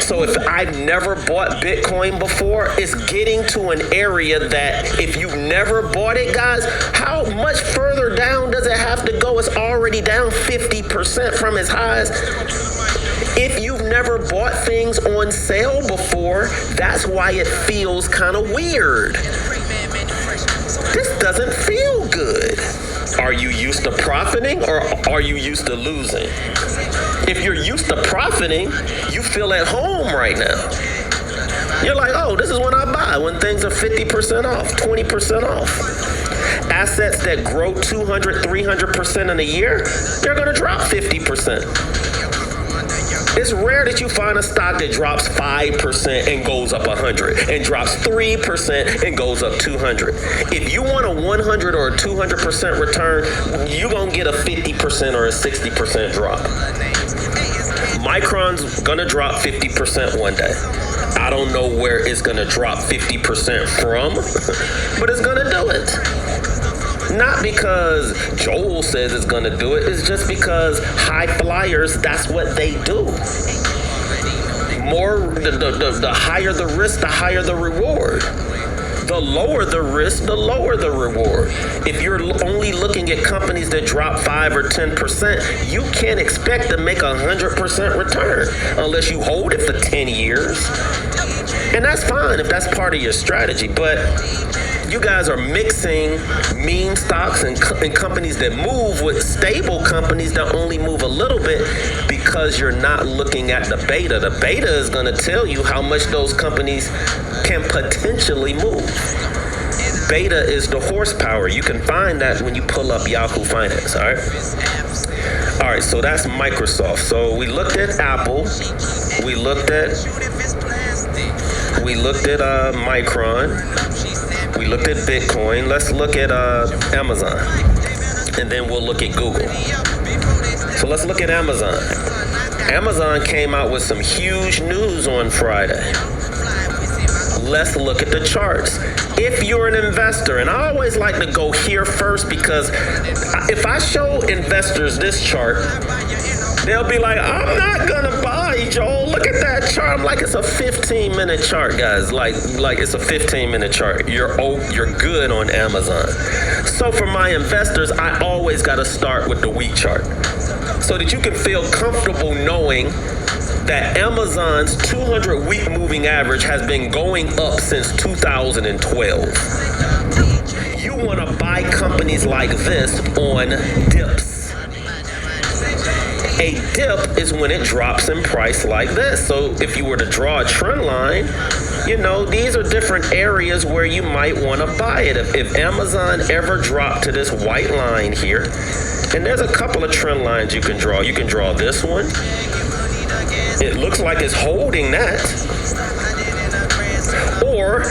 So if I've never bought Bitcoin before, it's getting to an area that if you've never bought it, guys, how much further down does it have to go? It's already down 50% from its highs. If you've never bought things on sale before, that's why it feels kind of weird. This doesn't feel good. Are you used to profiting or are you used to losing? If you're used to profiting, you feel at home right now. You're like, oh, this is when I buy, when things are 50% off, 20% off. Assets that grow 200, 300% in a year, they're going to drop 50%. It's rare that you find a stock that drops 5% and goes up 100 and drops 3% and goes up 200. If you want a 100 or a 200% return, you're going to get a 50% or a 60% drop. Micron's gonna drop 50% one day. I don't know where it's gonna drop 50% from, but it's gonna do it. Not because Joel says it's gonna do it, it's just because high flyers, that's what they do. The higher the risk, the higher the reward. The lower the risk, the lower the reward. If you're only looking at companies that drop 5 or 10%, you can't expect to make 100% return unless you hold it for 10 years. And that's fine if that's part of your strategy, but you guys are mixing meme stocks and companies that move with stable companies that only move a little bit because you're not looking at the beta. The beta is going to tell you how much those companies can potentially move. Beta is the horsepower. You can find that when you pull up Yahoo Finance, all right? All right, so that's Microsoft. So we looked at Apple. We looked at Micron. We looked at Bitcoin. Let's look at Amazon. And then we'll look at Google. So let's look at Amazon. Amazon came out with some huge news on Friday. Let's look at the charts. If you're an investor, and I always like to go here first because if I show investors this chart, they'll be like, I'm not gonna buy, Joel. Look at that chart. I'm like, it's a 15-minute chart, guys. Like it's a 15-minute chart. You're good on Amazon. So for my investors, I always gotta start with the week chart so that you can feel comfortable knowing that Amazon's 200-week moving average has been going up since 2012. You want to buy companies like this on dips. A dip is when it drops in price like this. So if you were to draw a trend line, you know, these are different areas where you might want to buy it. If Amazon ever dropped to this white line here, and there's a couple of trend lines you can draw. You can draw this one. It looks like it's holding that. Or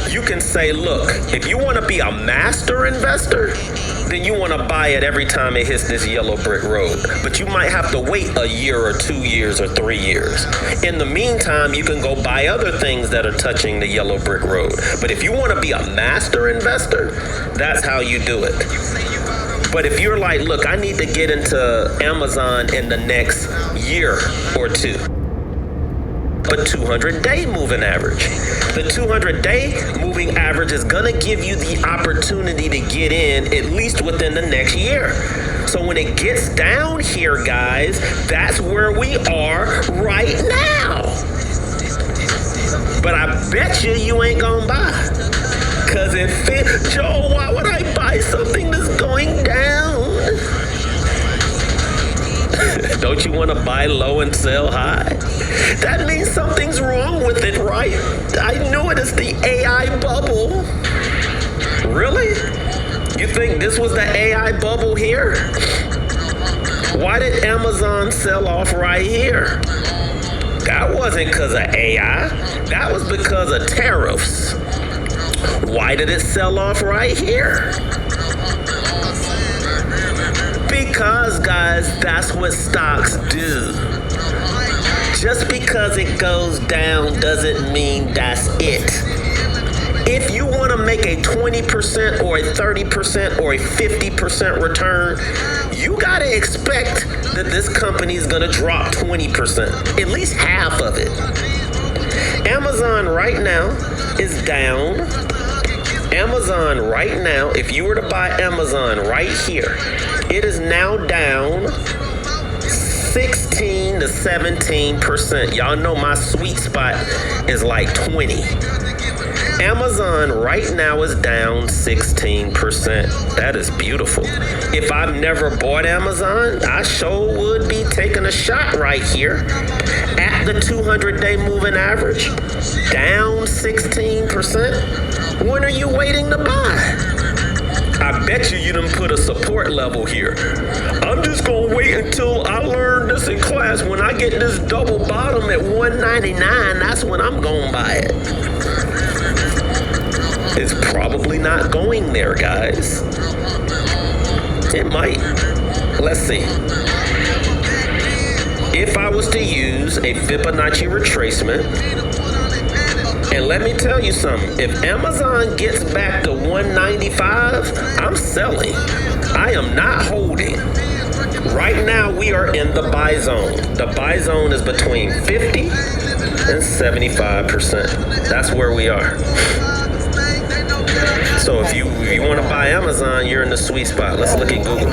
you can say, look, if you want to be a master investor, then you want to buy it every time it hits this yellow brick road. But you might have to wait a year or 2 years or 3 years. In the meantime, you can go buy other things that are touching the yellow brick road. But if you want to be a master investor, that's how you do it. But if you're like, look, I need to get into Amazon in the next year or two, a 200-day moving average. The 200-day moving average is going to give you the opportunity to get in at least within the next year. So when it gets down here, guys, that's where we are right now. But I bet you ain't going to buy. Because Joe, why would I buy something that's going down? Don't you want to buy low and sell high? That means something's wrong with it, right? I knew it. It's the AI bubble. Really? You think this was the AI bubble here? Why did Amazon sell off right here? That wasn't because of AI. That was because of tariffs. Why did it sell off right here? Because, guys, that's what stocks do. Just because it goes down doesn't mean that's it. If you want to make a 20% or a 30% or a 50% return, you got to expect that this company is going to drop 20%, at least half of it. Amazon right now is down. Amazon right now, if you were to buy Amazon right here, it is now down 16 to 17%. Y'all know my sweet spot is like 20. Amazon right now is down 16%. That is beautiful. If I've never bought Amazon, I sure would be taking a shot right here at the 200-day moving average, down 16%. When are you waiting to buy? I bet you done put a support level here. I'm just gonna wait until I learn this in class. When I get this double bottom at 199, that's when I'm gonna buy it. It's probably not going there, guys. It might. Let's see. if I was to use a Fibonacci retracement, and let me tell you something, if Amazon gets back to 195, I'm selling. I am not holding. Right now, we are in the buy zone. The buy zone is between 50 and 75%. That's where we are. So if you want to buy Amazon, you're in the sweet spot. Let's look at Google.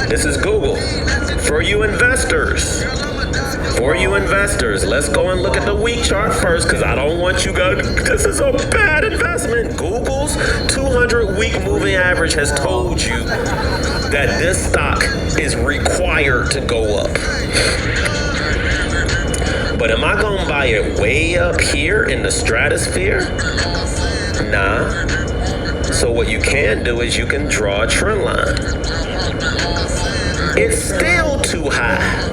This is Google. For you investors. For you investors, let's go and look at the week chart first, because I don't want you guys, this is a bad investment. Google's 200-week moving average has told you that this stock is required to go up. But am I going to buy it way up here in the stratosphere? Nah. So what you can do is you can draw a trend line. It's still too high.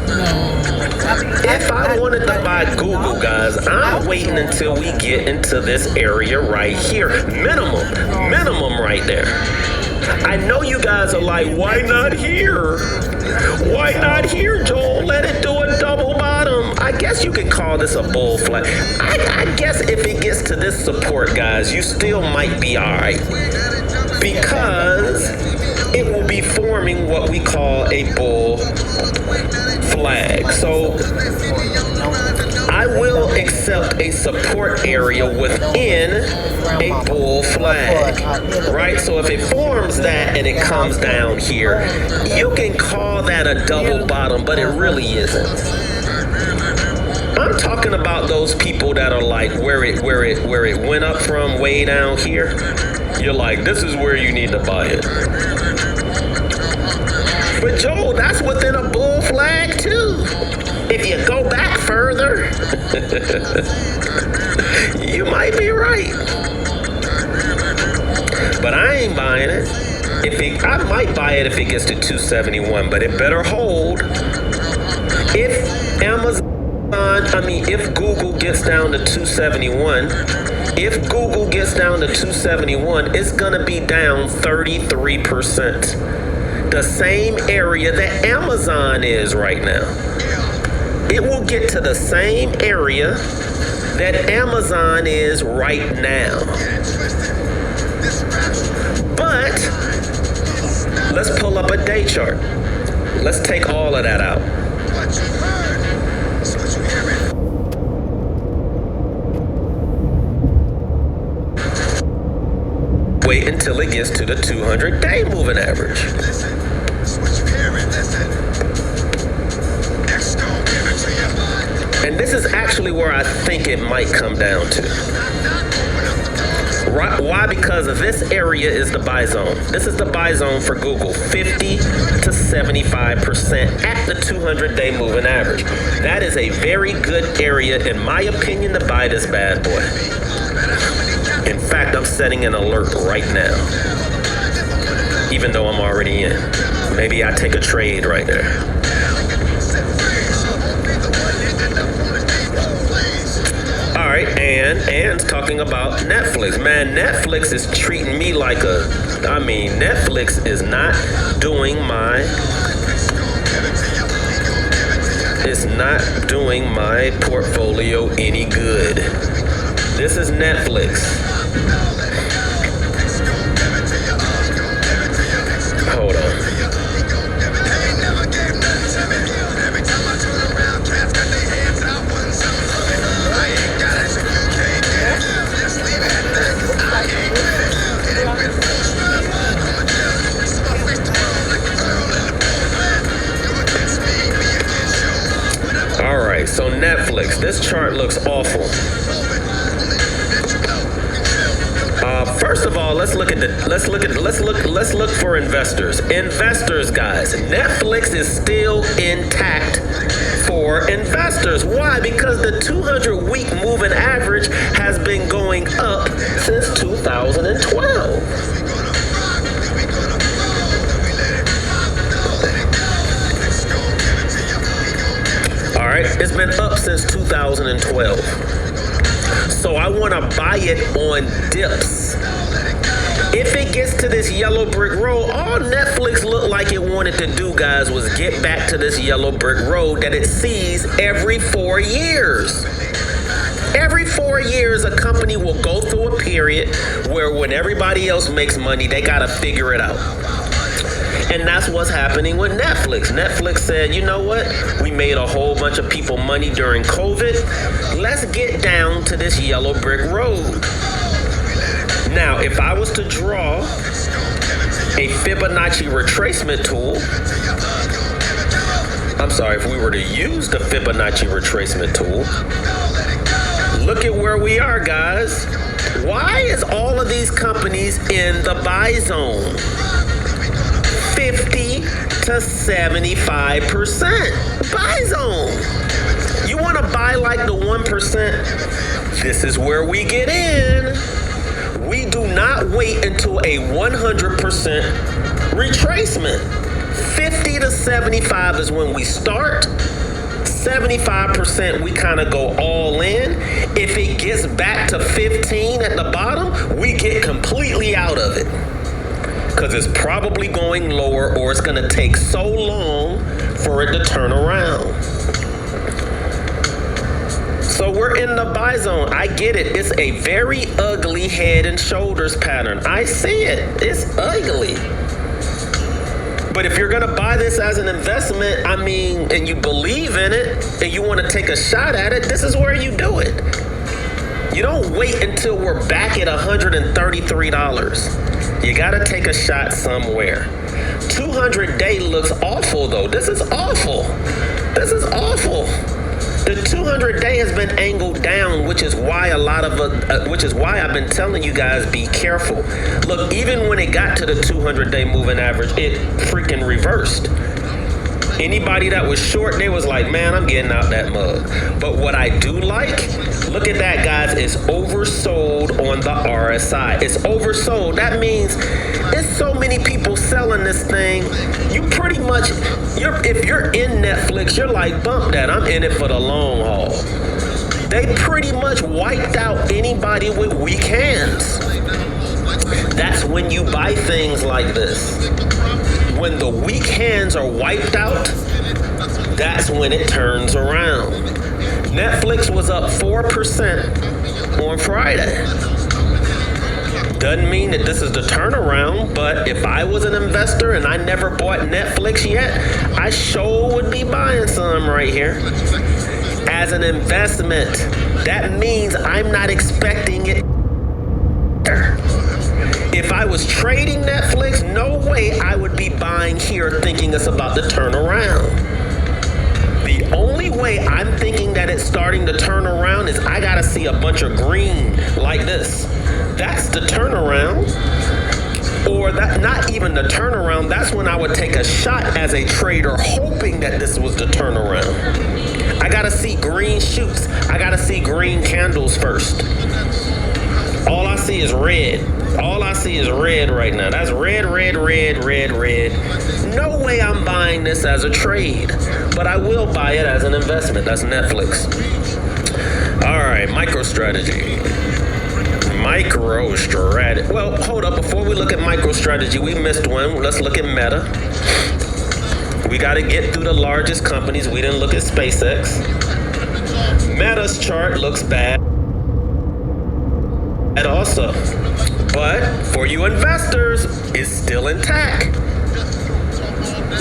If I wanted to buy Google, guys, I'm waiting until we get into this area right here. Minimum right there. I know you guys are like, why not here? Why not here, Joel? Let it do a double bottom. I guess you could call this a bull flag. I guess if it gets to this support, guys, you still might be all right. Because it will be forming what we call a bull flag. So I will accept a support area within a bull flag, right? So if it forms that and it comes down here, you can call that a double bottom, but it really isn't. I'm talking about those people that are like where it went up from way down here. You're like, this is where you need to buy it. But Joel, that's within a bull flag too. If you go back further, you might be right. But I ain't buying it. I might buy it if it gets to 271, but it better hold. If Google gets down to 271, it's gonna be down 33%. The same area that Amazon is right now. It will get to the same area that Amazon is right now. But let's pull up a day chart. Let's take all of that out. Wait until it gets to the 200-day moving average. And this is actually where I think it might come down to. Why? Because this area is the buy zone. This is the buy zone for Google, 50 to 75% at the 200-day moving average. That is a very good area, in my opinion, to buy this bad boy. In fact, I'm setting an alert right now, even though I'm already in. Maybe I take a trade right there. All right, Ann's talking about Netflix. Man, Netflix is treating me like Netflix is not doing my portfolio any good. This is Netflix. Hold on. All right, so Netflix. This chart looks awful. First of all, let's look for investors. Investors, guys. Netflix is still intact for investors. Why? Because the 200-week moving average has been going up since 2012. All right, it's been up since 2012. So I want to buy it on dips. If it gets to this yellow brick road, all Netflix looked like it wanted to do, guys, was get back to this yellow brick road that it sees every 4 years. Every 4 years, a company will go through a period where when everybody else makes money, they got to figure it out. And that's what's happening with Netflix. Netflix said, you know what? We made a whole bunch of people money during COVID. Let's get down to this yellow brick road. Now, if I was to draw a Fibonacci retracement tool, I'm sorry, if we were to use the Fibonacci retracement tool, look at where we are, guys. Why is all of these companies in the buy zone? 50 to 75% buy zone. You want to buy like the 1%? This is where we get in. We do not wait until a 100% retracement. 50 to 75 is when we start. 75% we kind of go all in. If it gets back to 15 at the bottom, we get completely out of it. Because it's probably going lower, or it's going to take so long for it to turn around. So we're in the buy zone. I get it. It's a very ugly head and shoulders pattern. I see it. It's ugly. But if you're going to buy this as an investment, I mean, and you believe in it, and you want to take a shot at it, this is where you do it. You don't wait until we're back at $133. You got to take a shot somewhere. 200-day looks awful, though. This is awful. This is awful. The 200-day has been angled down, which is why I've been telling you guys be careful. Look, even when it got to the 200-day moving average, it freaking reversed. Anybody that was short, they was like, man, I'm getting out that mug. But what I do like, look at that, guys, it's oversold on the RSI. It's oversold. That means it's so many people selling this thing. You pretty much, if you're in Netflix, you're like, bump that. I'm in it for the long haul. They pretty much wiped out anybody with weak hands. That's when you buy things like this. When the weak hands are wiped out, that's when it turns around. Netflix was up 4% on Friday. Doesn't mean that this is the turnaround, but if I was an investor and I never bought Netflix yet, I sure would be buying some right here. As an investment, that means I'm not expecting it. If I was trading Netflix, no way I would be buying here thinking it's about to turn around. The only way I'm thinking that it's starting to turn around is I gotta see a bunch of green like this. That's the turnaround. Or that, not even the turnaround, that's when I would take a shot as a trader hoping that this was the turnaround. I gotta see green shoots. I gotta see green candles first. All I see is red. All I see is red right now. That's red, red, red, red, red. No way I'm buying this as a trade, but I will buy it as an investment. That's Netflix. All right, MicroStrategy. MicroStrategy. Well, hold up. Before we look at MicroStrategy, we missed one. Let's look at Meta. We got to get through the largest companies. We didn't look at SpaceX. Meta's chart looks bad. And also, but for you investors, it's still intact.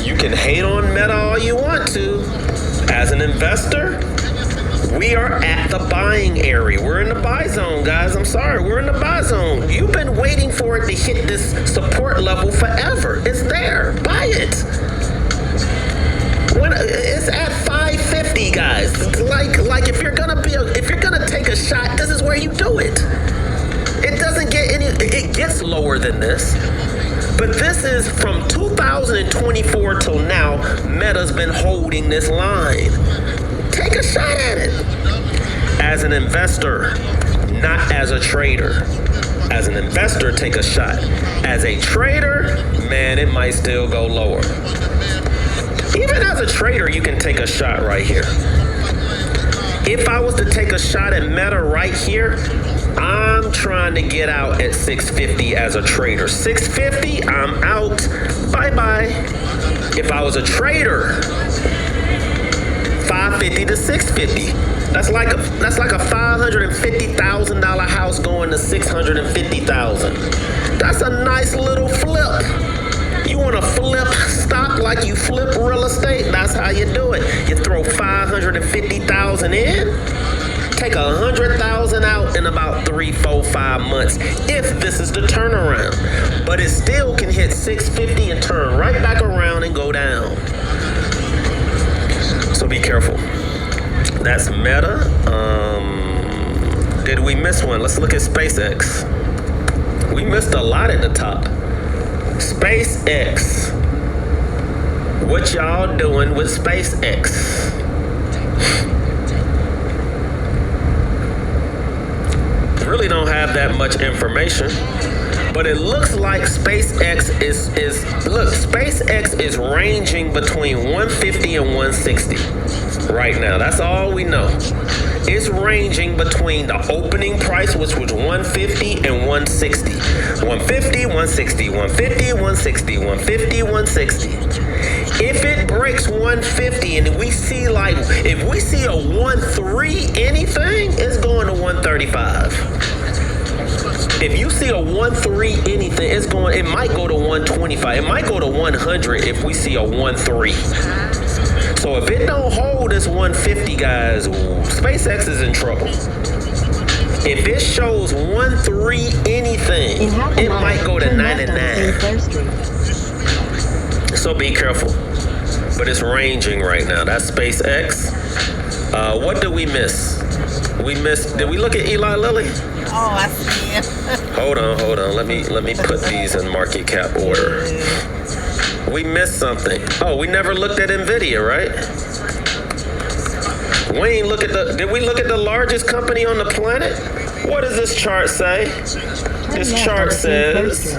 You can hate on Meta all you want to. As an investor, we are at the buying area. We're in the buy zone, guys. I'm sorry, we're in the buy zone. You've been waiting for it to hit this support level forever. It's there. Buy it. When it's at 550, guys. Like if you're gonna take a shot, this is where you do it. It doesn't get it gets lower than this. But this is from 2024 till now, Meta's been holding this line. Take a shot at it. As an investor, not as a trader. As an investor, take a shot. As a trader, man, it might still go lower. Even as a trader, you can take a shot right here. If I was to take a shot at Meta right here, I'm trying to get out at 650 as a trader. 650, I'm out. Bye-bye. If I was a trader, 550 to 650. That's like a $550,000 house going to 650,000. That's a nice little flip. You want to flip stock like you flip real estate? That's how you do it. You throw 550,000 in, take 100,000 out in about 3, 4, 5 months. If this is the turnaround, but it still can hit 650 and turn right back around and go down. So be careful. That's Meta. Did we miss one? Let's look at SpaceX. We missed a lot at the top. SpaceX. What y'all doing with SpaceX? Really don't have that much information, but it looks like SpaceX SpaceX is ranging between 150 and 160 right now. That's all we know. It's ranging between the opening price, which was 150 and 160. 150, 160, 150, 160, 150, 160. If it breaks 150 and if we see a 1.3 anything, it's going to 135. If you see a 1.3 anything, it might go to 125. It might go to 100 if we see a 1.3. So if it don't hold this 150, guys, SpaceX is in trouble. If it shows 1.3 anything, it might go to 99. So be careful. But it's ranging right now. That's SpaceX. What did we miss? Did we look at Eli Lilly? Oh, I see it. Hold on. Let me put these in market cap order. We missed something. Oh, we never looked at Nvidia, right? Did we look at the largest company on the planet? What does this chart say? This chart says,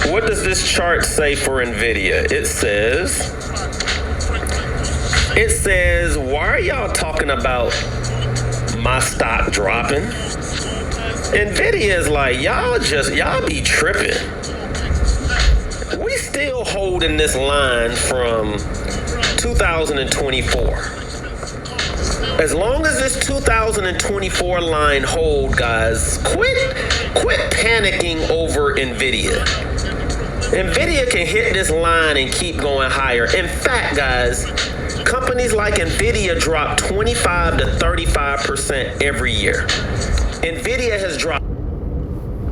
what does this chart say for Nvidia? It says, why are y'all talking about my stock dropping? Nvidia is like, y'all be tripping. We still holding this line from 2024. As long as this 2024 line hold, guys, quit panicking over Nvidia. Nvidia can hit this line and keep going higher. In fact, guys, companies like Nvidia drop 25 to 35% every year. Nvidia has dropped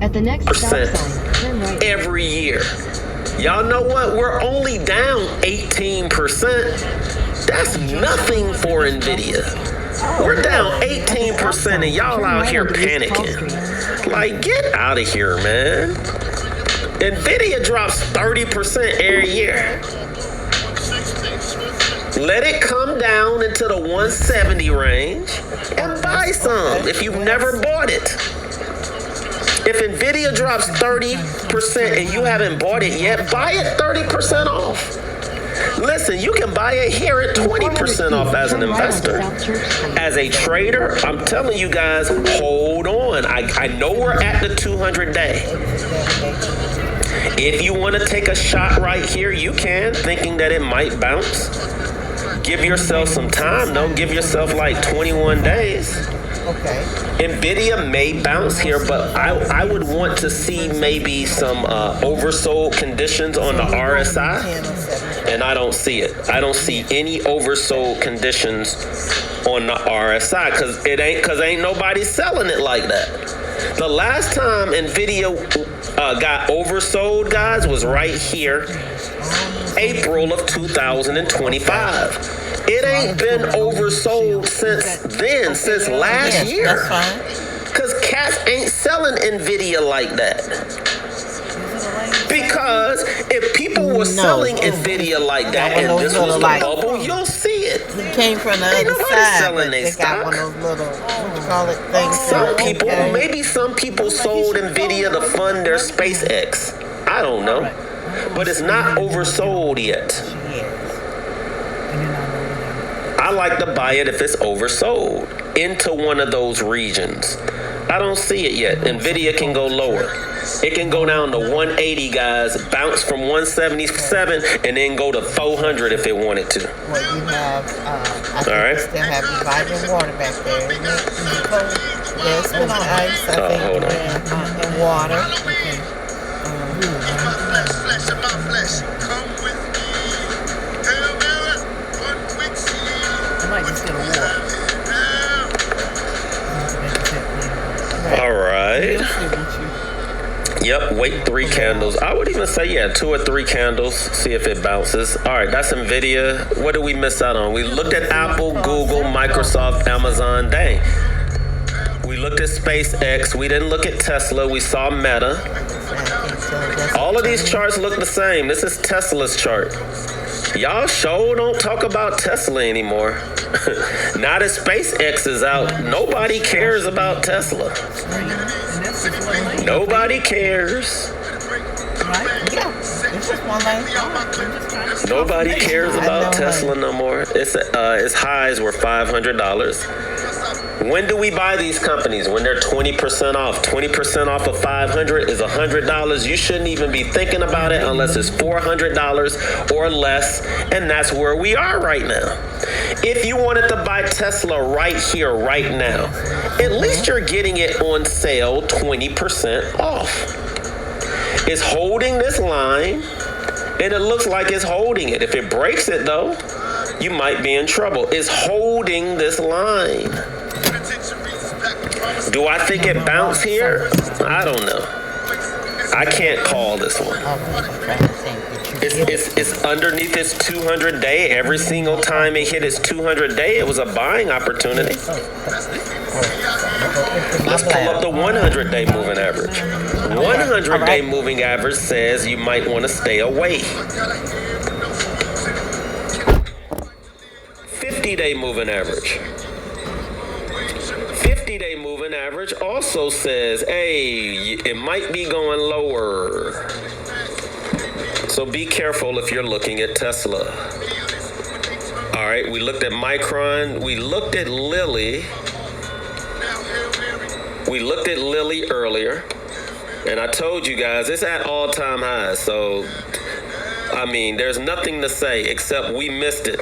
At the next stop sign, turn right. every year. Y'all know what? We're only down 18%. That's nothing for Nvidia. We're down 18% and y'all out here panicking. Like, get out of here, man. Nvidia drops 30% every year. Let it come down into the 170 range and buy some if you've never bought it. If Nvidia drops 30% and you haven't bought it yet, buy it 30% off. Listen, you can buy it here at 20% off as an investor. As a trader, I'm telling you guys, hold on. I know we're at the 200-day. If you want to take a shot right here, you can, thinking that it might bounce. Give yourself some time, though. Give yourself like 21 days. Okay. Nvidia may bounce here, but I would want to see maybe some oversold conditions on the RSI, and I don't see it. I don't see any oversold conditions on the RSI because ain't nobody selling it like that. The last time Nvidia got oversold, guys, was right here, April of 2025. It ain't been oversold since then, since last year. That's fine. Because cats ain't selling Nvidia like that. Because if people were selling Nvidia like that and this was the bubble, you'll see it. It came from the Ain't other nobody side. selling But they they got stock. one of those little, what you call it, things. Some people, Okay. maybe some people sold Nvidia to fund their SpaceX. I don't know. But it's not oversold yet. I like to buy it if it's oversold. into one of those regions. I don't see it yet. Nvidia can go lower. It can go down to 180, guys, bounce from 177, and then go to 400 if it wanted to. Well, you have, I think right. you still have reviving water back there, isn't it? Yeah, it's been on ice, I think, hold on. and water. I might just get a walk. All right. We'll see what you- Yep, wait 3 candles. I would even say, yeah, 2 or 3 candles, see if it bounces. All right, that's NVIDIA. What did we miss out on? We looked at Apple, Google, Microsoft, Amazon. Dang. We looked at SpaceX. We didn't look at Tesla. We saw Meta. All of these charts look the same. This is Tesla's chart. Y'all sure don't talk about Tesla anymore. Now that SpaceX is out, nobody cares about Tesla. Nobody cares. Right? Yeah. It's just one lane. Nobody cares about Tesla no more. Its highs were $500. When do we buy these companies? When they're 20% off. 20% off of 500 is $100. You shouldn't even be thinking about it unless it's $400 or less, and that's where we are right now. If you wanted to buy Tesla right here, right now, at least you're getting it on sale 20% off. It's holding this line, and it looks like it's holding it. If it breaks it, though, you might be in trouble. It's holding this line. Do I think it bounced here? I don't know. I can't call this one. It's underneath its 200-day. Every single time it hit its 200-day, it was a buying opportunity. Let's pull up the 100-day moving average. 100-day moving average says you might want to stay away. 50-day moving average. 50-day moving average also says, hey, it might be going lower. So be careful if you're looking at Tesla. All right, we looked at Micron. We looked at Lilly. We looked at Lilly earlier. And I told you guys, it's at all-time highs. So, I mean, there's nothing to say except we missed it.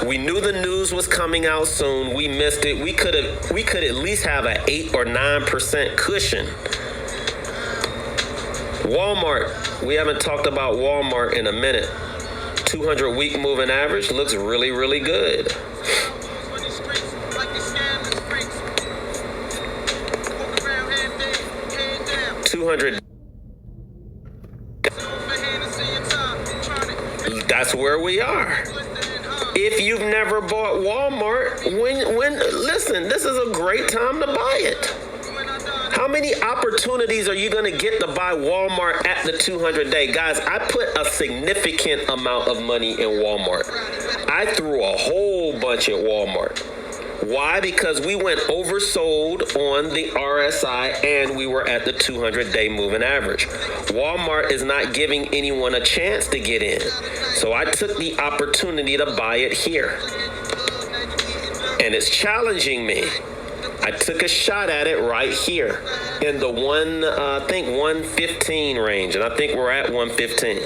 We knew the news was coming out soon. We missed it. We could at least have an 8 or 9% cushion. Walmart. We haven't talked about Walmart in a minute. 200-week moving average looks really, really good. 200. That's where we are. If you've never bought Walmart, listen, this is a great time to buy it. How many opportunities are you going to get to buy Walmart at the 200-day? Guys, I put a significant amount of money in Walmart. I threw a whole bunch at Walmart. Why? Because we went oversold on the RSI and we were at the 200-day moving average. Walmart is not giving anyone a chance to get in. So I took the opportunity to buy it here. And it's challenging me. I took a shot at it right here in the 115 range. And I think we're at 115.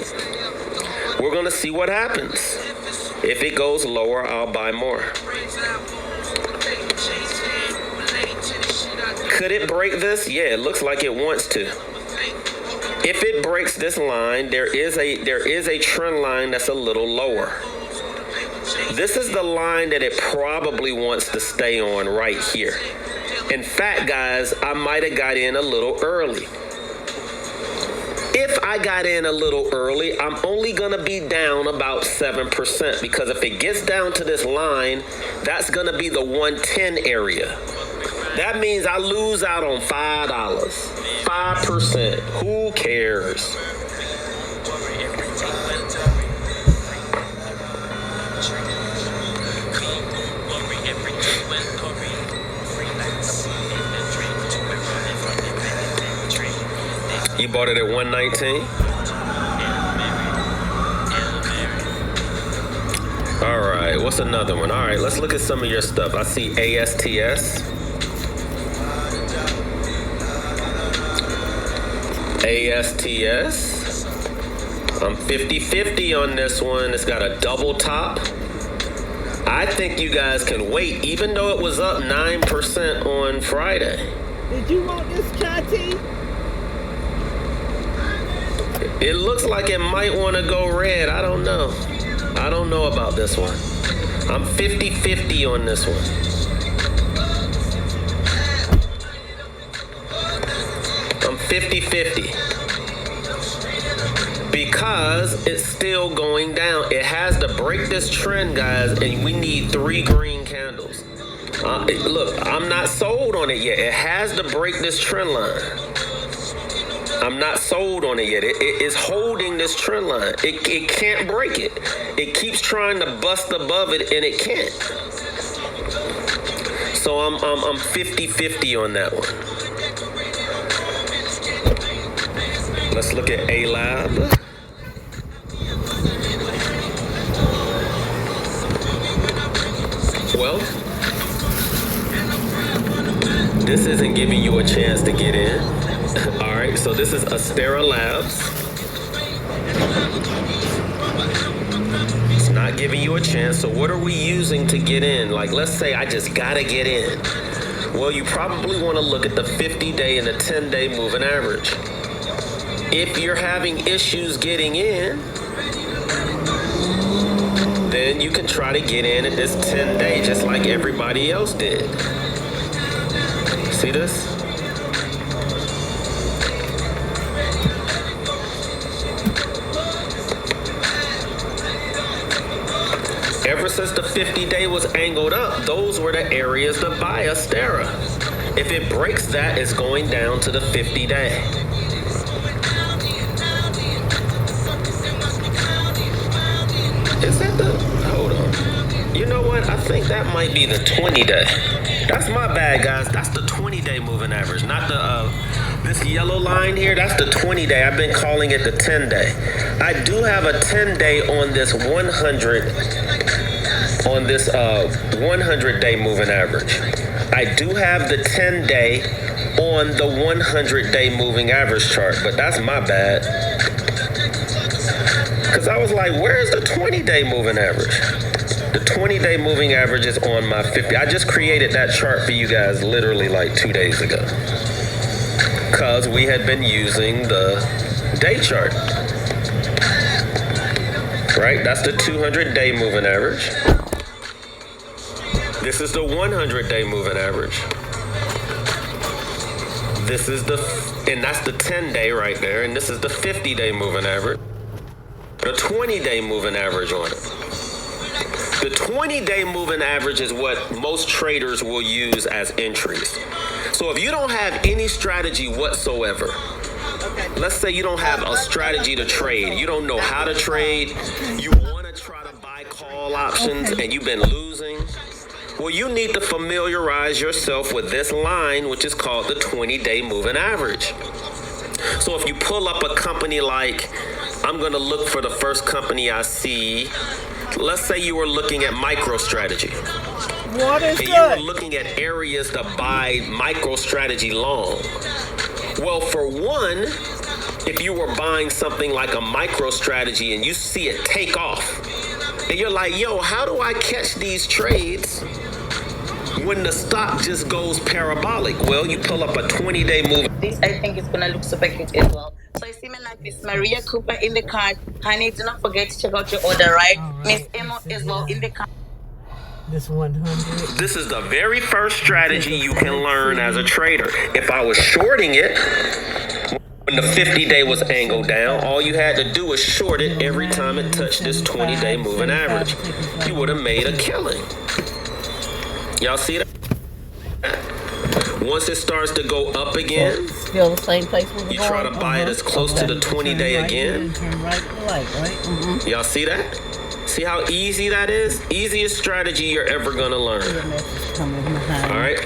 We're going to see what happens. If it goes lower, I'll buy more. Could it break this? Yeah, it looks like it wants to. If it breaks this line, there is a trend line that's a little lower. This is the line that it probably wants to stay on right here. In fact, guys, I might have got in a little early. If I got in a little early, I'm only going to be down about 7% because if it gets down to this line, that's going to be the 110 area. That means I lose out on $5. 5%. Who cares? You bought it at 119? All right. right, what's another one? All right, let's look at some of your stuff. I see ASTS. ASTS. I'm 50-50 on this one. It's got a double top. I think you guys can wait, even though it was up 9% on Friday. Did you want this Chati? It looks like it might want to go red. I don't know. I don't know about this one. I'm 50-50 on this one. I'm 50-50. Because it's still going down. It has to break this trend, guys, and we need 3 green candles. Look, I'm not sold on it yet. It has to break this trend line. I'm not sold on it yet. It is holding this trend line. It can't break it. It keeps trying to bust above it, and it can't. So I'm 50-50 on that one. Let's look at A-Lab. Well, this isn't giving you a chance to get in. All right, so this is Astera Labs. It's not giving you a chance. So what are we using to get in? Like, let's say I just gotta get in. Well, you probably want to look at the 50-day and the 10-day moving average. If you're having issues getting in, then you can try to get in at this 10-day just like everybody else did. See this? Ever since the 50-day was angled up, those were the areas to buy Astera. If it breaks that, it's going down to the 50-day. Is that the, hold on. You know what? I think that might be the 20-day. That's my bad, guys. That's the 20-day moving average, not the, this yellow line here, that's the 20-day. I've been calling it the 10-day. I do have a 10-day on this 100-day moving average. I do have the 10-day on the 100-day moving average chart, but that's my bad. Because I was like, where's the 20-day moving average? The 20-day moving average is on my 50. I just created that chart for you guys literally like 2 days ago. Because we had been using the day chart. Right? That's the 200-day moving average. This is the 100-day moving average. This is the, and that's the 10-day right there. And this is the 50-day moving average. The 20-day moving average on it. The 20-day moving average is what most traders will use as entries. So if you don't have any strategy whatsoever, let's say you don't have a strategy to trade, you don't know how to trade, you want to try to buy call options and you've been losing, well, you need to familiarize yourself with this line, which is called the 20-day moving average. So if you pull up a company like, I'm going to look for the first company I see. Let's say you were looking at MicroStrategy. What is and good? you were looking at areas to buy MicroStrategy long. Well, for one, if you were buying something like a MicroStrategy and you see it take off, and you're like, yo, how do I catch these trades when the stock just goes parabolic? Well, you pull up a 20-day move. This, I think, is gonna look super cute as well. So you see me like this, Maria Cooper in the card. Honey, do not forget to check out your order, right? Miss Emma as well in the card. This 100. This is the very first strategy you can learn as a trader. If I was shorting it, when the 50-day was angled down, all you had to do was short it every time it touched this 20-day moving average. You would have made a killing. Y'all see that? Once it starts to go up again, Still the same place we were you try to going? buy it as close to the 20-day again. Turn right to light, right? Y'all see that? See how easy that is? Easiest strategy you're ever gonna learn. All right?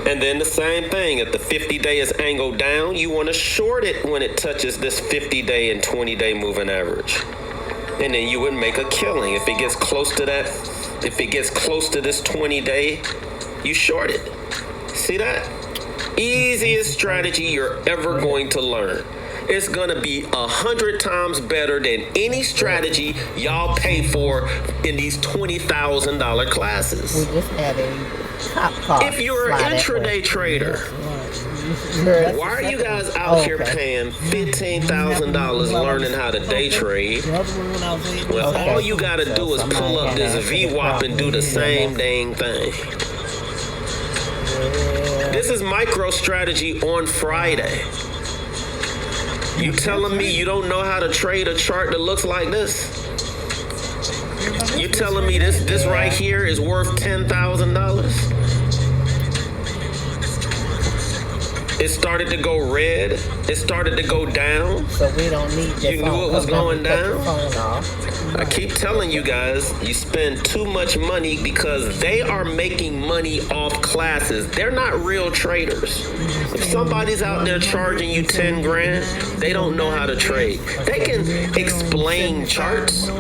And then the same thing, if the 50-day is angled down, you want to short it when it touches this 50-day and 20-day moving average. and then you would make a killing. If it gets close to that, if it gets close to this 20-day, you short it. See that? Easiest strategy you're ever going to learn. It's gonna be 100 times better than any strategy y'all pay for in these $20,000 classes. We just had a top cost. If you're an intraday trader, why are you guys out here paying $15,000 learning how to day trade? Well, all you gotta do is pull up this VWAP and do the same dang thing. This is MicroStrategy on Friday. You telling me you don't know how to trade a chart that looks like this? You telling me this right here is worth $10,000? It started to go red. It started to go down. So we don't need this. You knew it was going down? Phone off. I keep telling you guys, you spend too much money because they are making money off classes. They're not real traders. If somebody's out there charging you 10 grand, they don't know how to trade. They can explain charts.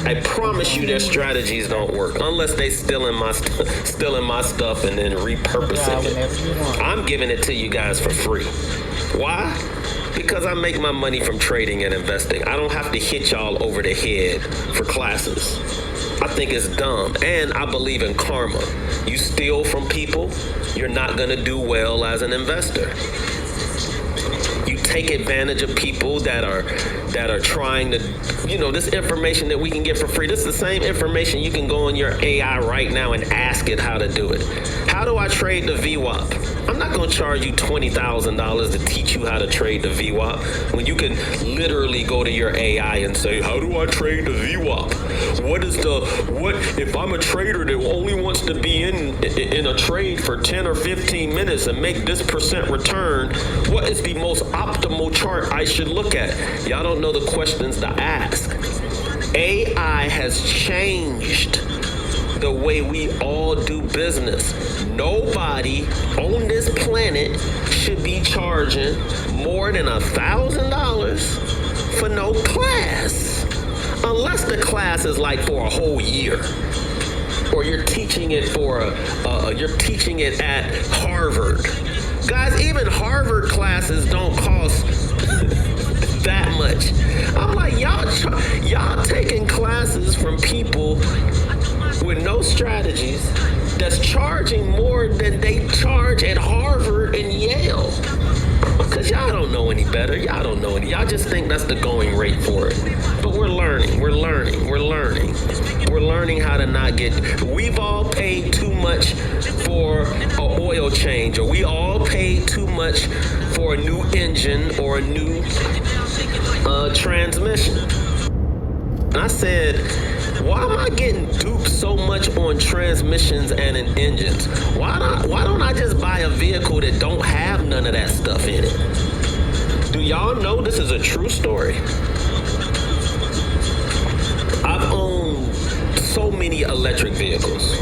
I promise you their strategies don't work unless they stealing my stuff and then repurposing it. I'm giving it to you guys for free. Why? Because I make my money from trading and investing. I don't have to hit y'all over the head for classes. I think it's dumb. And I believe in karma. You steal from people, you're not going to do well as an investor. You take advantage of people that are trying to, this information that we can get for free. This is the same information you can go on your AI right now and ask it how to do it. How do I trade the VWAP? I'm not going to charge you $20,000 to teach you how to trade the VWAP when you can literally go to your AI and say, how do I trade the VWAP? What if I'm a trader that only wants to be in a trade for 10 or 15 minutes and make this % return? What is the most optimal chart I should look at? Y'all don't know the questions to ask. AI has changed the way we all do business. Nobody on this planet should be charging more than $1,000 for no class. Unless the class is like for a whole year. Or you're teaching it at Harvard. Guys, even Harvard classes don't cost that much. I'm like, y'all taking classes from people with no strategies that's charging more than they charge at Harvard and Yale. Because y'all don't know any better. Y'all don't know any. Y'all just think that's the going rate for it. But we're learning. We're learning how to not get. We've all paid too much for an oil change, or we all paid too much for a new engine or a new transmission. And I said, why am I getting duped so much on transmissions and in engines? Why don't I just buy a vehicle that don't have none of that stuff in it? Do y'all know this is a true story? I've owned so many electric vehicles.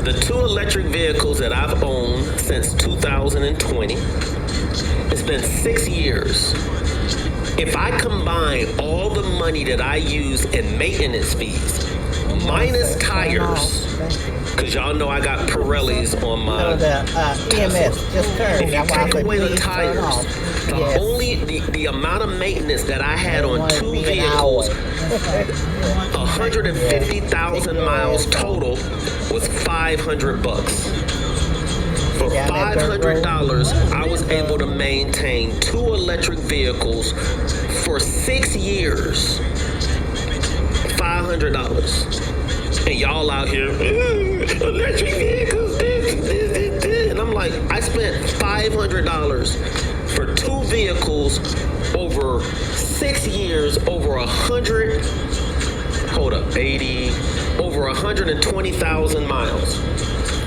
The 2 electric vehicles that I've owned since 2020, it's been 6 years. If I combine all the money that I use in maintenance fees, minus tires, because y'all know I got Pirellis on my EMS just turned. If you take away the tires, only the amount of maintenance that I had on 2 vehicles, 150,000 miles total, was $500. For $500, I was able to maintain 2 electric vehicles for 6 years. $500. And y'all out here, electric vehicles, this. And I'm like, I spent $500 for 2 vehicles over 6 years, over 120,000 miles.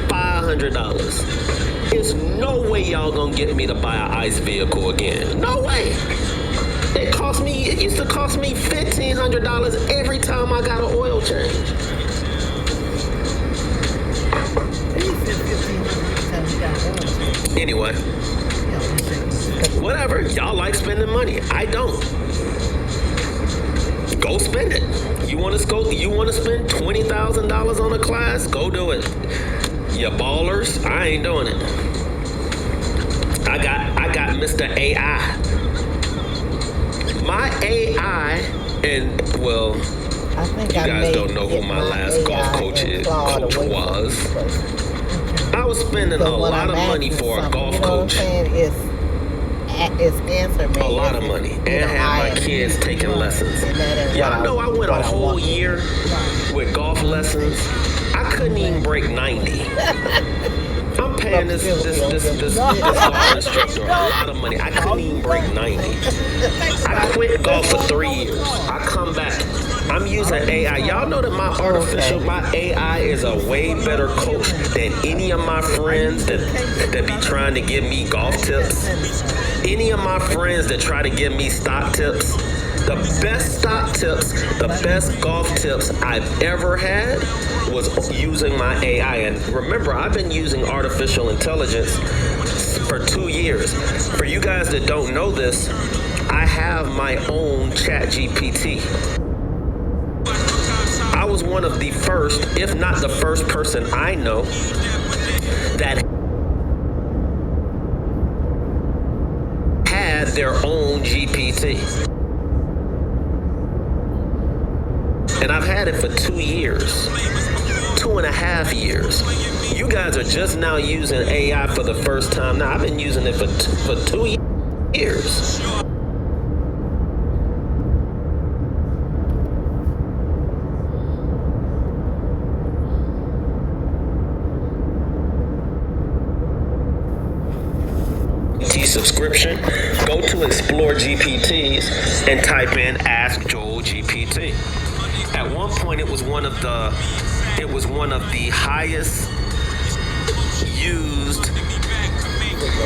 $500. There's no way y'all gonna get me to buy an ICE vehicle again. No way. It used to cost me $1,500 every time I got an oil change. Anyway, whatever. Y'all like spending money. I don't. go spend it. You want to spend $20,000 on a class? Go do it. You ballers, I ain't doing it. I got Mr. AI. My AI, and well, I think you I guys may don't know who get my last golf coach was. I was spending a lot of money for a golf coach. It's answer me. A lot of money. And had my kids taking lessons. Y'all know I went a whole year with golf lessons. I couldn't even break 90. I'm paying this golf instructor a lot of money. I couldn't even break 90. I quit golf for 3 years. I come back. I'm using AI. Y'all know that my AI is a way better coach than any of my friends that be trying to give me golf tips. Any of my friends that try to give me stock tips. The best stock tips, the best golf tips I've ever had was using my AI. And remember, I've been using artificial intelligence for 2 years. For you guys that don't know this, I have my own ChatGPT. I was one of the first, if not the first person I know that had their own GPT. And I've had it for 2 years, 2.5 years. You guys are just now using AI for the first time. Now, I've been using it for 2 years. Subscription, go to Explore GPTs and type in Ask Joel GPT. At one point, it was one of the highest used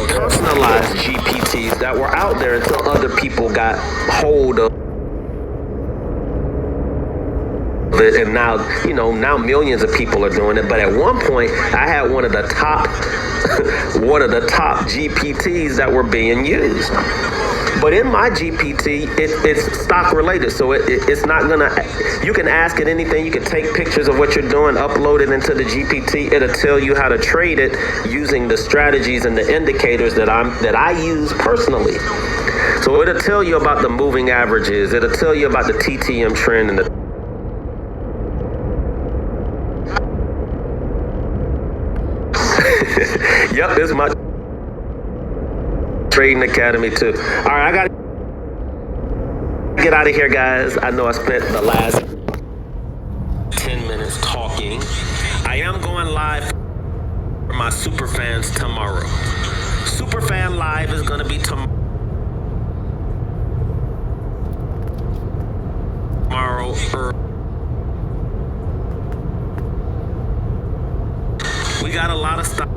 personalized GPTs that were out there until other people got hold of it, and now millions of people are doing it. But at one point, I had one of the top GPTs that were being used. But in my GPT, it's stock related, so it's not gonna. You can ask it anything. You can take pictures of what you're doing, upload it into the GPT. It'll tell you how to trade it using the strategies and the indicators that I use personally. So it'll tell you about the moving averages. It'll tell you about the TTM trend and the. Yep, this is my trading academy too. All right, I gotta get out of here, guys. I know I spent the last 10 minutes talking. I am going live for my Superfans tomorrow. Superfan Live is gonna be tomorrow. We got a lot of stocks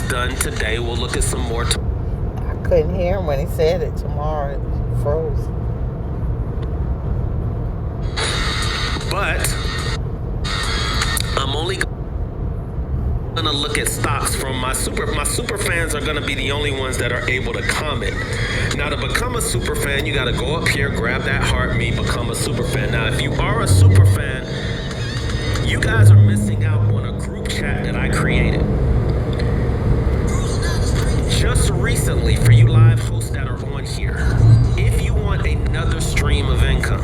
done today. We'll look at some more. I couldn't hear him when he said it. Tomorrow it froze. But I'm only gonna look at stocks from my super fans are gonna be the only ones that are able to comment. Now, to become a super fan, you gotta go up here, grab that heart, become a super fan. Now, if you are a super fan, you guys are missing out on a group chat that I created just recently for you live hosts that are on here. If you want another stream of income,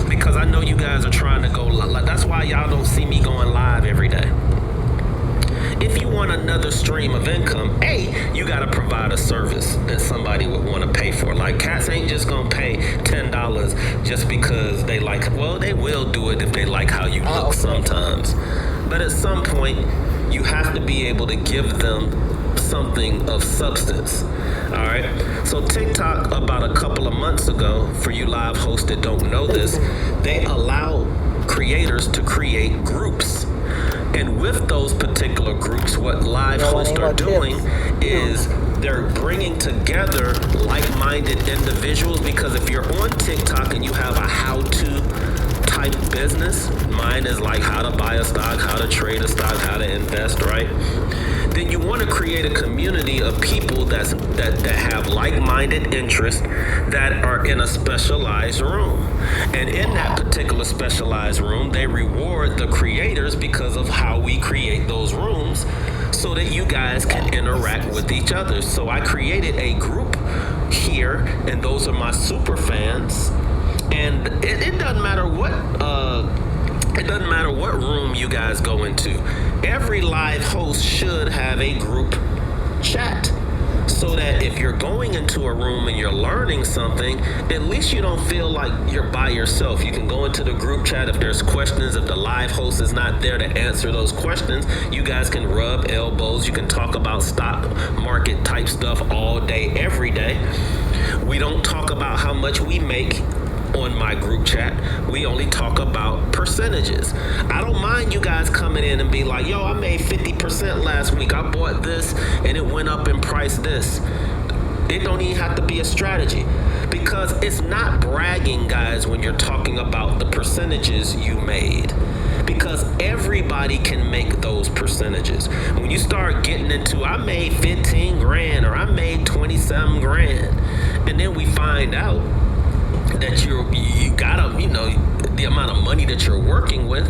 because I know you guys are trying to go live, that's why y'all don't see me going live every day. If you want another stream of income, you gotta provide a service that somebody would want to pay for. Like, cats ain't just gonna pay $10 just because they like. Well, they will do it if they like how you look sometimes. But at some point, you have to be able to give them something of substance. All right. So TikTok, about a couple of months ago, for you live hosts that don't know this, they allow creators to create groups. And with those particular groups, what live hosts are doing is they're bringing together like-minded individuals, because if you're on TikTok and you have a how-to type business, mine is like how to buy a stock, how to trade a stock, how to invest, right? then you want to create a community of people that have like-minded interests that are in a specialized room. And in that particular specialized room, they reward the creators because of how we create those rooms so that you guys can interact with each other. So I created a group here, and those are my super fans. And it doesn't matter what room you guys go into. Every live host should have a group chat, so that if you're going into a room and you're learning something, at least you don't feel like you're by yourself. You can go into the group chat if there's questions. If the live host is not there to answer those questions, you guys can rub elbows. You can talk about stock market type stuff all day, every day. We don't talk about how much we make on my group chat. We only talk about percentages. I don't mind you guys coming in and be like, yo, I made 50% last week. I bought this and it went up in price this. It don't even have to be a strategy, because it's not bragging, guys, when you're talking about the percentages you made, because everybody can make those percentages. When you start getting into, I made 15 grand or I made 27 grand, and then we find out that you got the amount of money that you're working with,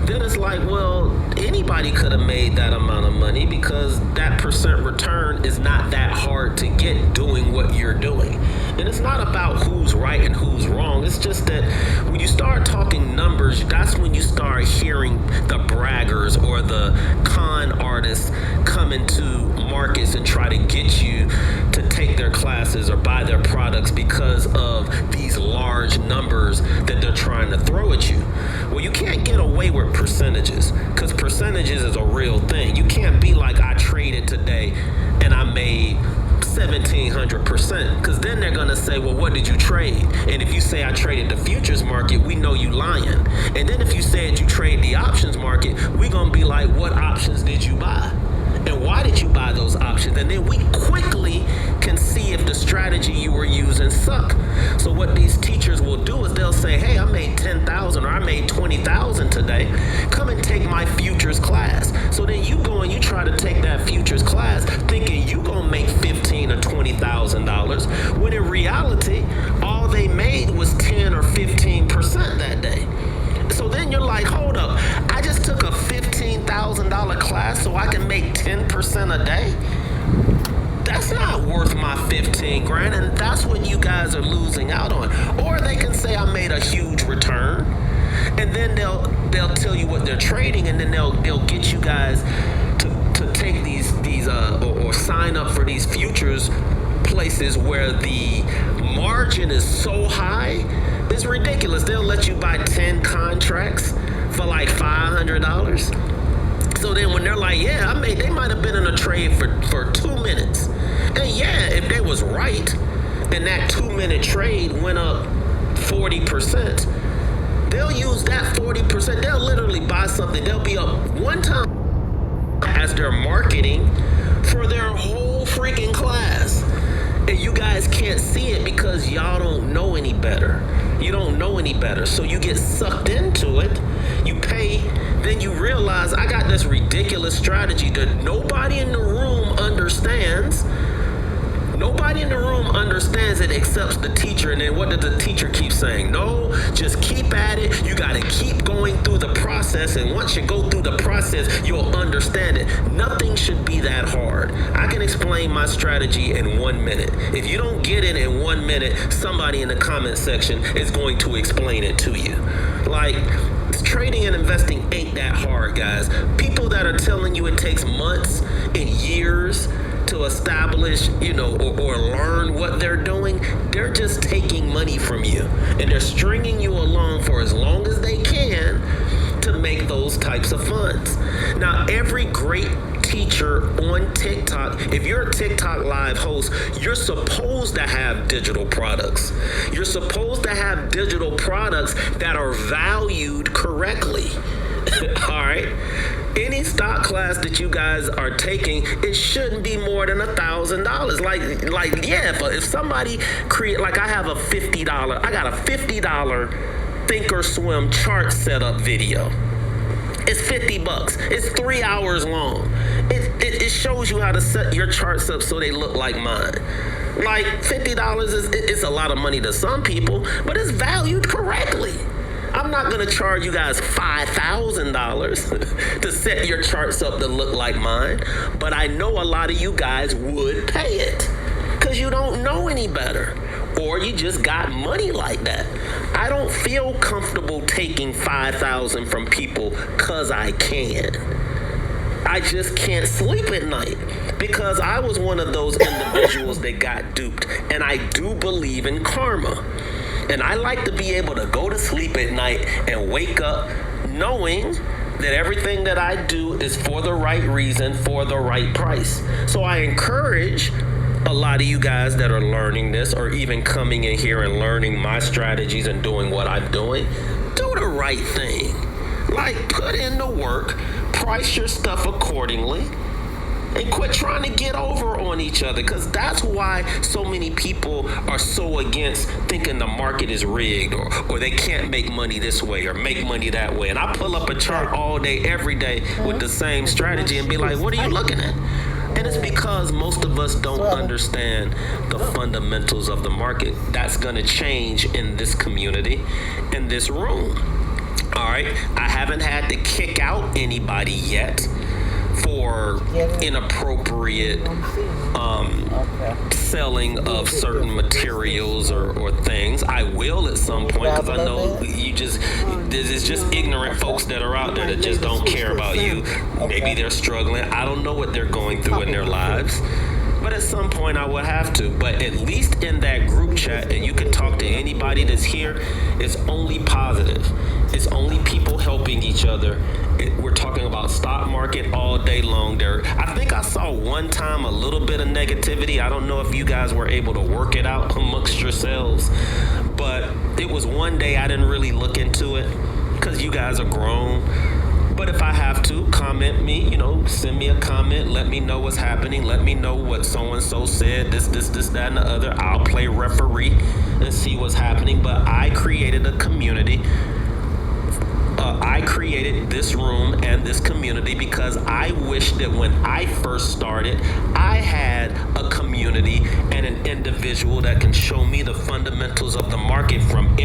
then it's like, well, anybody could have made that amount of money, because that percent return is not that hard to get doing what you're doing. And it's not about who's right and who's wrong. It's just that when you start talking numbers, that's when you start hearing the braggers or the con artists come into markets and try to get you to take their classes or buy their products because of these large numbers that they're trying to throw at you. Well, you can't get away with percentages, because percentages is a real thing. You can't be like, I traded today and I made 1,700%, because then they're gonna say, well, what did you trade? And if you say I traded the futures market, we know you lying. And then if you said you trade the options market, we gonna be like, what options did you buy? And why did you buy those options? And then we quickly can see if the strategy you were using suck. So what these teachers will do is they'll say, hey, I made 10,000 or I made 20,000 today. Come and take my futures class. So then you go and you try to take that futures class thinking you gonna make $15,000 or $20,000, when in reality, all they made was 10 or 15% that day. So then you're like, hold up, I just took a $15,000 class so I can make 10% a day? That's not worth my 15 grand, and that's what you guys are losing out on. Or they can say I made a huge return, and then they'll tell you what they're trading, and then they'll get you guys to take these or sign up for these futures places where the margin is so high. It's ridiculous. They'll let you buy 10 contracts for like $500. So then when they're like, yeah, they might have been in a trade for 2 minutes. And yeah, if they was right and that 2-minute trade went up 40%, they'll use that 40%. They'll literally buy something. They'll be up one time as they're marketing for their whole freaking class. And you guys can't see it because y'all don't know any better. You don't know any better. So you get sucked into it. You pay. Then you realize I got this ridiculous strategy that nobody in the room understands. Nobody in the room understands it except the teacher. And then what did the teacher keep saying? No, just keep at it. You got to keep going through the process. And once you go through the process, you'll understand it. Nothing should be that hard. I can explain my strategy in 1 minute. If you don't get it in 1 minute, somebody in the comment section is going to explain it to you. Like, trading and investing ain't that hard, guys. People that are telling you it takes months and years to establish, or learn what they're doing, they're just taking money from you. And they're stringing you along for as long as they can to make those types of funds. Now, every great teacher on TikTok, if you're a TikTok live host, you're supposed to have digital products. You're supposed to have digital products that are valued correctly. All right? Any stock class that you guys are taking, it shouldn't be more than $1,000. Like, yeah, if somebody I have a $50, I got a $50 Thinkorswim chart setup video. It's $50. It's 3 hours long. It shows you how to set your charts up so they look like mine. Like $50 is a lot of money to some people, but it's valued correctly. I'm not gonna charge you guys $5,000 to set your charts up to look like mine, but I know a lot of you guys would pay it because you don't know any better, or you just got money like that. I don't feel comfortable taking $5,000 from people because I can. I just can't sleep at night because I was one of those individuals that got duped, and I do believe in karma. And I like to be able to go to sleep at night and wake up knowing that everything that I do is for the right reason, for the right price. So I encourage a lot of you guys that are learning this or even coming in here and learning my strategies and doing what I'm doing, do the right thing. Like, put in the work, price your stuff accordingly, and quit trying to get over on each other, because that's why so many people are so against thinking the market is rigged or they can't make money this way or make money that way. And I pull up a chart all day, every day with the same strategy and be like, what are you looking at? And it's because most of us don't understand the fundamentals of the market. That's going to change in this community, in this room. All right. I haven't had to kick out anybody yet for inappropriate selling of certain materials or things. I will at some point, because I know there's just ignorant folks that are out there that just don't care about you. Maybe they're struggling. I don't know what they're going through in their lives. But at some point I would have to. But at least in that group chat, and you can talk to anybody that's here, it's only positive. It's only people helping each other. We're talking about stock market all day long. I think I saw one time a little bit of negativity. I don't know if you guys were able to work it out amongst yourselves, but it was one day I didn't really look into it because you guys are grown. But if I have to, comment me, send me a comment, let me know what's happening, let me know what so-and-so said, this, that, and the other. I'll play referee and see what's happening. But I created a community. I created this room and this community because I wish that when I first started, I had a community and an individual that can show me the fundamentals of the market from